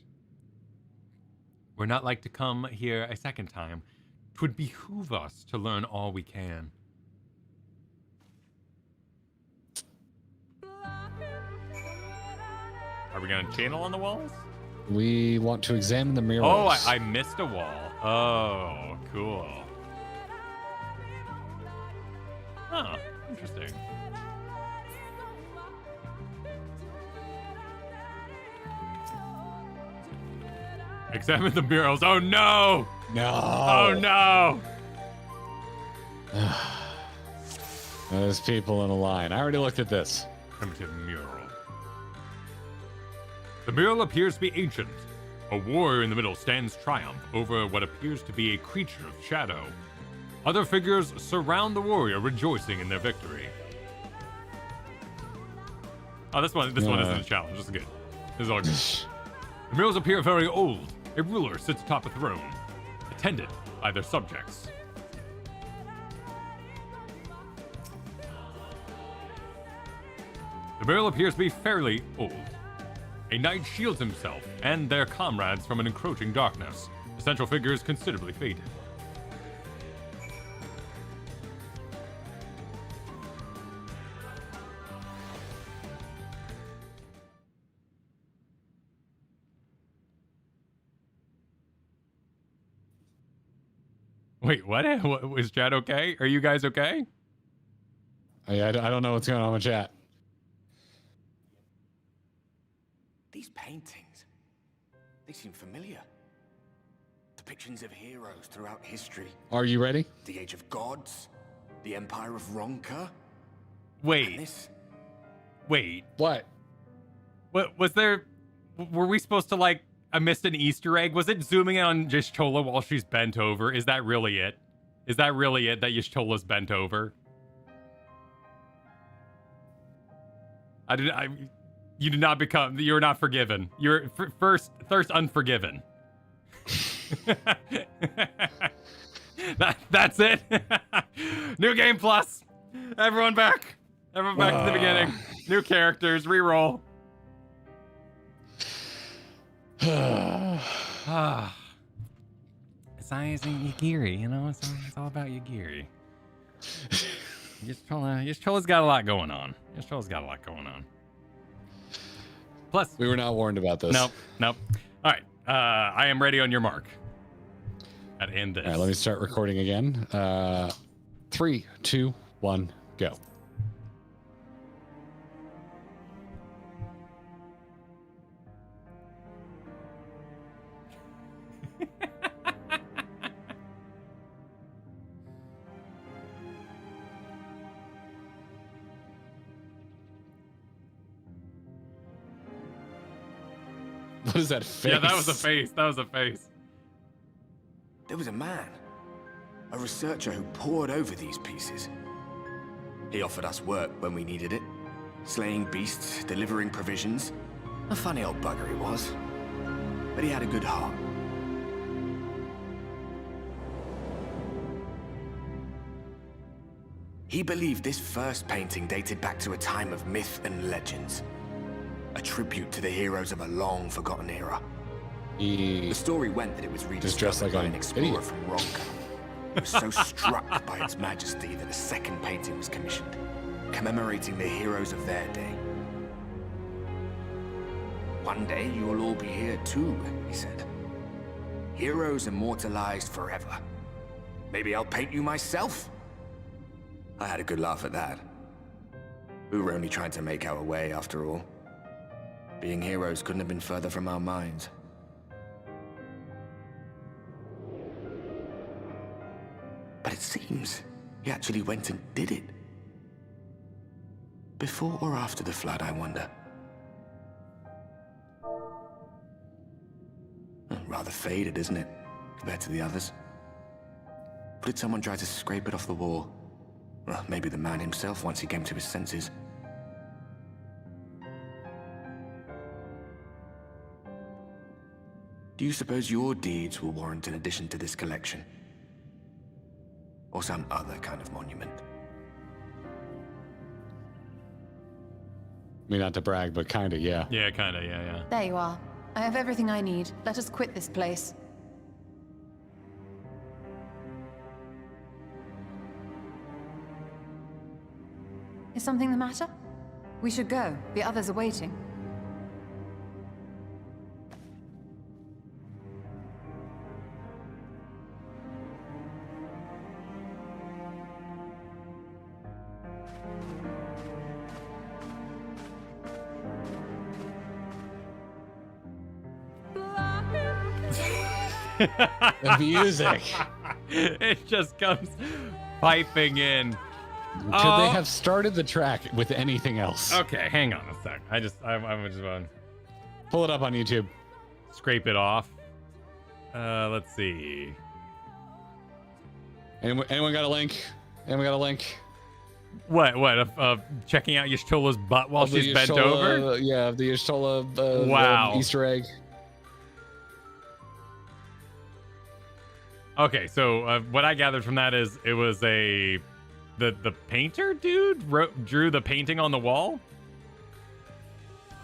We're not like to come here a second time. 'Twould behoove us to learn all we can. Are we gonna channel on the walls? We want to examine the murals. Oh, I missed a wall. Oh, cool. Huh, interesting. Examine the murals. Oh no! No. Oh no! There's people in a line. I already looked at this. Primitive mural. The mural appears to be ancient. A warrior in the middle stands triumph over what appears to be a creature of shadow. Other figures surround the warrior, rejoicing in their victory. Oh, this one isn't a challenge. This is good. This is all good. The murals appear very old. A ruler sits atop a throne, attended by their subjects. The mural appears to be fairly old. A knight shields himself and their comrades from an encroaching darkness. The central figure is considerably faded. Wait, what? Is chat okay? Are you guys okay? I don't know what's going on with chat. These paintings, they seem familiar. Depictions of heroes throughout history. Are you ready? The Age of Gods, the Empire of Ronka. Wait. This. Wait. What? What was there? Were we supposed to like I missed an Easter egg. Was it zooming in on Y'shtola while she's bent over? Is that really it? Is that really it, that Y'shtola's bent over? You did not become, you're not forgiven. You're first unforgiven. That's it. New game plus. Everyone back. Everyone back to the beginning. New characters, reroll. It's Yagiri, you know, it's all about Yagiri. Y'shtola's got a lot going on. Y'shtola's got a lot going on. Plus, we were not warned about this. Nope. All right, I am ready on your mark. I'd end this. All right, let me start recording again. 3, 2, 1, go. What is that face? Yeah, that was a face. That was a face. There was a man, a researcher who pored over these pieces. He offered us work when we needed it, slaying beasts, delivering provisions. A funny old bugger he was, but he had a good heart. He believed this first painting dated back to a time of myth and legends, a tribute to the heroes of a long-forgotten era. The story went that it was rediscovered by an explorer from Ronka, who was so struck by its majesty that a second painting was commissioned, commemorating the heroes of their day. One day you'll all be here too, he said. Heroes immortalized forever. Maybe I'll paint you myself? I had a good laugh at that. We were only trying to make our way after all. Being heroes couldn't have been further from our minds. But it seems he actually went and did it. Before or after the flood, I wonder. Rather faded, isn't it, compared to the others? Or did someone try to scrape it off the wall? Well, maybe the man himself once he came to his senses. Do you suppose your deeds will warrant an addition to this collection? Or some other kind of monument? I mean, not to brag, but kinda, yeah. Yeah, kinda, yeah. There you are. I have everything I need. Let us quit this place. Is something the matter? We should go. The others are waiting. The music. It just comes piping in. Could they have started the track with anything else? Okay, hang on a sec. I'm just want to Pull it up on YouTube. scrape it off. Let's see. Anyone got a link? Anyone got a link? What? Of checking out Y'shtola's butt while she's bent over? Yeah, the Y'shtola Wow. Easter egg. Okay, so what I gathered from that is it was the painter dude drew the painting on the wall.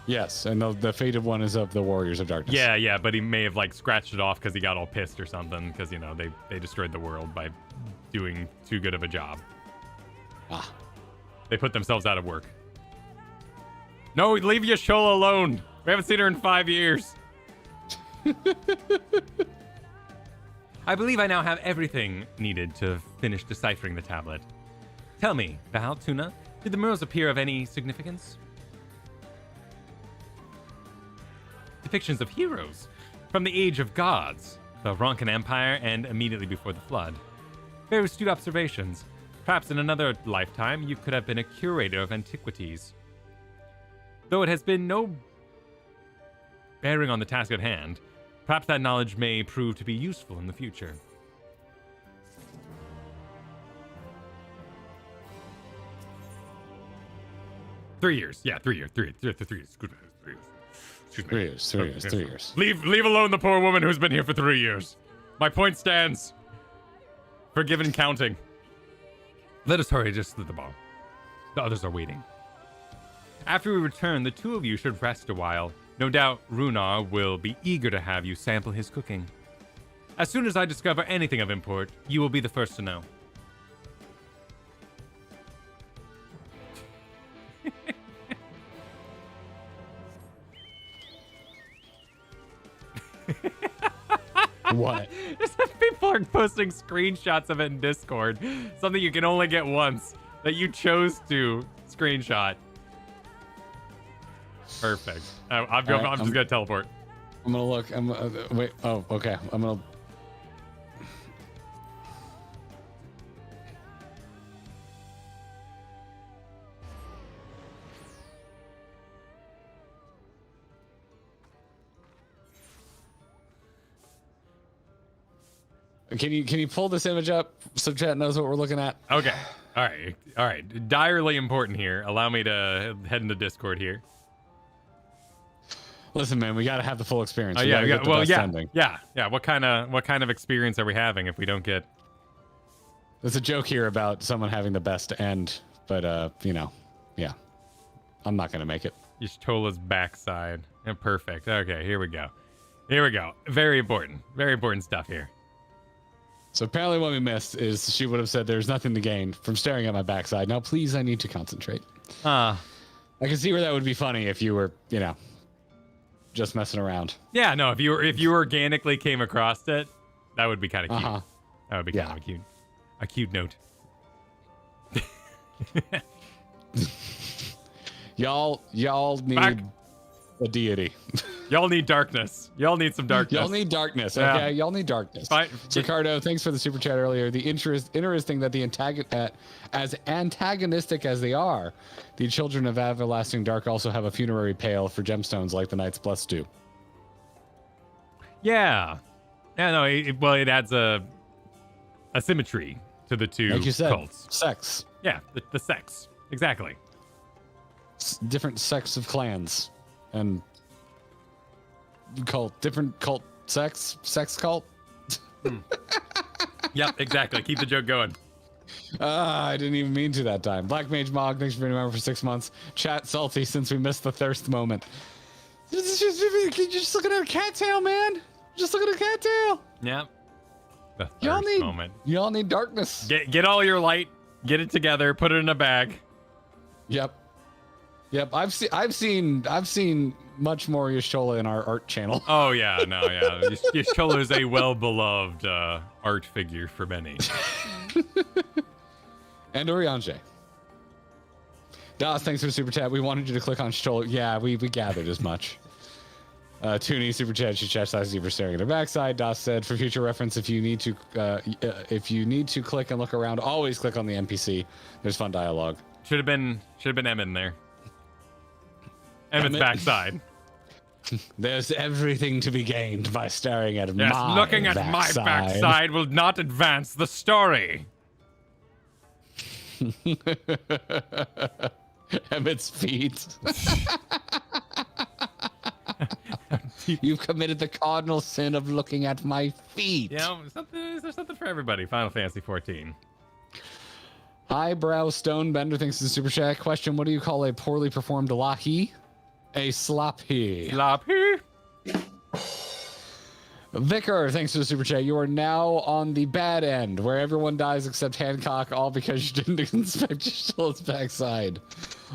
Yes, and the faded one is of the Warriors of Darkness. Yeah, but he may have like scratched it off because he got all pissed or something because, you know, they destroyed the world by doing too good of a job. They put themselves out of work. No, leave Y'shtola alone. We haven't seen her in 5 years. I believe I now have everything needed to finish deciphering the tablet. Tell me, Val, Tuna, did the murals appear of any significance? Depictions of heroes from the Age of Gods, the Ronkan Empire, and immediately before the Flood. Very astute observations. Perhaps in another lifetime, you could have been a curator of antiquities. Though it has been no bearing on the task at hand, Perhaps that knowledge may prove to be useful in the future. Three years. Yeah, 3 years. 3 years. 3 years. Good. 3 years. Excuse me. 3 years. Leave alone the poor woman who's been here for 3 years. My point stands. Forgiven counting. Let us hurry just to the ball. The others are waiting. After we return, the two of you should rest a while. No doubt Runar will be eager to have you sample his cooking. As soon as I discover anything of import, you will be the first to know. What? People are posting screenshots of it in Discord. Something you can only get once that you chose to screenshot. Perfect. I'm just gonna teleport. I'm gonna look. Wait. Oh, okay. I'm gonna. Can you pull this image up so chat knows what we're looking at? Okay. All right. Direly important here. Allow me to head into Discord here. Listen, man, we gotta have the full experience. Oh yeah. Well, yeah. What kind of experience are we having if we don't get? There's a joke here about someone having the best end, but yeah, I'm not gonna make it. Y'shtola's backside. Yeah, perfect. Okay, here we go. Very important stuff here. So apparently what we missed is she would have said there's nothing to gain from staring at my backside. Now, please, I need to concentrate. I can see where that would be funny if you were, just messing around. Yeah, no, if you organically came across it, that would be kind of cute. Uh-huh. That would be kind of a cute note. Y'all need a deity. Y'all need darkness. Y'all need some darkness. Y'all need darkness. Okay, yeah. Y'all need darkness. Ricardo, thanks for the super chat earlier. The interesting that the as antagonistic as they are, the children of everlasting dark also have a funerary pail for gemstones like the Knights Blessed do. Yeah. No. It adds a symmetry to the two like you said, cults. Sex. Yeah, the sex. Exactly. Different sects of clans and different sex cult. Yep, exactly. Keep the joke going. I didn't even mean to that time. Black Mage Mog, thanks for being a member for 6 months. Chat salty since we missed the thirst moment. You're just looking at a cattail, man. Just looking at a cattail. Yep. The thirst moment. Y'all need darkness. Get all your light. Get it together. Put it in a bag. Yep. I've seen much more Y'shtola in our art channel. Oh yeah, no, yeah. Y'shtola is a well-beloved art figure for many. And Oriange. Das, thanks for the super chat. We wanted you to click on Y'shtola. Yeah, we gathered as much. Toonie super chat. She chat size for staring at her backside. Das said, for future reference, if you need to click and look around, always click on the NPC. There's fun dialogue. Should have been Emmett in there. Emmett's backside. There's everything to be gained by staring at my backside. Looking at my backside will not advance the story. Emmett's feet. You've committed the cardinal sin of looking at my feet. There's something for everybody. Final Fantasy 14. Eyebrow Stonebender thinks it's a super chat. Question: what do you call a poorly performed lahi? A sloppy. Sloppy? Vicar, thanks for the super chat. You are now on the bad end, where everyone dies except Hancock, all because you didn't inspect Y'shtola's backside.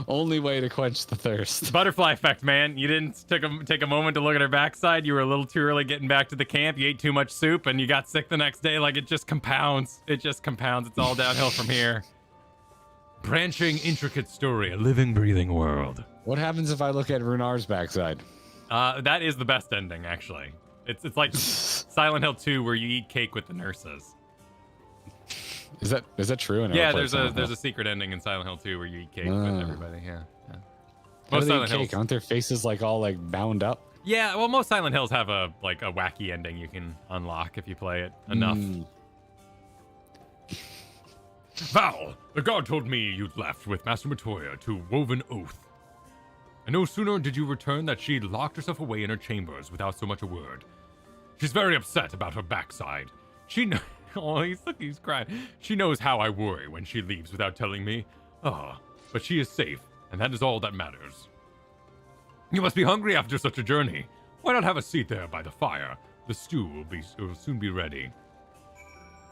Only way to quench the thirst. Butterfly effect, man. You didn't take a moment to look at her backside. You were a little too early getting back to the camp. You ate too much soup, and you got sick the next day. Like, it just compounds. It's all downhill from here. Branching, intricate story. A living, breathing world. What happens if I look at Runar's backside? That is the best ending, actually. It's like Silent Hill 2, where you eat cake with the nurses. Is that true? Yeah, there's a secret ending in Silent Hill 2 where you eat cake with everybody. Yeah. Most Silent Hills. Aren't their faces like all like bound up? Yeah, well, most Silent Hills have a wacky ending you can unlock if you play it enough. Val, the guard told me you'd left with Master Matoya to Woven Oath. And no sooner did you return that she'd locked herself away in her chambers without so much a word. She's very upset about her backside. Oh, he's crying. She knows how I worry when she leaves without telling me. But she is safe, and that is all that matters. You must be hungry after such a journey. Why not have a seat there by the fire? The stew will soon be ready.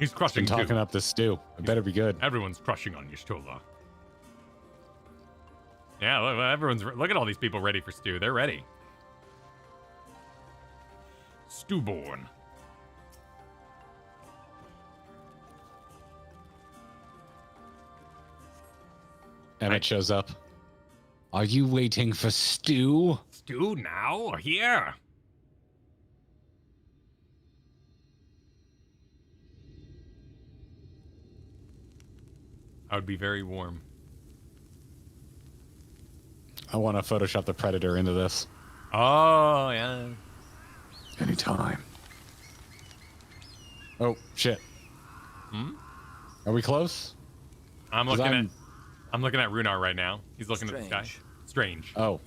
He's crushing talking too. up the stew. It better be good. Everyone's crushing on Y'shtola. Yeah, look at all these people ready for stew. They're ready. Stewborn. Emmett shows up. Are you waiting for stew? Stew now or here? I would be very warm. I want to Photoshop the Predator into this. Oh, yeah. Anytime. Oh, shit. Are we close? I'm looking at Runar right now. He's looking at the sky. Strange. Oh.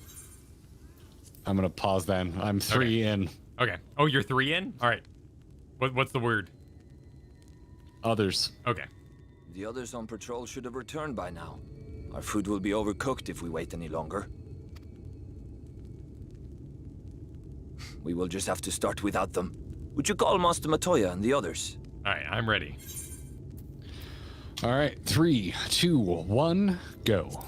I'm going to pause then. I'm 3 in. Okay. Oh, you're 3 in? All right. What's the word? Others. Okay. The others on patrol should have returned by now. Our food will be overcooked if we wait any longer. We will just have to start without them. Would you call Master Matoya and the others? All right, I'm ready. All right, 3, 2, 1, go.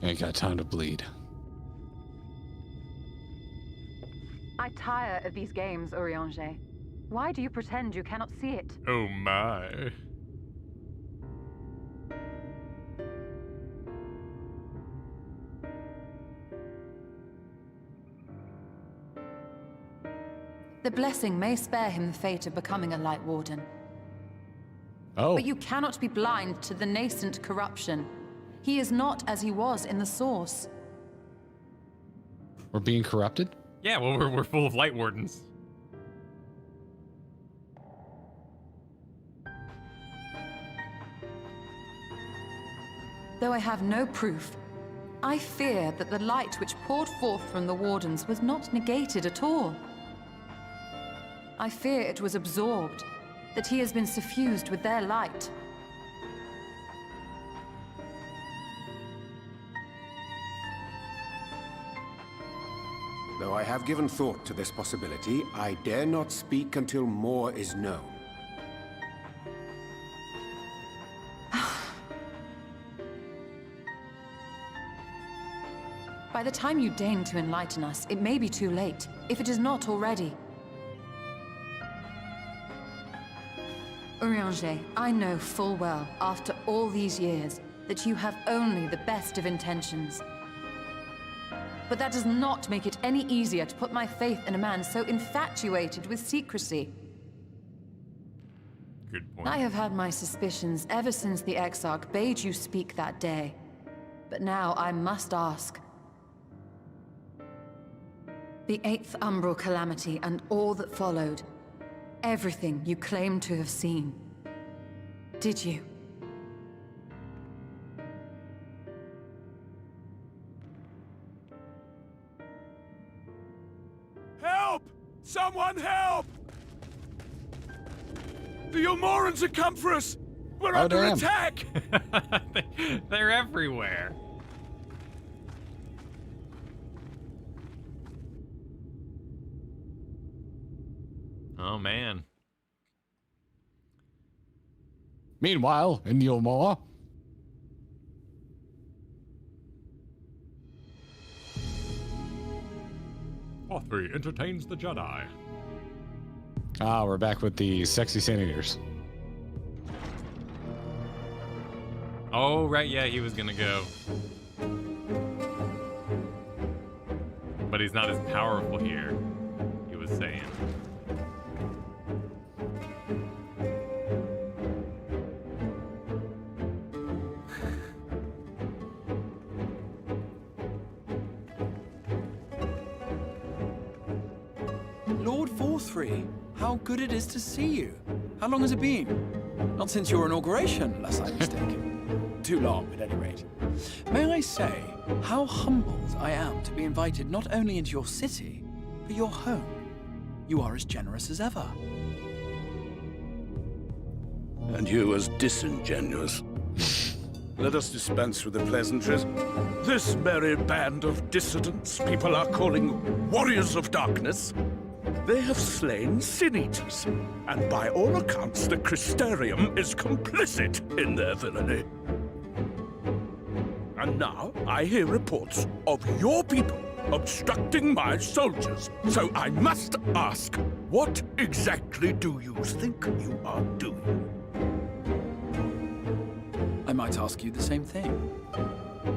Ain't got time to bleed. I tire of these games, Urianger. Why do you pretend you cannot see it? Oh my. The blessing may spare him the fate of becoming a Light Warden. Oh. But you cannot be blind to the nascent corruption. He is not as he was in the Source. We're being corrupted? Yeah, well, we're full of Light Wardens. Though I have no proof, I fear that the light which poured forth from the Wardens was not negated at all. I fear it was absorbed, that he has been suffused with their light. Though I have given thought to this possibility, I dare not speak until more is known. By the time you deign to enlighten us, it may be too late, if it is not already. Urianger, I know full well, after all these years, that you have only the best of intentions. But that does not make it any easier to put my faith in a man so infatuated with secrecy. Good point. I have had my suspicions ever since the Exarch bade you speak that day. But now I must ask. The 8th Umbral Calamity and all that followed. Everything you claim to have seen. Did you? Help! Someone help! The Ilmorans have come for us! We're under damn. attack! They're everywhere. Oh, man. Meanwhile, in Yulmore. Authry entertains the Jedi. Ah, we're back with the sexy senators. Oh, right, yeah, he was gonna go. But he's not as powerful here, he was saying. 4-3. How good it is to see you. How long has it been? Not since your inauguration, unless I'm mistaken. Too long, at any rate. May I say how humbled I am to be invited not only into your city, but your home. You are as generous as ever. And you as disingenuous. Let us dispense with the pleasantries. This merry band of dissidents people are calling Warriors of Darkness. They have slain Sin-Eaters, and by all accounts the Crystarium is complicit in their villainy. And now I hear reports of your people obstructing my soldiers. So I must ask, what exactly do you think you are doing? I might ask you the same thing.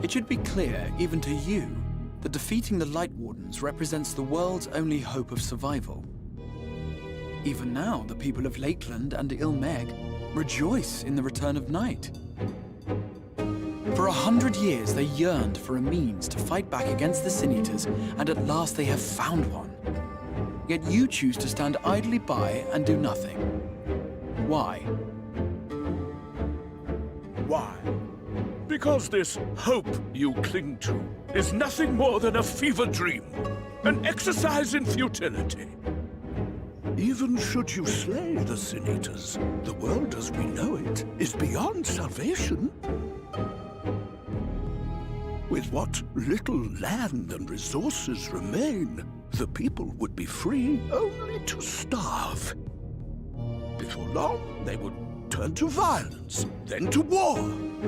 It should be clear, even to you, that defeating the Light Wardens represents the world's only hope of survival. Even now, the people of Lakeland and Ilmeg rejoice in the return of night. For 100 years, they yearned for a means to fight back against the Sin-Eaters, and at last they have found one. Yet you choose to stand idly by and do nothing. Why? Why? Because this hope you cling to is nothing more than a fever dream, an exercise in futility. Even should you slay the Sin-Eaters, the world as we know it is beyond salvation. With what little land and resources remain, the people would be free only to starve. Before long, they would turn to violence, then to war,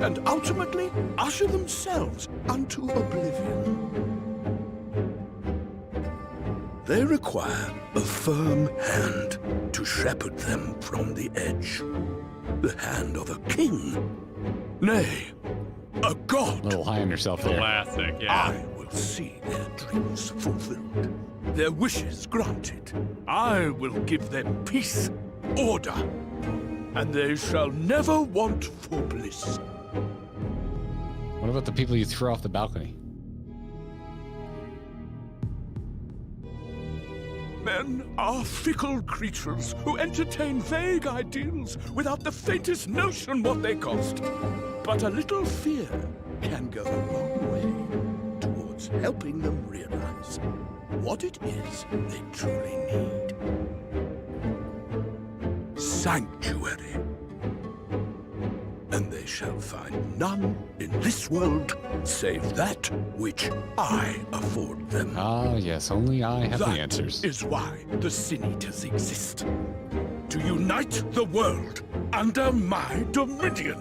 and ultimately usher themselves unto oblivion. They require a firm hand to shepherd them from the edge. The hand of a king. Nay, a god. A little high on yourself there. Classic, yeah. I will see their dreams fulfilled, their wishes granted. I will give them peace, order, and they shall never want for bliss. What about the people you threw off the balcony? Men are fickle creatures who entertain vague ideals without the faintest notion what they cost. But a little fear can go a long way towards helping them realize what it is they truly need. Sanctuary. And they shall find none in this world save that which I afford them. Ah, yes, only I have the That answers. is why the Sin-Eaters exist. To unite the world under my dominion.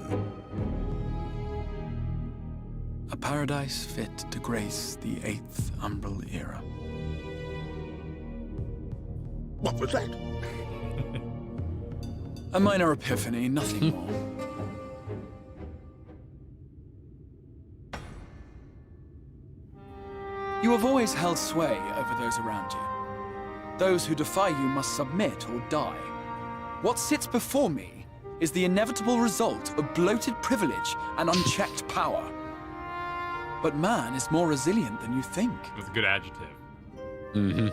A paradise fit to grace the 8th Umbral era. What was that? A minor epiphany, nothing more. You have always held sway over those around you. Those who defy you must submit or die. What sits before me is the inevitable result of bloated privilege and unchecked power. But man is more resilient than you think. That's a good adjective. Mm-hmm.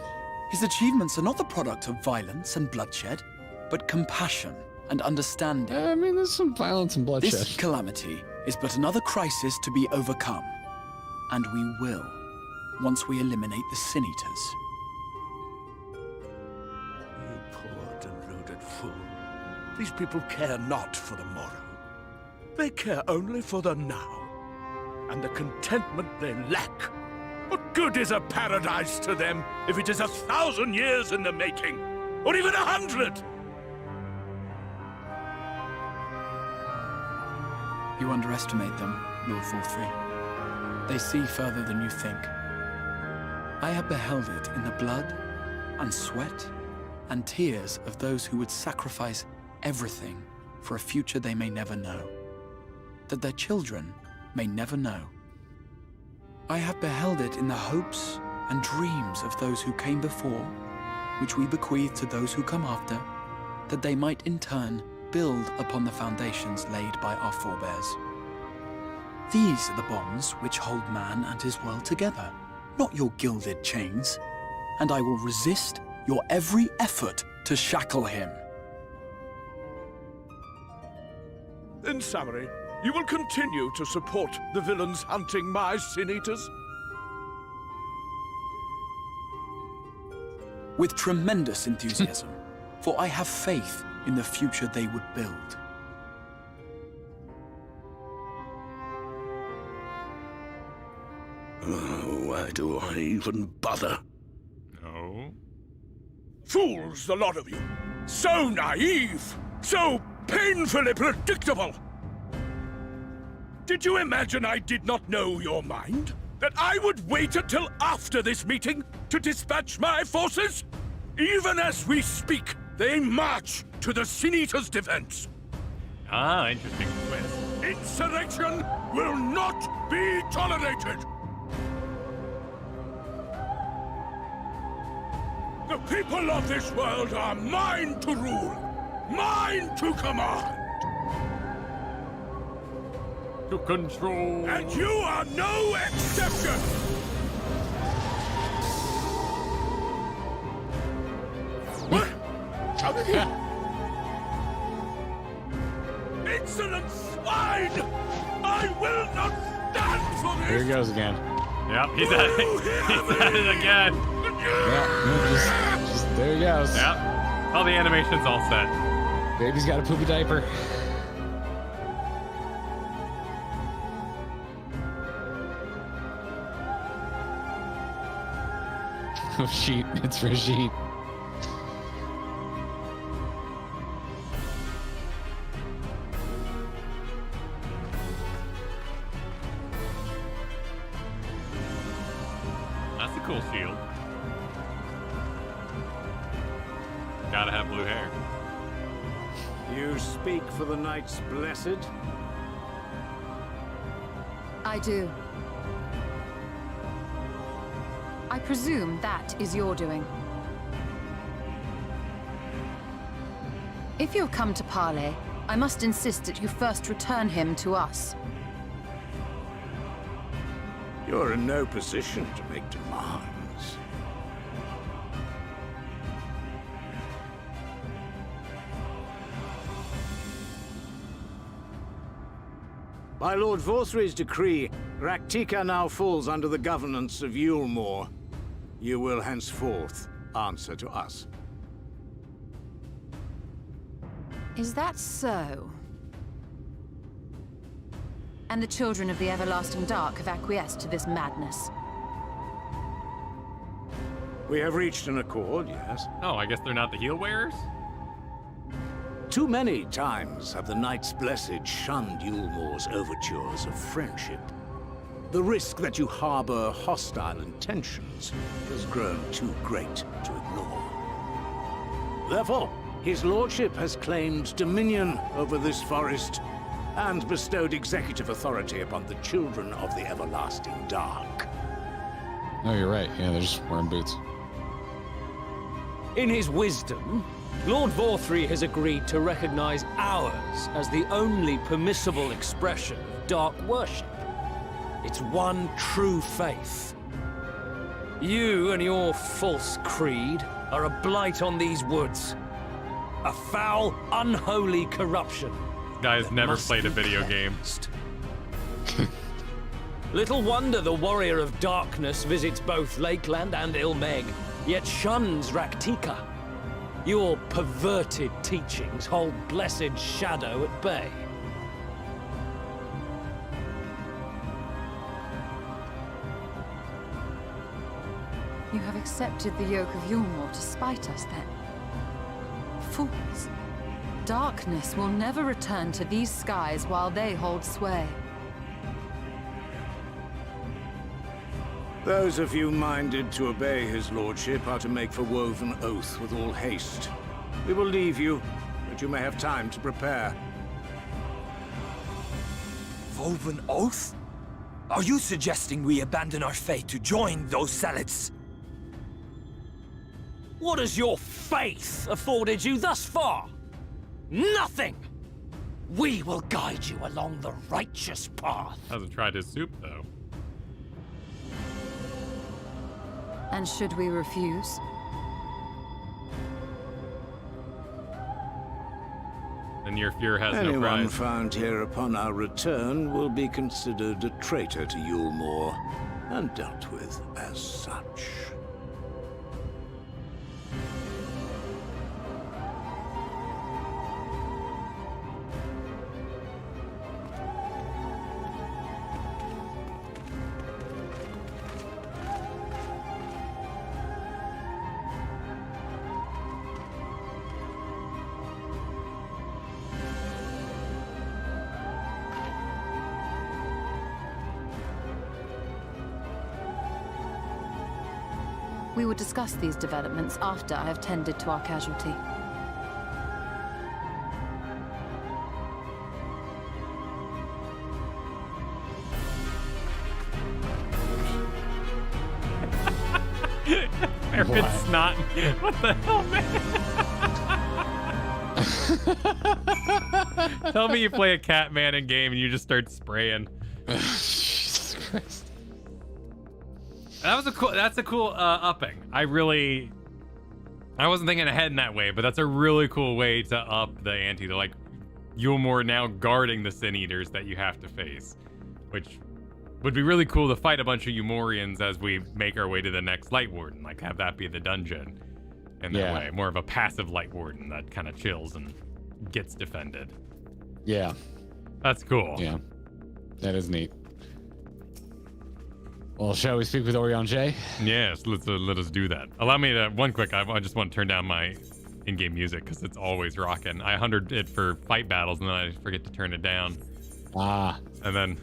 His achievements are not the product of violence and bloodshed, but compassion and understanding. I mean, there's some violence and bloodshed. This calamity is but another crisis to be overcome. And we will, once we eliminate the Sin-Eaters. You poor deluded fool. These people care not for the morrow. They care only for the now. And the contentment they lack. What good is a paradise to them if it is 1,000 years in the making? Or even 100? You underestimate them, Lord 4-3. They see further than you think. I have beheld it in the blood and sweat and tears of those who would sacrifice everything for a future they may never know, that their children may never know. I have beheld it in the hopes and dreams of those who came before, which we bequeath to those who come after, that they might in turn build upon the foundations laid by our forebears. These are the bonds which hold man and his world together, not your gilded chains, and I will resist your every effort to shackle him. In summary, you will continue to support the villains hunting my Sin Eaters? With tremendous enthusiasm, for I have faith in the future they would build. Why do I even bother? No. Fools, the lot of you! So naive! So painfully predictable! Did you imagine I did not know your mind? That I would wait until after this meeting to dispatch my forces? Even as we speak, they march to the Sin Eaters' defense. Ah, interesting twist. Insurrection will not be tolerated! The people of this world are mine to rule, mine to command. To control. And you are no exception! What? Insolent swine! I will not stand for this! Here he goes again. Yep, he's at it. He's at it again. Yeah, just there he goes. Yep. All the animation's all set. Baby's got a poopy diaper. Oh, sheet. It's for sheet. That's a cool shield. Gotta have blue hair. You speak for the Knights Blessed? I do. I presume that is your doing. If you've come to parley, I must insist that you first return him to us. You're in no position to make demands. By Lord Vorthry's decree, Rak'tika now falls under the governance of Yulmore. You will henceforth answer to us. Is that so? And the children of the Everlasting Dark have acquiesced to this madness. We have reached an accord, yes. Oh, I guess they're not the heel wearers? Too many times have the Knights Blessed shunned Yulmore's overtures of friendship. The risk that you harbor hostile intentions has grown too great to ignore. Therefore, his lordship has claimed dominion over this forest and bestowed executive authority upon the children of the Everlasting Dark. Oh, you're right. Yeah, they're just wearing boots. In his wisdom, Lord Vorthry has agreed to recognize ours as the only permissible expression of dark worship. It's one true faith. You and your false creed are a blight on these woods. A foul, unholy corruption. Guy's never played a video game. Little wonder the Warrior of Darkness visits both Lakeland and Ilmeg, yet shuns Rak'tika. Your perverted teachings hold blessed Shadow at bay. You have accepted the yoke of Yulmore to spite us, then? Fools. Darkness will never return to these skies while they hold sway. Those of you minded to obey his lordship are to make for Woven Oath with all haste. We will leave you, that you may have time to prepare. Woven Oath? Are you suggesting we abandon our fate to join those zealots? What has your faith afforded you thus far? Nothing! We will guide you along the righteous path. Hasn't tried his soup, though. And should we refuse? then your fear has no Anyone prize. found here upon our return will be considered a traitor to Yulmore and dealt with as such. We will discuss these developments after I have tended to our casualty. Merritt's snot. What the hell, man? Tell me you play a Catman in game and you just start spraying. Jesus Christ. That's a cool upping. I wasn't thinking ahead in that way, but that's a really cool way to up the ante. To like, Yulmore now guarding the Sin Eaters that you have to face, which would be really cool to fight a bunch of Umorians as we make our way to the next Light Warden. Like, have that be the dungeon in that way. More of a passive Light Warden that kind of chills and gets defended. Yeah. That's cool. Yeah. That is neat. Well, shall we speak with Oriange? Yes, let us do that. Allow me to, one quick, I just want to turn down my in-game music because it's always rocking. I 100 it for fight battles and then I forget to turn it down. Ah. And then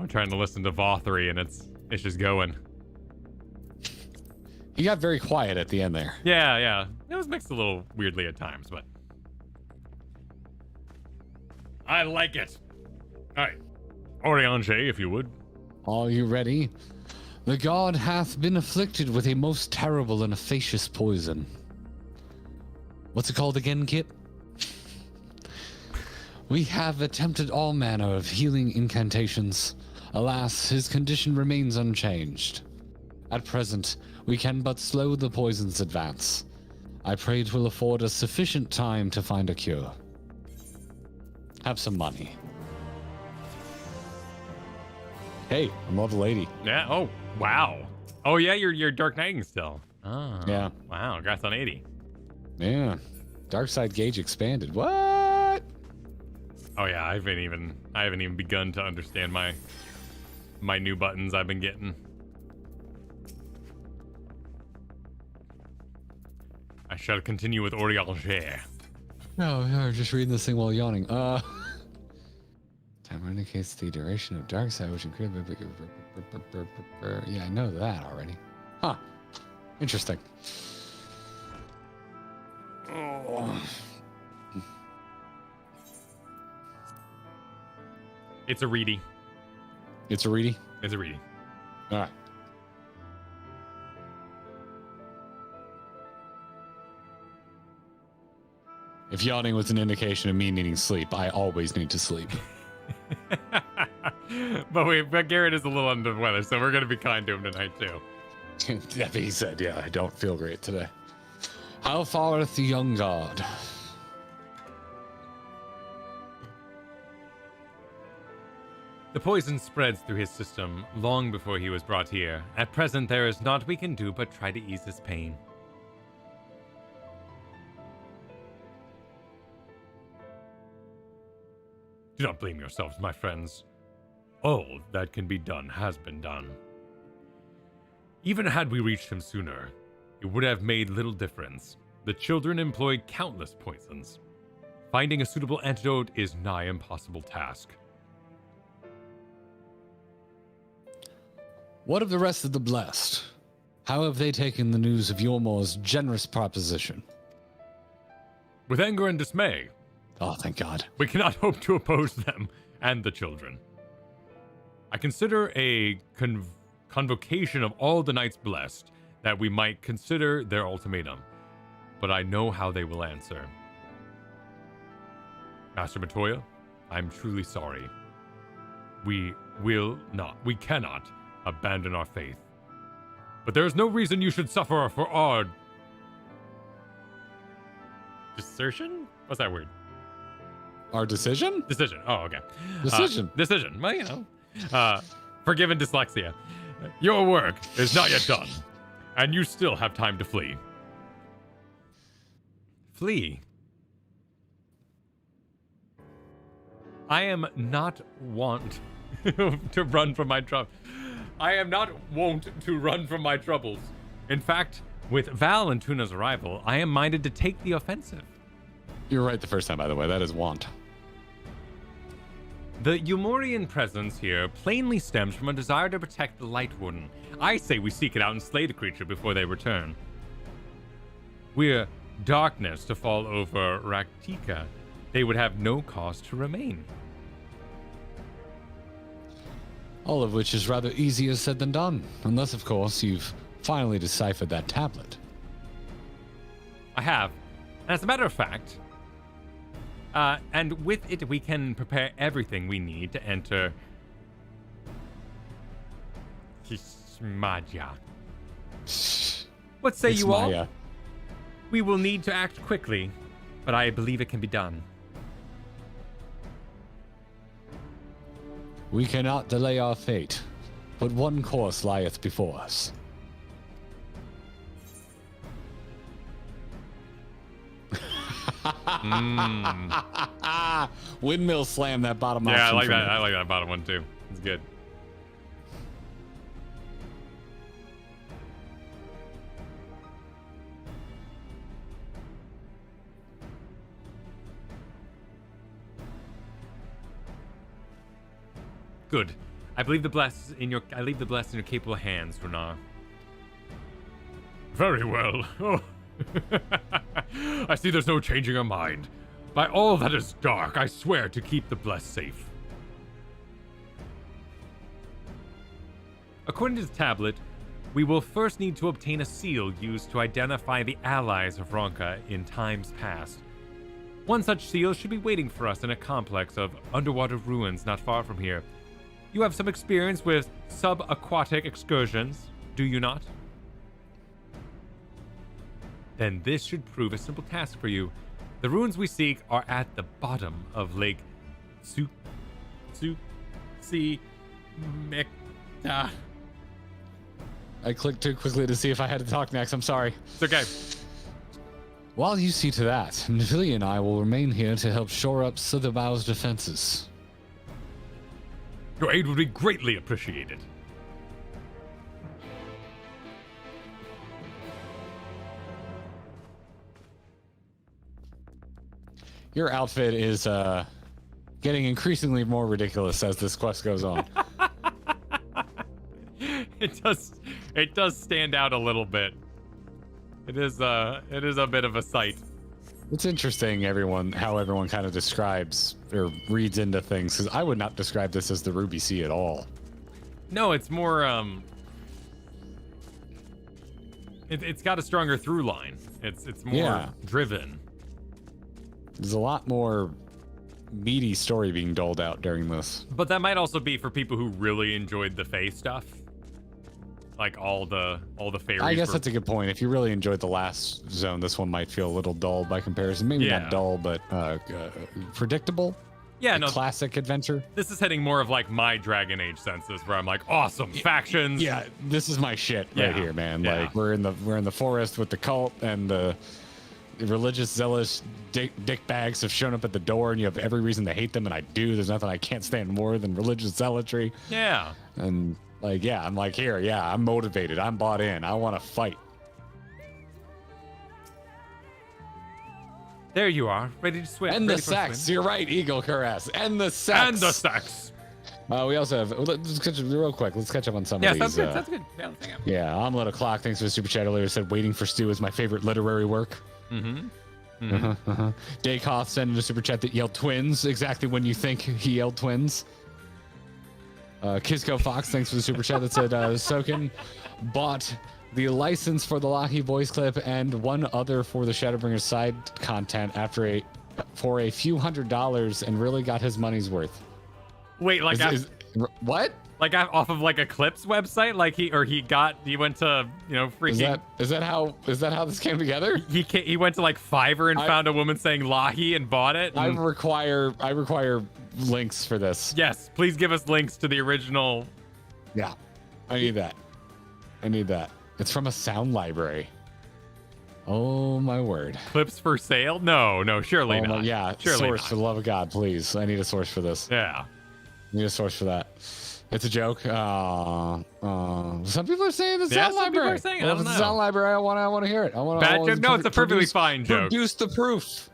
I'm trying to listen to VAW3 and it's just going. He got very quiet at the end there. Yeah. It was mixed a little weirdly at times, but I like it. All right. Oriange, if you would. Are you ready? The god hath been afflicted with a most terrible and efficacious poison. What's it called again, Kit? We have attempted all manner of healing incantations. Alas, his condition remains unchanged. At present, we can but slow the poison's advance. I pray it will afford us sufficient time to find a cure. Have some money. Hey, I'm level 80. Yeah. Oh, wow. Oh, yeah, you're Dark Knighting still. Oh. Yeah. Wow, congrats on 80. Yeah. Dark side gauge expanded. What? Oh yeah, I haven't even begun to understand my new buttons I've been getting. I shall continue with Oriange. No, no, just reading this thing while yawning. Time indicates the duration of dark side, which includes. Yeah, I know that already. Huh. Interesting. Oh. It's a reedy. It's a reedy? It's a reedy. All right. If yawning was an indication of me needing sleep, I always need to sleep. But Garrett is a little under the weather, so we're going to be kind to him tonight, too. That being said, yeah, I don't feel great today. How fareth the young god? The poison spreads through his system long before he was brought here. At present, there is naught we can do but try to ease his pain. Do not blame yourselves, my friends. All that can be done has been done. Even had we reached him sooner, it would have made little difference. The children employed countless poisons. Finding a suitable antidote is nigh impossible task. What of the rest of the blessed? How have they taken the news of Yulmore's generous proposition? With anger and dismay. Oh, thank God. We cannot hope to oppose them and the children. I consider a convocation of all the knights blessed that we might consider their ultimatum, but I know how they will answer. Master Matoya, I'm truly sorry. We cannot abandon our faith. But there is no reason you should suffer for our desertion? What's that word? Our decision? Decision. Oh, okay. Decision. Decision. Well, you know. Forgiven dyslexia. Your work is not yet done, and you still have time to flee. Flee? I am not wont to run from my troubles. I am not wont to run from my troubles. In fact, with Val and Tuna's arrival, I am minded to take the offensive. You're right the first time, by the way. That is want. The Umorian presence here plainly stems from a desire to protect the Light Warden. I say we seek it out and slay the creature before they return. Were darkness to fall over Rak'tika, they would have no cause to remain. All of which is rather easier said than done. Unless, of course, you've finally deciphered that tablet. I have. And as a matter of fact, and with it we can prepare everything we need to enter Kismaja. What say you all? We will need to act quickly, but I believe it can be done. We cannot delay our fate, but one course lieth before us. Windmill slam that bottom option. Yeah, I like that. I like that bottom one too. It's good. Good. I leave the blessed in your capable hands, Runar. Very well. Oh. I see there's no changing your mind. By all that is dark, I swear to keep the blessed safe. According to the tablet, we will first need to obtain a seal used to identify the allies of Ronka in times past. One such seal should be waiting for us in a complex of underwater ruins not far from here. You have some experience with subaquatic excursions, do you not? Then this should prove a simple task for you. The ruins we seek are at the bottom of Lake Mekta. I clicked too quickly to see if I had to talk next. I'm sorry. It's okay. While you see to that, Navili and I will remain here to help shore up Sitherbao's defenses. Your aid would be greatly appreciated. Your outfit is getting increasingly more ridiculous as this quest goes on. It does stand out a little bit. It is a bit of a sight. It's interesting how everyone kind of describes or reads into things, because I would not describe this as the Ruby Sea at all. No, it's more it's got a stronger through line. It's more driven. There's a lot more meaty story being doled out during this. But that might also be for people who really enjoyed the Fae stuff. Like all the fairies. I guess that's a good point. If you really enjoyed the last zone, this one might feel a little dull by comparison. Maybe not dull, but predictable. Yeah, no. Classic adventure. This is hitting more of like my Dragon Age senses, where I'm like, awesome factions. Yeah, this is my shit right here, man. Yeah. Like we're in the forest with the cult, and the religious zealous dick bags have shown up at the door, and you have every reason to hate them, and I do. There's nothing I can't stand more than religious zealotry. Yeah. And I'm like, here, I'm motivated. I'm bought in. I want to fight. There you are, ready to swim. And the sex. You're right, Eagle Caress. And the sex. And the sex. We also have, let's catch up real quick. Let's catch up on some of these. Sounds good. Sounds good. Yeah, Omelet O'Clock, thanks for the super chat earlier, said waiting for Stu is my favorite literary work. Daykoth sent in a super chat that yelled twins exactly when you think he yelled twins. Kisco Fox, thanks for the super chat that said Soken bought the license for the Lahi voice clip and one other for the Shadowbringers side content for a few $100s and really got his money's worth. Wait, like What? Like off of like Eclipse website? Like he went to, you know, freaking. Is that how this came together? He went to like Fiverr and found a woman saying Lahi and bought it. I require links for this. Yes, please give us links to the original. Yeah, I need that. It's from a sound library. Oh my word. Clips for sale? No, surely not. Yeah, surely source not. for the love of God, please. I need a source for this. Yeah. I need a source for that. It's a joke. Some people are saying the sound some people library. are saying it. Well, I if don't it's a know. sound library, I want to hear it. Bad joke? No, it's a perfectly fine joke. Produce the proof.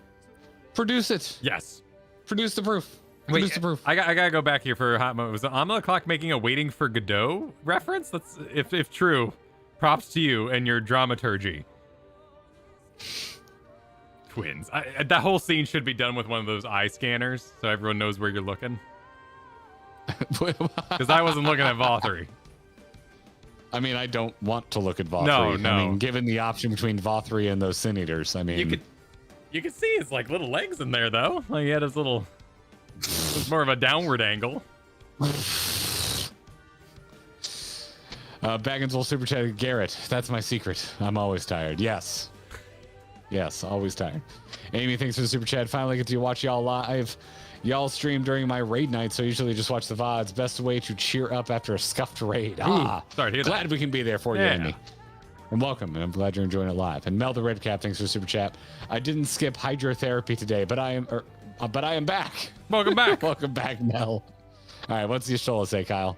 Produce it. Yes. Produce the proof. Wait, Produce the proof. I gotta go back here for a hot moment. Was the Amala Clock making a Waiting for Godot reference? That's if true, props to you and your dramaturgy. Twins. That whole scene should be done with one of those eye scanners, so everyone knows where you're looking. Because I wasn't looking at Vothri. I mean, I don't want to look at Vothri. No. I mean, given the option between Vothri and those Sin Eaters, I mean, you could see his like little legs in there though. Like he had his little. It was more of a downward angle. Baggins will super chat Garrett. That's my secret. I'm always tired. Yes, always tired. Amy, thanks for the super chat. Finally get to watch y'all live. Y'all stream during my raid night, so I usually just watch the VODs. Best way to cheer up after a scuffed raid. Sorry to hear glad that. we can be there for you, Amy. And welcome, and I'm glad you're enjoying it live. And Mel the Red Cap, thanks for the super chat. I didn't skip hydrotherapy today, but I am back. Welcome back. Welcome back, Mel. All right, what's the Y'shtola say, Kyle?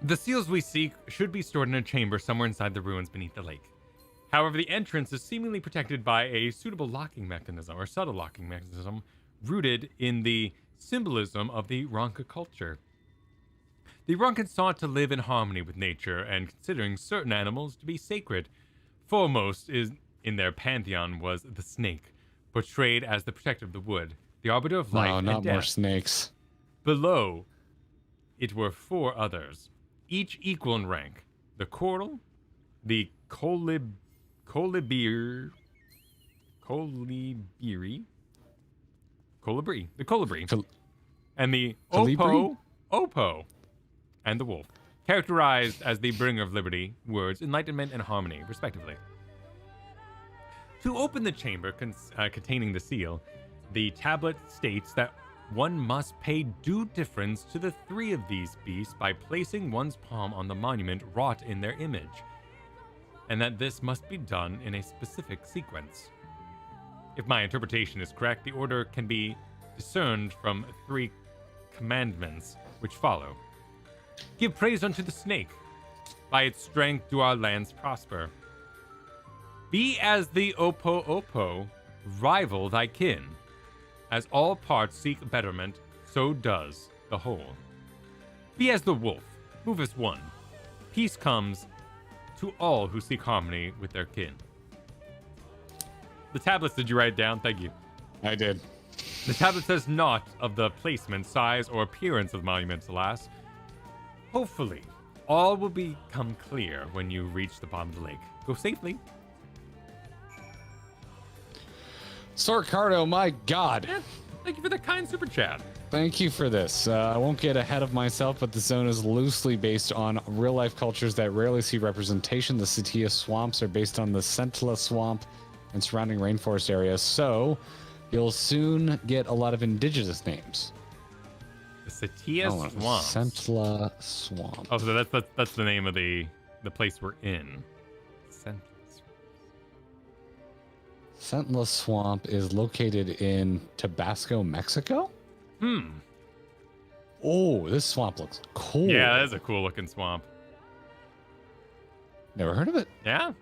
The seals we seek should be stored in a chamber somewhere inside the ruins beneath the lake. However, the entrance is seemingly protected by a suitable locking mechanism, or subtle locking mechanism, rooted in the symbolism of the Ronka culture. The Ronkan sought to live in harmony with nature and considering certain animals to be sacred. Foremost in their pantheon was the snake, portrayed as the protector of the wood, the arbiter of life and death. No, not more snakes. Below, it were 4 others, each equal in rank: the Coeurl, the Colibri, and the Opo, and the wolf, characterized as the bringer of liberty, words, enlightenment, and harmony, respectively. To open the chamber containing the seal, the tablet states that one must pay due deference to the 3 of these beasts by placing one's palm on the monument wrought in their image, and that this must be done in a specific sequence. If my interpretation is correct, the order can be discerned from 3 commandments which follow. Give praise unto the snake. By its strength do our lands prosper. Be as the Opo, rival thy kin. As all parts seek betterment, so does the whole. Be as the wolf, move as one. Peace comes to all who seek harmony with their kin. The tablets, did you write it down? Thank you. I did. The tablet says naught of the placement, size, or appearance of the monuments, alas. Hopefully, all will become clear when you reach the bottom of the lake. Go safely. Sorcardo, my God. Yeah, thank you for the kind super chat. Thank you for this. I won't get ahead of myself, but the zone is loosely based on real-life cultures that rarely see representation. The Satia swamps are based on the Sentla swamp and surrounding rainforest areas, so you'll soon get a lot of indigenous names. The Satia swamp. Sentla swamp. Oh, so that's the name of the place we're in. Sentla swamp is located in Tabasco, Mexico? Oh, this swamp looks cool. Yeah, that is a cool looking swamp. Never heard of it. Yeah.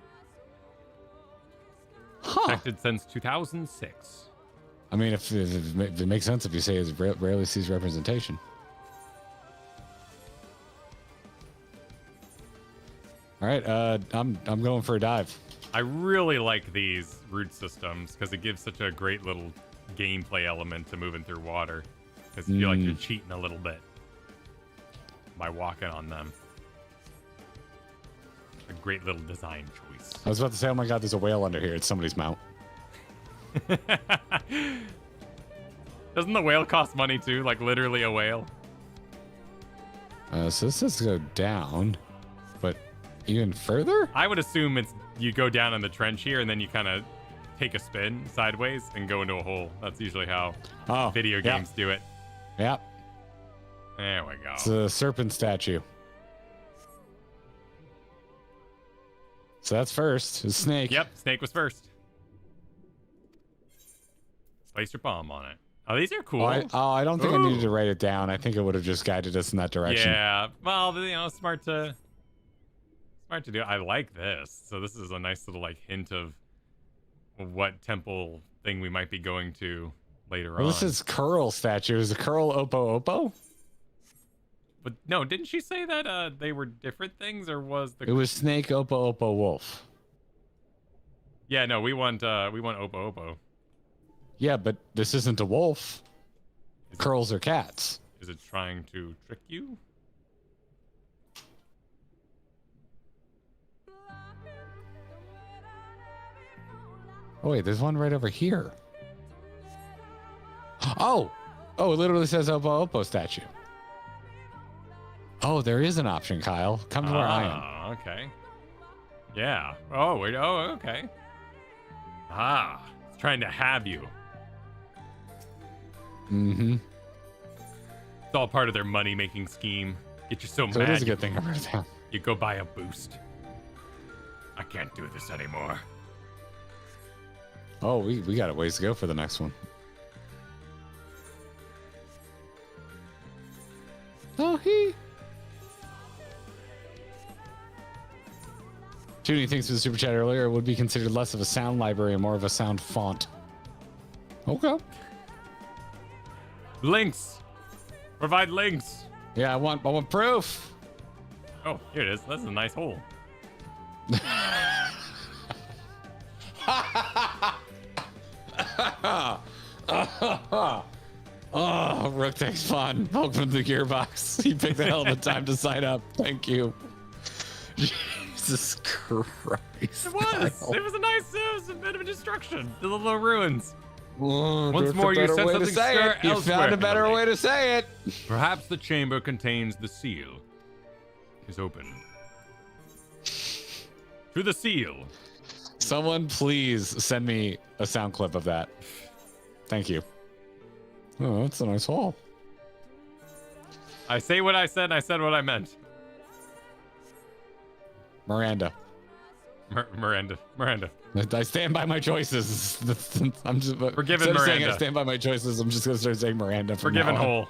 Protected since 2006. I mean, if it makes sense if you say it rarely sees representation. All right, I'm going for a dive. I really like these root systems because it gives such a great little gameplay element to moving through water. Because you feel like you're cheating a little bit by walking on them. A great little design choice. I was about to say, oh my God, there's a whale under here. It's somebody's mount. Doesn't the whale cost money too? Like literally a whale? So this has to go down, but even further? I would assume it's you go down in the trench here and then you kind of take a spin sideways and go into a hole. That's usually how video games do it. Yep. There we go. It's a serpent statue. So that's first. It's snake. Yep, snake was first. Place your bomb on it. Oh, these are cool. I don't think I needed to write it down. I think it would have just guided us in that direction. Yeah. Well, smart to do. I like this. So this is a nice little like hint of what temple thing we might be going to later on. This is Coeurl statue. Is it Coeurl Oppo? But no, didn't she say that they were different things, or was the? It was snake Oppo wolf. Yeah, no, we want Oppo. Yeah, but this isn't a wolf. Curls are cats. Is it trying to trick you? Oh wait, there's one right over here. Oh, it literally says Oppo statue. Oh, there is an option, Kyle. Come to where I am. Okay. Yeah. Oh, wait. Oh, okay. It's trying to have you. Mm-hmm. It's all part of their money-making scheme. Get you so mad. It is a good thing I wrote it down. You go buy a boost. I can't do this anymore. Oh, we got a ways to go for the next one. Oh, Junie thinks for the super chat earlier, it would be considered less of a sound library and more of a sound font. Okay. Links. Provide links. Yeah, I want proof. Oh, here it is. That's a nice hole. Oh, Rook takes fun. Welcome to the Gearbox. You picked a hell of a time to sign up. Thank you. Jesus Christ. It was. It was a nice. It was a bit of a destruction. The little ruins. Oh, Once more, you sense something stir You elsewhere. found a better way to say it. Perhaps the chamber contains the seal. Is open. To the seal. Someone please send me a sound clip of that. Thank you. Oh, that's a nice hole. I say what I said, and I said what I meant. Miranda. Miranda. I stand by my choices. I'm just Forgiven Miranda. Miranda. I stand by my choices. I'm just gonna start saying Miranda. From Forgiven now on. hole.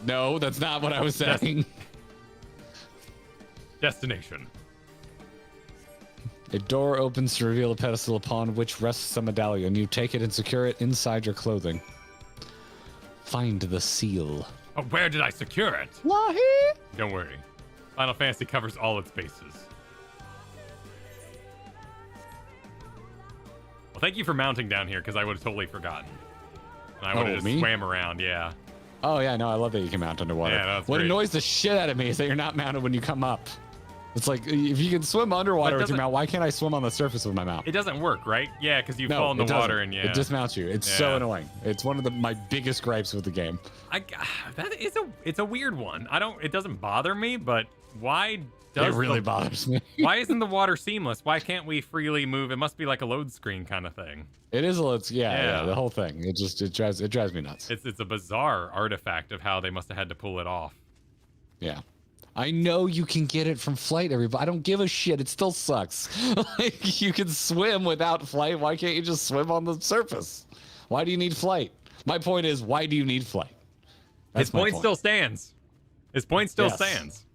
No, that's not what I was saying. Destination. A door opens to reveal a pedestal upon which rests a medallion. You take it and secure it inside your clothing. Find the seal. Oh, where did I secure it? Lahi! Don't worry. Final Fantasy covers all its bases. Well, thank you for mounting down here, because I would have totally forgotten. And I would have just swam around, yeah. Oh, yeah, no, I love that you can mount underwater. Yeah, that's what great. annoys the shit out of me is that you're not mounted when you come up. It's like, if you can swim underwater with your mount, why can't I swim on the surface with my mount? It doesn't work, right? Yeah, because you fall in the water and It dismounts you. It's so annoying. It's one of my biggest gripes with the game. It's a weird one. It doesn't bother me, but why does it really bothers me? Why isn't the water seamless? Why can't we freely move? It must be like a load screen kind of thing. It is yeah, the whole thing. It drives me nuts. It's a bizarre artifact of how they must have had to pull it off. Yeah. I know you can get it from flight, everybody. I don't give a shit. It still sucks. Like, you can swim without flight. Why can't you just swim on the surface? Why do you need flight? My point is, why do you need flight? His point still stands. His point still stands.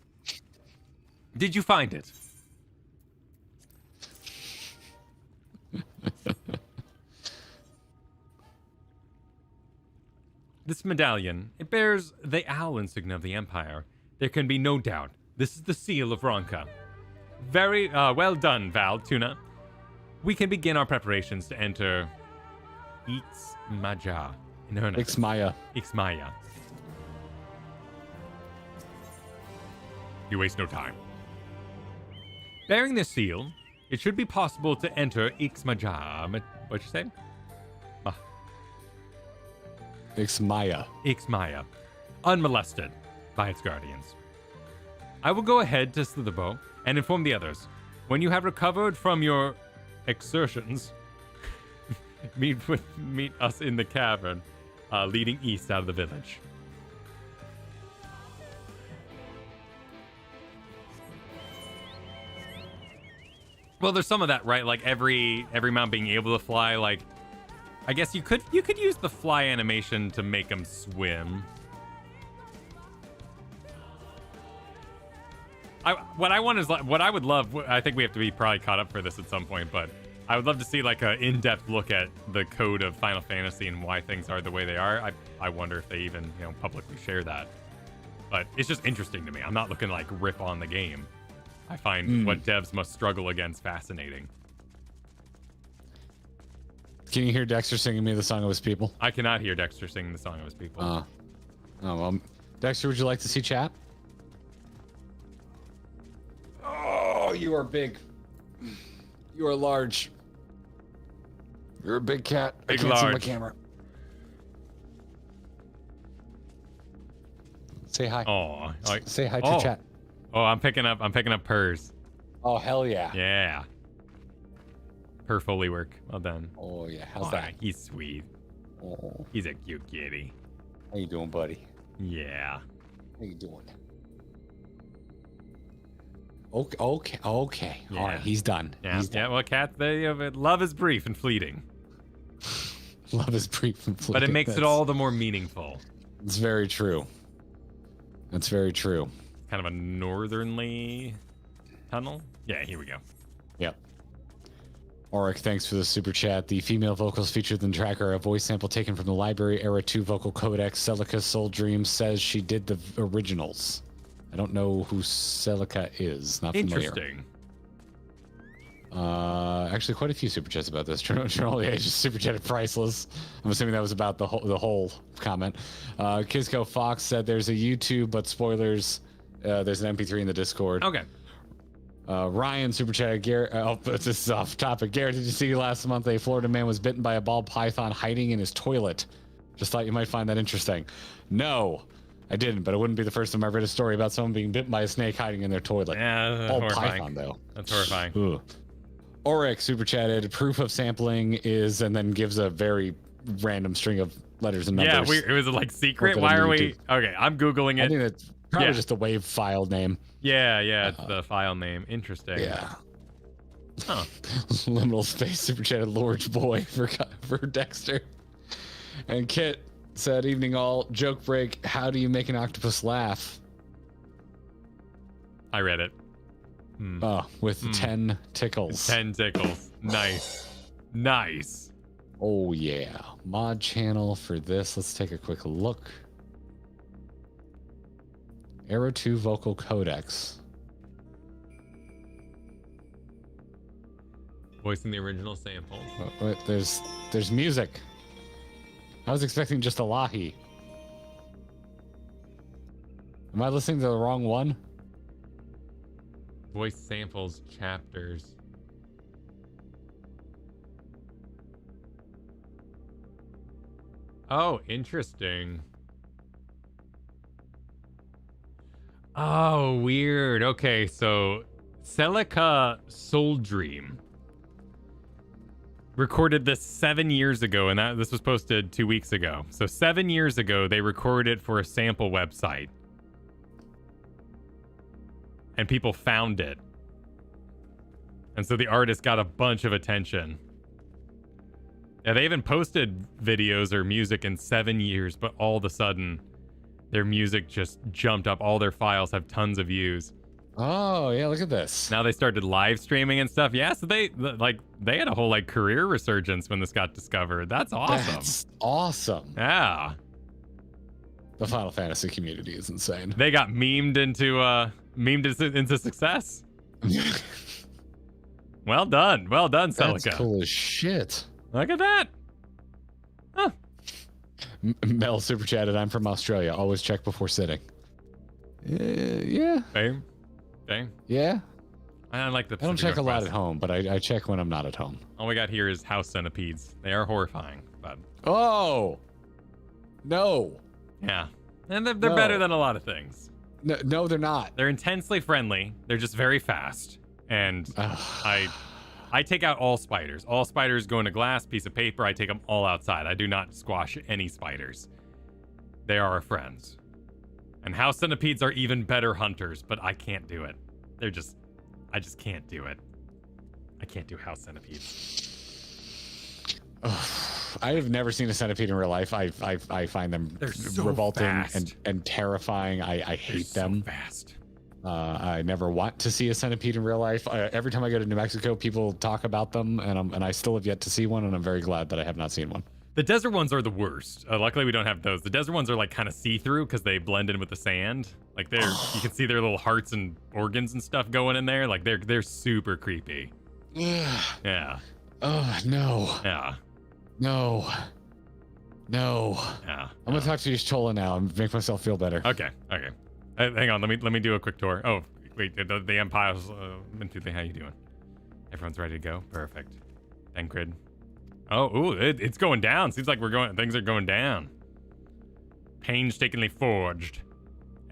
Did you find it? This medallion, it bears the owl insignia of the Empire. There can be no doubt. This is the seal of Ronka. Very well done, Val, Tuna. We can begin our preparations to enter Ixmaja. Ixmaya. Ixmaya. You waste no time. Bearing this seal, it should be possible to enter Ixmaja. What'd you say? Ixmaya. Ixmaya. Unmolested. by its guardians. I will go ahead to Slitherbow and inform the others. When you have recovered from your exertions, meet us in the cavern leading east out of the village. Well, there's some of that, right? Like every mount being able to fly. Like, I guess you could use the fly animation to make them swim. What I want is like what I would love. I think we have to be probably caught up for this at some point, but I would love to see like an in-depth look at the code of Final Fantasy and why things are the way they are. I wonder if they even publicly share that. But it's just interesting to me. I'm not looking to like rip on the game. I find what devs must struggle against fascinating. Can you hear Dexter singing me the song of his people? I cannot hear Dexter singing the song of his people. Oh, well, Dexter, would you like to see chat? Oh, you are big. You are large. You're a big cat. Big, I can't see my large. camera. Say hi. Oh, say hi to chat. Oh, I'm picking up purrs. Oh, hell yeah. Yeah. Purr Foley work. Well done. Oh yeah. How's that? He's sweet. Oh. He's a cute kitty. How you doing, buddy? Yeah. How you doing? Okay. Yeah. All right, he's done. Yeah. He's done. Yeah. Well, cat. Love is brief and fleeting. Love is brief and fleeting. But it makes it all the more meaningful. It's very true. That's very true. Kind of a northernly tunnel. Yeah. Here we go. Yep. Auric, thanks for the super chat. The female vocals featured in the track are a voice sample taken from the Library Era 2 vocal codex. Celica Soul Dream says she did the originals. I don't know who Celica is. Not familiar. Interesting. Actually, quite a few super chats about this. Journal the Ages super chatted priceless. I'm assuming that was about the whole comment. Kisco Fox said there's a YouTube, but spoilers. There's an MP3 in the Discord. Okay. Ryan super chatted. Garrett. This is off topic. Garrett, did you see last month a Florida man was bitten by a ball python hiding in his toilet? Just thought you might find that interesting. No, I didn't, but it wouldn't be the first time I've read a story about someone being bitten by a snake hiding in their toilet. Yeah, ball horrifying. python though. That's horrifying. Ugh. Auric super chatted. Proof of sampling is, and then gives a very random string of letters and numbers. Yeah, it was like secret. Why are we? Okay, I'm googling it. I think it's probably just a wave file name. Yeah, it's the file name. Interesting. Yeah. Huh. Liminal space super chatted. Lord's boy for Dexter. And Kit said, "Evening all. Joke break. How do you make an octopus laugh?" I read it. With 10 tickles. 10 tickles. Nice. Oh yeah. Mod channel for this. Let's take a quick look. Era 2 vocal codex. Voicing the original samples. Wait, there's music. I was expecting just a lahi. Am I listening to the wrong one? Voice samples chapters. Oh, interesting. Oh, weird. Okay, so Celica Soul Dream recorded this 7 years ago, and this was posted 2 weeks ago. So 7 years ago, they recorded it for a sample website. And people found it. And so the artist got a bunch of attention. Yeah, they haven't posted videos or music in 7 years, but all of a sudden, their music just jumped up. All their files have tons of views. Oh, yeah, look at this. Now they started live streaming and stuff. Yeah, so they had a whole career resurgence when this got discovered. That's awesome. That's awesome. Yeah. The Final Fantasy community is insane. They got memed into success. Well done, Celica. That's cool as shit. Look at that. Huh. Mel super chatted. I'm from Australia. Always check before sitting. Yeah. Same. Yeah. I like the. I don't check a lot at home, but I check when I'm not at home. All we got here is house centipedes. They are horrifying, but. Oh. No. Yeah. And they're better than a lot of things. No, they're not. They're intensely friendly. They're just very fast. And I take out all spiders. All spiders go in a glass piece of paper. I take them all outside. I do not squash any spiders. They are our friends. And house centipedes are even better hunters, but I can't do it. I just can't do it. I can't do house centipedes. I have never seen a centipede in real life. I find them so revolting and terrifying. I hate them. So fast. I never want to see a centipede in real life. Every time I go to New Mexico, people talk about them, and I still have yet to see one, and I'm very glad that I have not seen one. The desert ones are the worst. Luckily, we don't have those. The desert ones are like kind of see-through because they blend in with the sand. Like you can see their little hearts and organs and stuff going in there. Like they're super creepy. Yeah. Oh no. Yeah. No. Yeah. I'm gonna talk to Y'shtola now and make myself feel better. Okay. Hang on. Let me do a quick tour. Oh, wait. The Empire's how you doing? Everyone's ready to go. Perfect. Tancred. Oh, it's going down. Seems like things are going down. Painstakingly forged.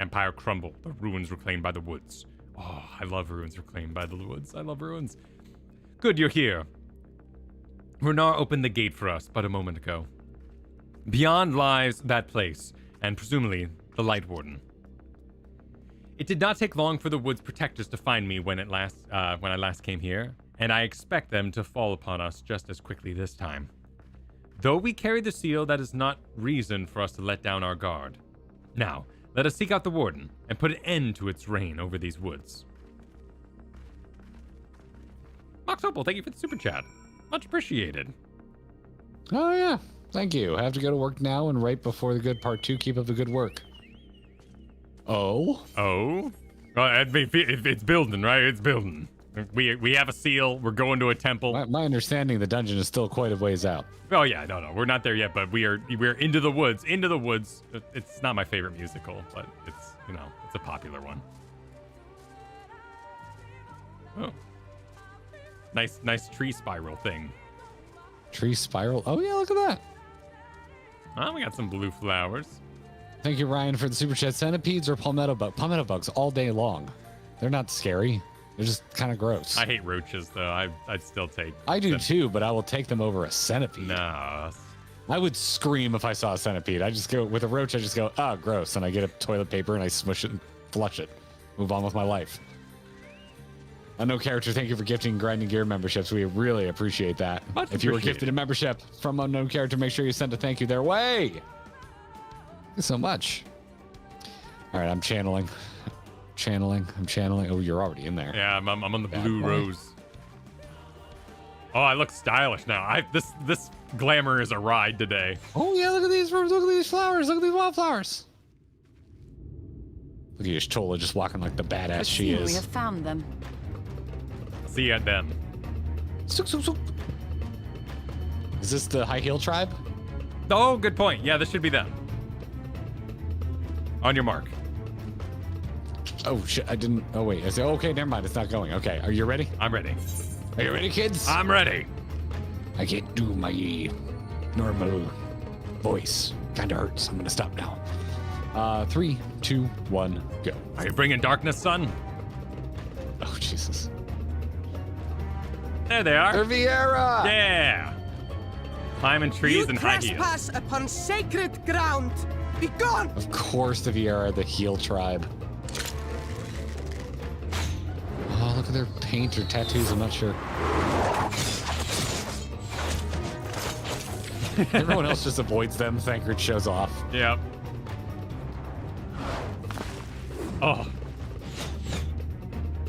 Empire crumbled. The ruins reclaimed by the woods. Oh, I love ruins reclaimed by the woods. I love ruins. Good, you're here. Renar opened the gate for us but a moment ago. Beyond lies that place, and presumably the Light Warden. It did not take long for the woods protectors to find me when I last came here, and I expect them to fall upon us just as quickly this time. Though we carry the seal, that is not reason for us to let down our guard. Now, let us seek out the Warden and put an end to its reign over these woods. Mox Opal, thank you for the super chat. Much appreciated. Oh yeah, thank you. I have to go to work now and right before the good part 2. Keep up the good work. Oh? Well, it's building, right? It's building. We have a seal. We're going to a temple. My understanding, the dungeon is still quite a ways out. Oh yeah, no, we're not there yet, but we're into the woods. Into the woods. It's not my favorite musical, but it's it's a popular one. Oh, nice tree spiral thing. Tree spiral? Oh yeah, look at that. Oh, we got some blue flowers. Thank you, Ryan, for the super chat. Centipedes or palmetto bugs all day long. They're not scary. They're just kind of gross. I hate roaches, though. I'd still take I do too, but I will take them over a centipede. No. I would scream if I saw a centipede. I just go, with a roach, I just go, ah, gross. And I get a toilet paper and I smush it and flush it. Move on with my life. Unknown Character, thank you for gifting Grinding Gear memberships. We really appreciate that. If you were gifted a membership from Unknown Character, make sure you send a thank you their way. Thank you so much. All right, I'm channeling. I'm channeling. Oh, you're already in there. Yeah, I'm on the blue rose. Oh, I look stylish now. This glamour is a ride today. Oh yeah, look at these rooms. Look at these flowers. Look at these wildflowers. Look at Y'shtola just walking like the badass she is. We have found them. See you at them. Is this the High Heel tribe? Oh, good point. Yeah, this should be them. On your mark. Oh shit! I didn't. Oh wait. I said, okay, never mind. It's not going. Okay, are you ready? I'm ready. Are you ready, kids? I'm ready. I can't do my normal voice. Kinda hurts. I'm gonna stop now. 3, 2, 1, go. Are you bringing darkness, son? Oh Jesus! There they are. They're Vieira. Yeah. Climbing trees and high heels. You trespass upon sacred ground. Be gone. Of course, the Vieira, the heel tribe. Oh, look at their paint or tattoos. I'm not sure. Everyone else just avoids them. Thancred shows off. Yep. Oh.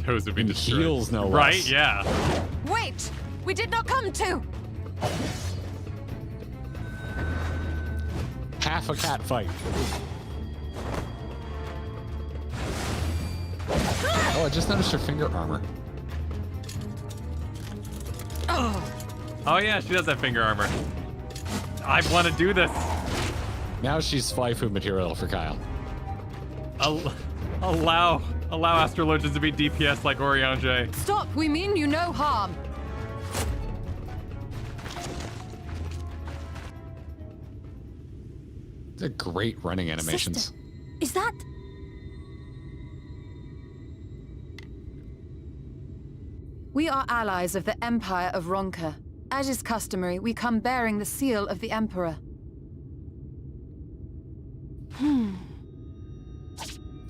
Toes would be destroyed. Heels, no less. Right? Yeah. Wait! We did not come to! Half a cat fight. Oh, I just noticed her finger armor. Oh yeah, she does have finger armor. I want to do this. Now she's Flyfu material for Kyle. Allow astrologians to be DPS like Oriange. Stop! We mean you no harm. They're great running animations. Sister, Is that... We are allies of the Empire of Ronka. As is customary, we come bearing the seal of the Emperor.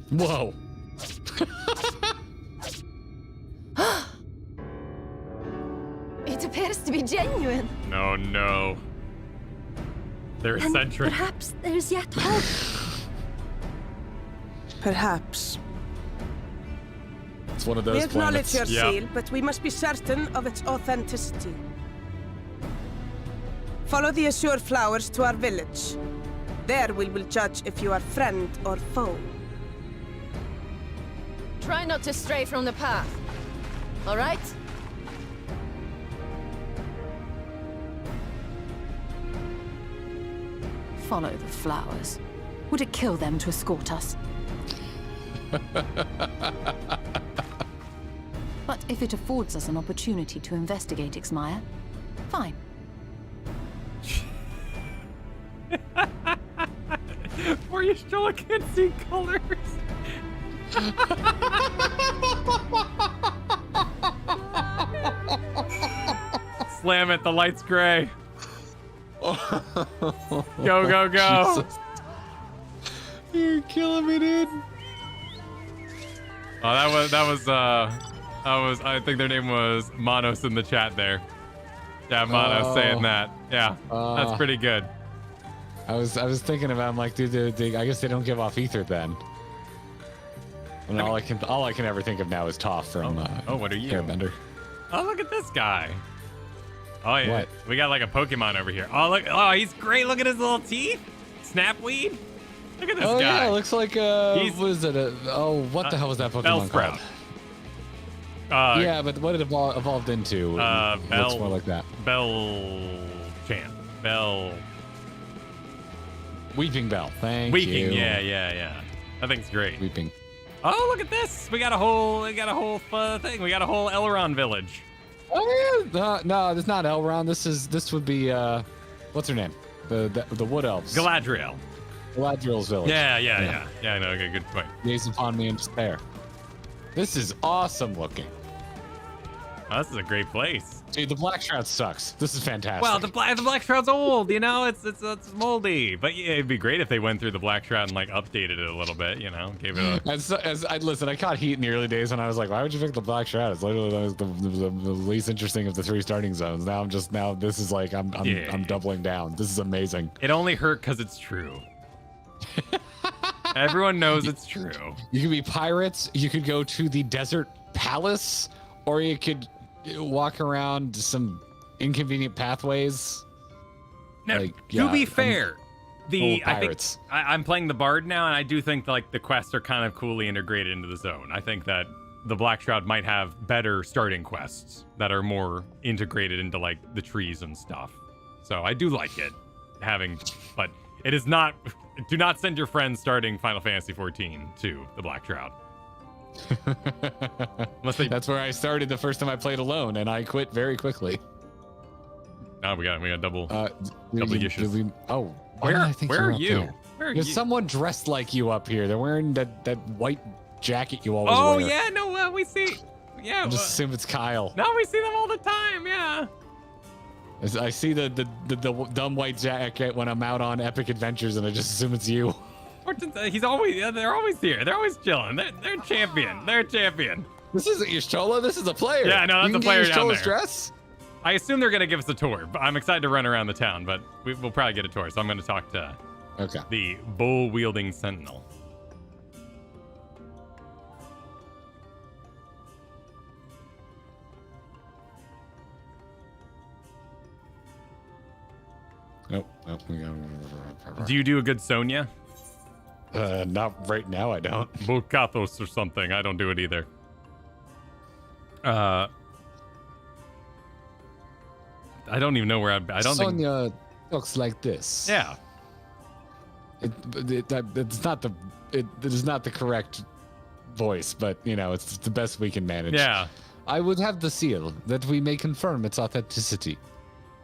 Whoa. It appears to be genuine. No, no. They're And eccentric. perhaps there's yet hope. Perhaps. It's one of We those acknowledge planets. your seal, but we must be certain of its authenticity. Follow the azure flowers to our village. There we will judge if you are friend or foe. Try not to stray from the path. All right? Follow the flowers. Would it kill them to escort us? But if it affords us an opportunity to investigate Ixmaya, fine. Or you still can't see colors. Slam it, the light's gray. Go, go, go. Jesus. You're killing me, dude. Oh, that was, I think their name was Manos in the chat there. Yeah, Manos saying that. Yeah, that's pretty good. I was thinking about, I'm like, dude, I guess they don't give off ether then. And all I can ever think of now is Toph from what are you? Airbender. Oh, look at this guy. Oh yeah, What? we got like a Pokemon over here. Oh look, oh he's great. Look at his little teeth. Snapweed. Look at this Oh guy. yeah, it looks like what is it? What the hell was that Pokemon called? Yeah, but what it evolved into? Looks more like that. Weeping Bell. Thank you. Weeping. Yeah. I think it's great. Weeping. Oh, look at this. We got a whole thing. We got a whole Elrond village. Oh yeah. No, it's not Elrond. This would be what's her name? The Wood Elves. Galadriel. Galadriel's village. Yeah. I know. Okay, good point. Gaze upon me in despair. This is awesome looking. Oh, this is a great place. Dude, the Black Shroud sucks. This is fantastic. Well, the Black Shroud's old, you know. It's moldy, but yeah, it'd be great if they went through the Black Shroud and like updated it a little bit, you know, gave it a. Listen, I caught heat in the early days when I was like, why would you pick the Black Shroud? It's literally the least interesting of the 3 starting zones. Now this is like I'm doubling down. This is amazing. It only hurt because it's true. Everyone knows it's true. You could be pirates. You could go to the desert palace, or you could walk around some inconvenient pathways. Now, to be fair, I'm playing the Bard now, and I do think like the quests are kind of coolly integrated into the zone. I think that the Black Shroud might have better starting quests that are more integrated into like the trees and stuff. So I do like it but it is not. Do not send your friends starting Final Fantasy XIV to the Black Shroud. That's where I started the first time I played alone, and I quit very quickly. Oh, we got double issues. Where are you? There's someone dressed like you up here. They're wearing that white jacket you always wear. Oh yeah, no, we see. Yeah, I just assume it's Kyle. No, we see them all the time. Yeah. I see the dumb white jacket when I'm out on epic adventures, and I just assume it's you. They're always here. They're always chilling. They're champion. They're champion. This isn't your Chola. This is a player. Yeah, no, that's a player down there. Dress? I assume they're gonna give us a tour, but I'm excited to run around the town. But we'll probably get a tour, so I'm gonna talk to the bull-wielding sentinel. Nope. Do you do a good Sonya? Not right now, I don't. Bukathos or something. I don't do it either. I don't even know where I don't think Sonya talks like this. Yeah. It is not the correct voice, but you know, it's the best we can manage. Yeah. I would have the seal that we may confirm its authenticity.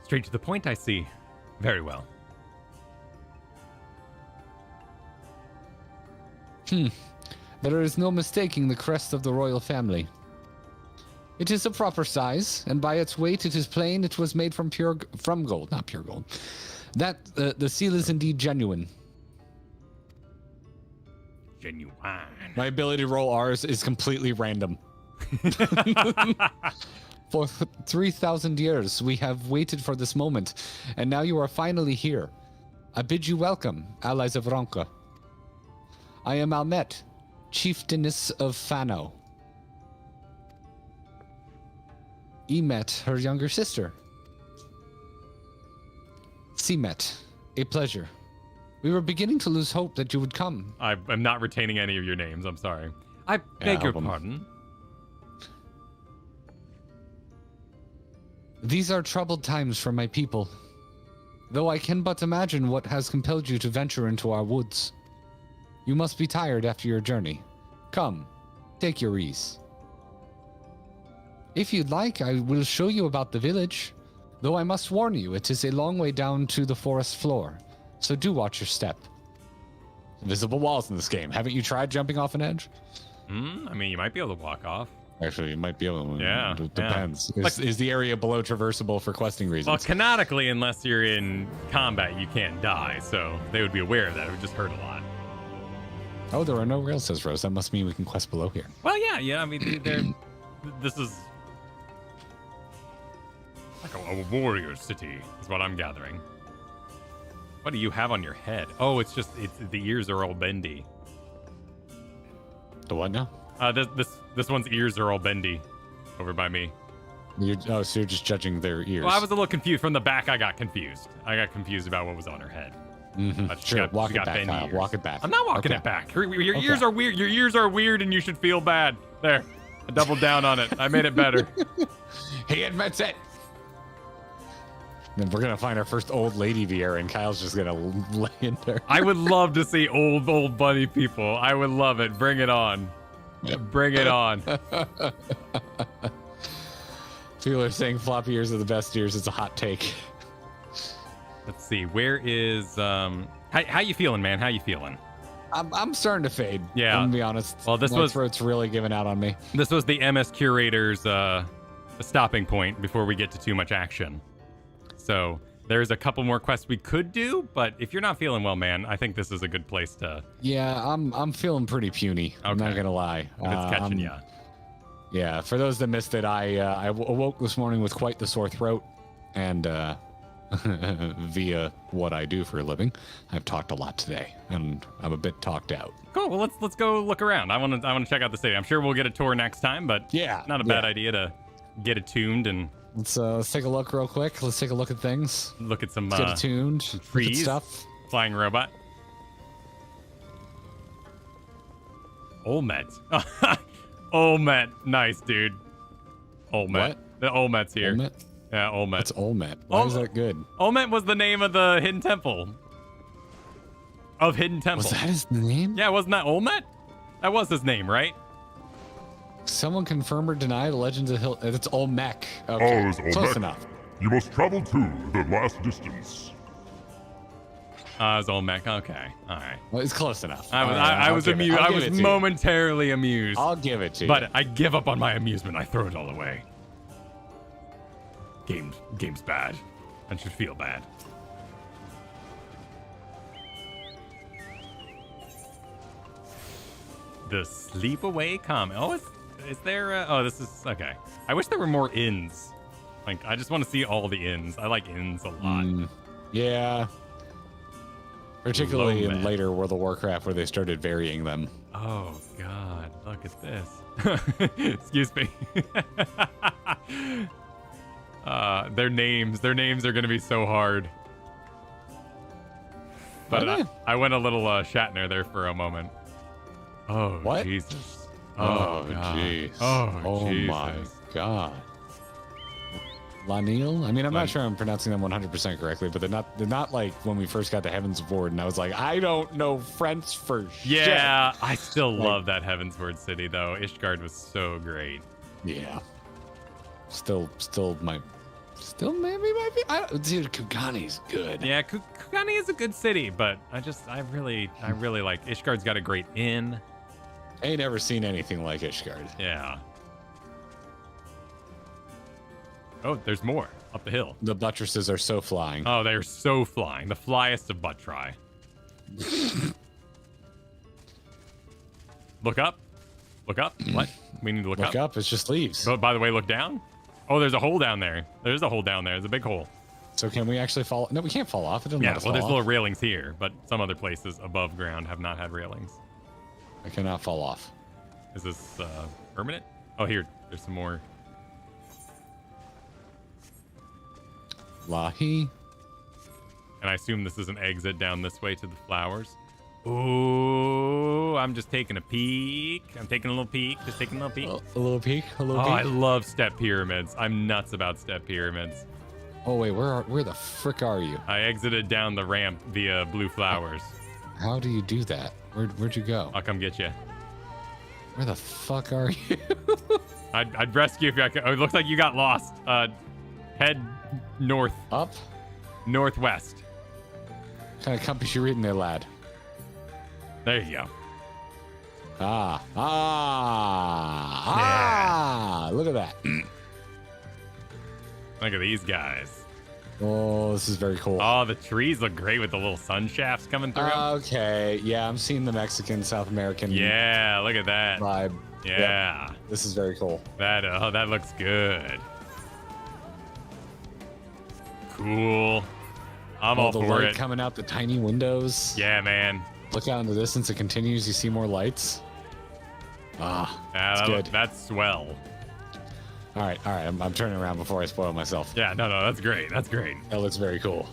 Straight to the point, I see. Very well. There is no mistaking the crest of the royal family. It is a proper size, and by its weight it is plain it was made from gold, not pure gold. That the seal is indeed genuine. Genuine. My ability to roll R's is completely random. For 3,000 years, we have waited for this moment, and now you are finally here. I bid you welcome, allies of Ronka. I am Almet, chieftainess of Fano. Emet, her younger sister. Seamet, a pleasure. We were beginning to lose hope that you would come. I'm not retaining any of your names. I'm sorry. I beg your pardon. These are troubled times for my people. Though I can but imagine what has compelled you to venture into our woods. You must be tired after your journey. Come, take your ease. If you'd like, I will show you about the village. Though I must warn you, it is a long way down to the forest floor. So do watch your step. Invisible walls in this game. Haven't you tried jumping off an edge? I mean, you might be able to walk off. Actually, you might be able to. Yeah. It depends. Yeah. Is the area below traversable for questing reasons? Well, canonically, unless you're in combat, you can't die. So they would be aware of that. It would just hurt a lot. Oh, there are no rails, says Rose. That must mean we can quest below here. Well, yeah. I mean, this is like a warrior city, is what I'm gathering. What do you have on your head? Oh, it's the ears are all bendy. The what now? This one's ears are all bendy, over by me. So you're just judging their ears. Well, I was a little confused. From the back, I got confused. I got confused about what was on her head. Sure, walk it back, Kyle. Walk it back. I'm not walking it back. Your ears are weird. Your ears are weird, and you should feel bad. There, I doubled down on it. I made it better. He admits it. Then we're gonna find our first old lady Vieira, and Kyle's just gonna lay in there. I would love to see old bunny people. I would love it. Bring it on. Bring it on. People are saying floppy ears are the best ears. It's a hot take. Let's see. Where is how you feeling, man? How you feeling? I'm starting to fade. Yeah. I'm gonna be honest. Well, My throat's really giving out on me. This was the MS Curator's stopping point before we get to too much action. So there's a couple more quests we could do, but if you're not feeling well, man, I think this is a good place to. Yeah, I'm feeling pretty puny. I'm not gonna lie. It's catching ya. Yeah. For those that missed it, I awoke this morning with quite the sore throat, and via what I do for a living, I've talked a lot today, and I'm a bit talked out. Cool. Well, let's go look around. I want to check out the city. I'm sure we'll get a tour next time, but yeah, not a bad idea to get attuned and. Let's take a look real quick. Let's take a look at things. Look at some. Let's get attuned. Trees. Look at stuff. Flying robot. Olmet. Olmet. Nice, dude. Olmet. What? The Olmet's here. Olmet? Yeah, Olmet. What's Olmet? Why is that good? Olmet was the name of the hidden temple. Of Hidden Temple. Was that his name? Yeah, wasn't that Olmet? That was his name, right? Someone confirm or deny the Legends of Hill. It's Olmec. Okay. It's Olmec. Close enough. You must travel to the last distance. It's Olmec. Okay. All right. Well, it's close enough. I was amused. I was momentarily amused. I'll give it to you. But I give up on my amusement. I throw it all away. Game's bad. I should feel bad. The Sleepaway Common. Oh, is there? Oh, this is okay. I wish there were more inns. Like, I just want to see all the inns. I like inns a lot. Yeah. Particularly in later World of Warcraft, where they started varying them. Oh God! Look at this. Excuse me. Their names are gonna be so hard. But I went a little Shatner there for a moment. Oh, what? Jesus. Oh, jeez. Oh, Jesus. My God. Lanil? I mean, I'm not sure I'm pronouncing them 100% correctly, but they're not like when we first got to Heaven's Ward, and I was like, I don't know French for shit. Yeah, I still love that Heaven's Word city, though. Ishgard was so great. Yeah. Still my Still maybe might be. Dude, Kugani's good. Yeah, Kugani is a good city, but I really like Ishgard's got a great inn. I ain't ever seen anything like Ishgard. Yeah. Oh, there's more up the hill. The buttresses are so flying. Oh, they're so flying. The flyest of butt try. Look up. Look up. What? We need to look up. Look up. It's just leaves. Oh, by the way, look down. Oh, there's a hole down there. There's a hole down there. There's a big hole. So can we actually fall? No, we can't fall off. It doesn't let us well, there's fall little off. railings here, but some other places above ground have not had railings. I cannot fall off. Is this permanent? Oh, here. There's some more. Lahi. And I assume this is an exit down this way to the flowers. Ooh, I'm just taking a peek. I'm taking a little peek. Just taking a little peek. A little peek. A little peek. I love step pyramids. I'm nuts about step pyramids. Oh wait, where the frick are you? I exited down the ramp via blue flowers. How do you do that? Where'd you go? I'll come get you. Where the fuck are you? I'd rescue if I could. Oh, it looks like you got lost. Head north. Up? Northwest. What kind of compass you reading there, lad? There you go. Look at that. Look at these guys. Oh, this is very cool. Oh, the trees look great with the little sun shafts coming through. Okay, yeah, I'm seeing the Mexican, South American. Yeah, look at that vibe. Yeah, yep. This is very cool. That looks good. Cool. I'm all the for light it. Coming out the tiny windows. Yeah, man. Look out in the distance. It continues. You see more lights. That's good. That's swell. All right. I'm turning around before I spoil myself. Yeah, no, that's great. That's great. That looks very cool.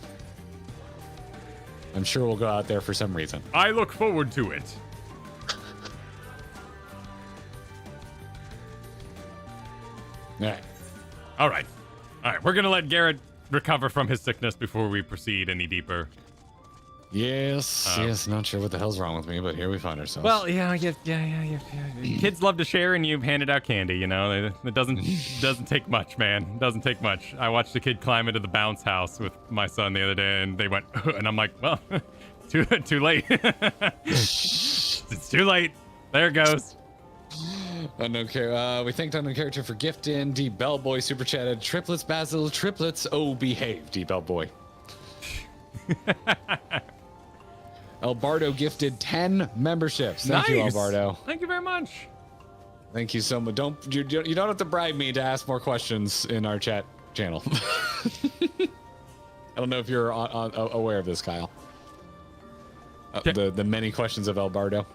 I'm sure we'll go out there for some reason. I look forward to it. All right. We're gonna let Garrett recover from his sickness before we proceed any deeper. Yes. Not sure what the hell's wrong with me, but here we find ourselves. Well, yeah. Kids love to share, and you've handed out candy. You know, it doesn't take much, man. It doesn't take much. I watched a kid climb into the bounce house with my son the other day, and they went, and I'm like, well, too late. It's too late. There it goes. Unknown character. We thanked unknown character for gifting. D Bellboy super chatted. Triplets, Basil. Triplets. Oh, behave. D Bellboy. Albardo gifted 10 memberships. Thank you, Albardo. Thank you very much. Thank you so much. You don't have to bribe me to ask more questions in our chat channel. I don't know if you're aware of this, Kyle. The many questions of Albardo.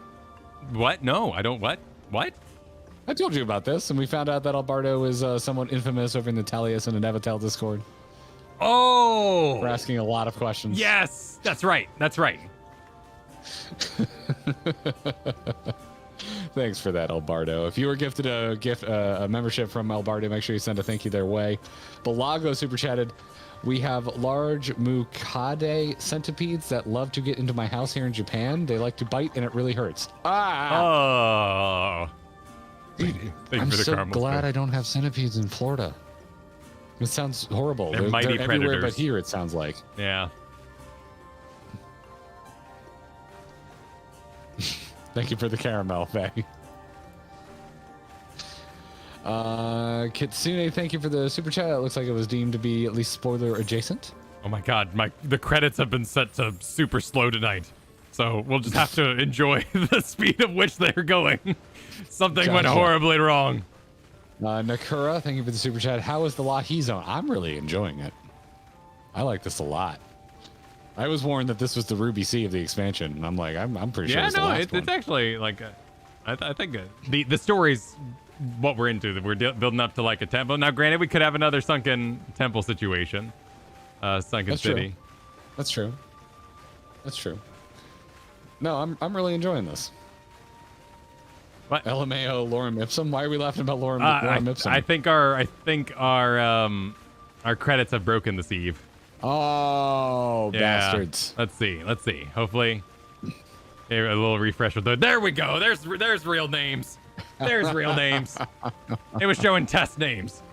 What? No, I don't. What? I told you about this, and we found out that Albardo is somewhat infamous over in the Talius and Inevital Discord. Oh! We're asking a lot of questions. Yes, that's right. Thanks for that, Albardo. If you were gifted a membership from Albardo, make sure you send a thank you their way. Balago super chatted. We have large Mukade centipedes that love to get into my house here in Japan. They like to bite, and it really hurts. Oh. I'm so glad I don't have centipedes in Florida. It sounds horrible. They're mighty everywhere predators. but here, it sounds like. Yeah. Thank you for the caramel, Faye. Kitsune, thank you for the super chat. It looks like it was deemed to be at least spoiler adjacent. Oh my god, the credits have been set to super slow tonight. So we'll just have to enjoy the speed of which they're going. Something went horribly wrong. Nakura, thank you for the super chat. How is the Lahi zone? I'm really enjoying it. I like this a lot. I was warned that this was the Ruby Sea of the expansion, and I'm like, I'm pretty sure it's the last one. It's actually like, I think the story's what we're into. That we're building up to like a temple. Now, granted, we could have another sunken temple situation, sunken city. That's true. No, I'm really enjoying this. What? LMAO Lorem Ipsum? Why are we laughing about Lorem Ipsum? I think our credits have broken this eve. Oh, yeah. Bastards. Let's see. Hopefully, a little refresh with there we go. There's real names. There's real names. It was showing test names.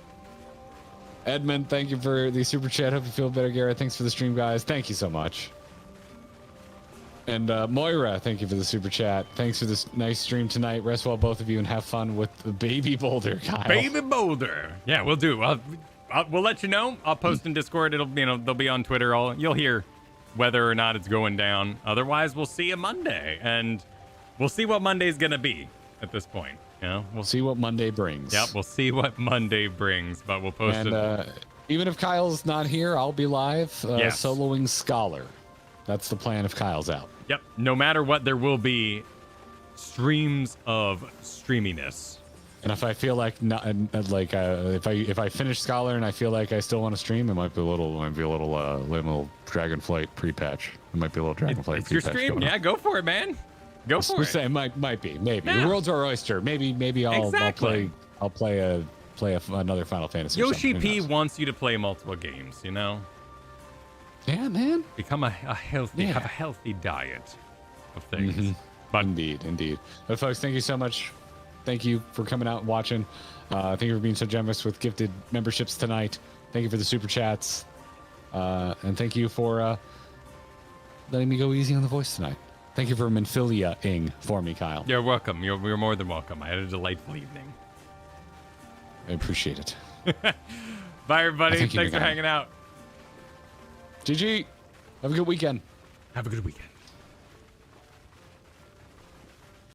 Edmund, thank you for the super chat. Hope you feel better, Garrett. Thanks for the stream, guys. Thank you so much. And Moira, thank you for the super chat. Thanks for this nice stream tonight. Rest well, both of you, and have fun with the baby boulder, Kyle. Baby boulder. Yeah, we'll do. We'll let you know. I'll post in Discord. It'll, they'll be on Twitter. You'll hear whether or not it's going down. Otherwise, we'll see you Monday, and we'll see what Monday's gonna be at this point. We'll see what Monday brings. Yep, we'll see what Monday brings, but we'll post it. Even if Kyle's not here, I'll be live Yes. soloing Scholar. That's the plan if Kyle's out. Yep. No matter what, there will be streams of streaminess. And if I feel like if I finish Scholar and I feel like I still want to stream, it might be a little Dragonflight pre-patch. It might be a little Dragonflight It's your pre-patch. stream. Yeah, go for it, man. Go for it. Say might be maybe. Yeah. The world's our oyster. Maybe I'll play another Final Fantasy. Yoshi P wants you to play multiple games. Yeah, man. Become a healthy, have a healthy diet of things. Mm-hmm. But indeed. But folks, thank you so much. Thank you for coming out and watching. Thank you for being so generous with gifted memberships tonight. Thank you for the super chats. And thank you for letting me go easy on the voice tonight. Thank you for Minfilia-ing for me, Kyle. You're welcome. You're more than welcome. I had a delightful evening. I appreciate it. Bye, everybody. Thanks for hanging out. GG. Have a good weekend. Have a good weekend.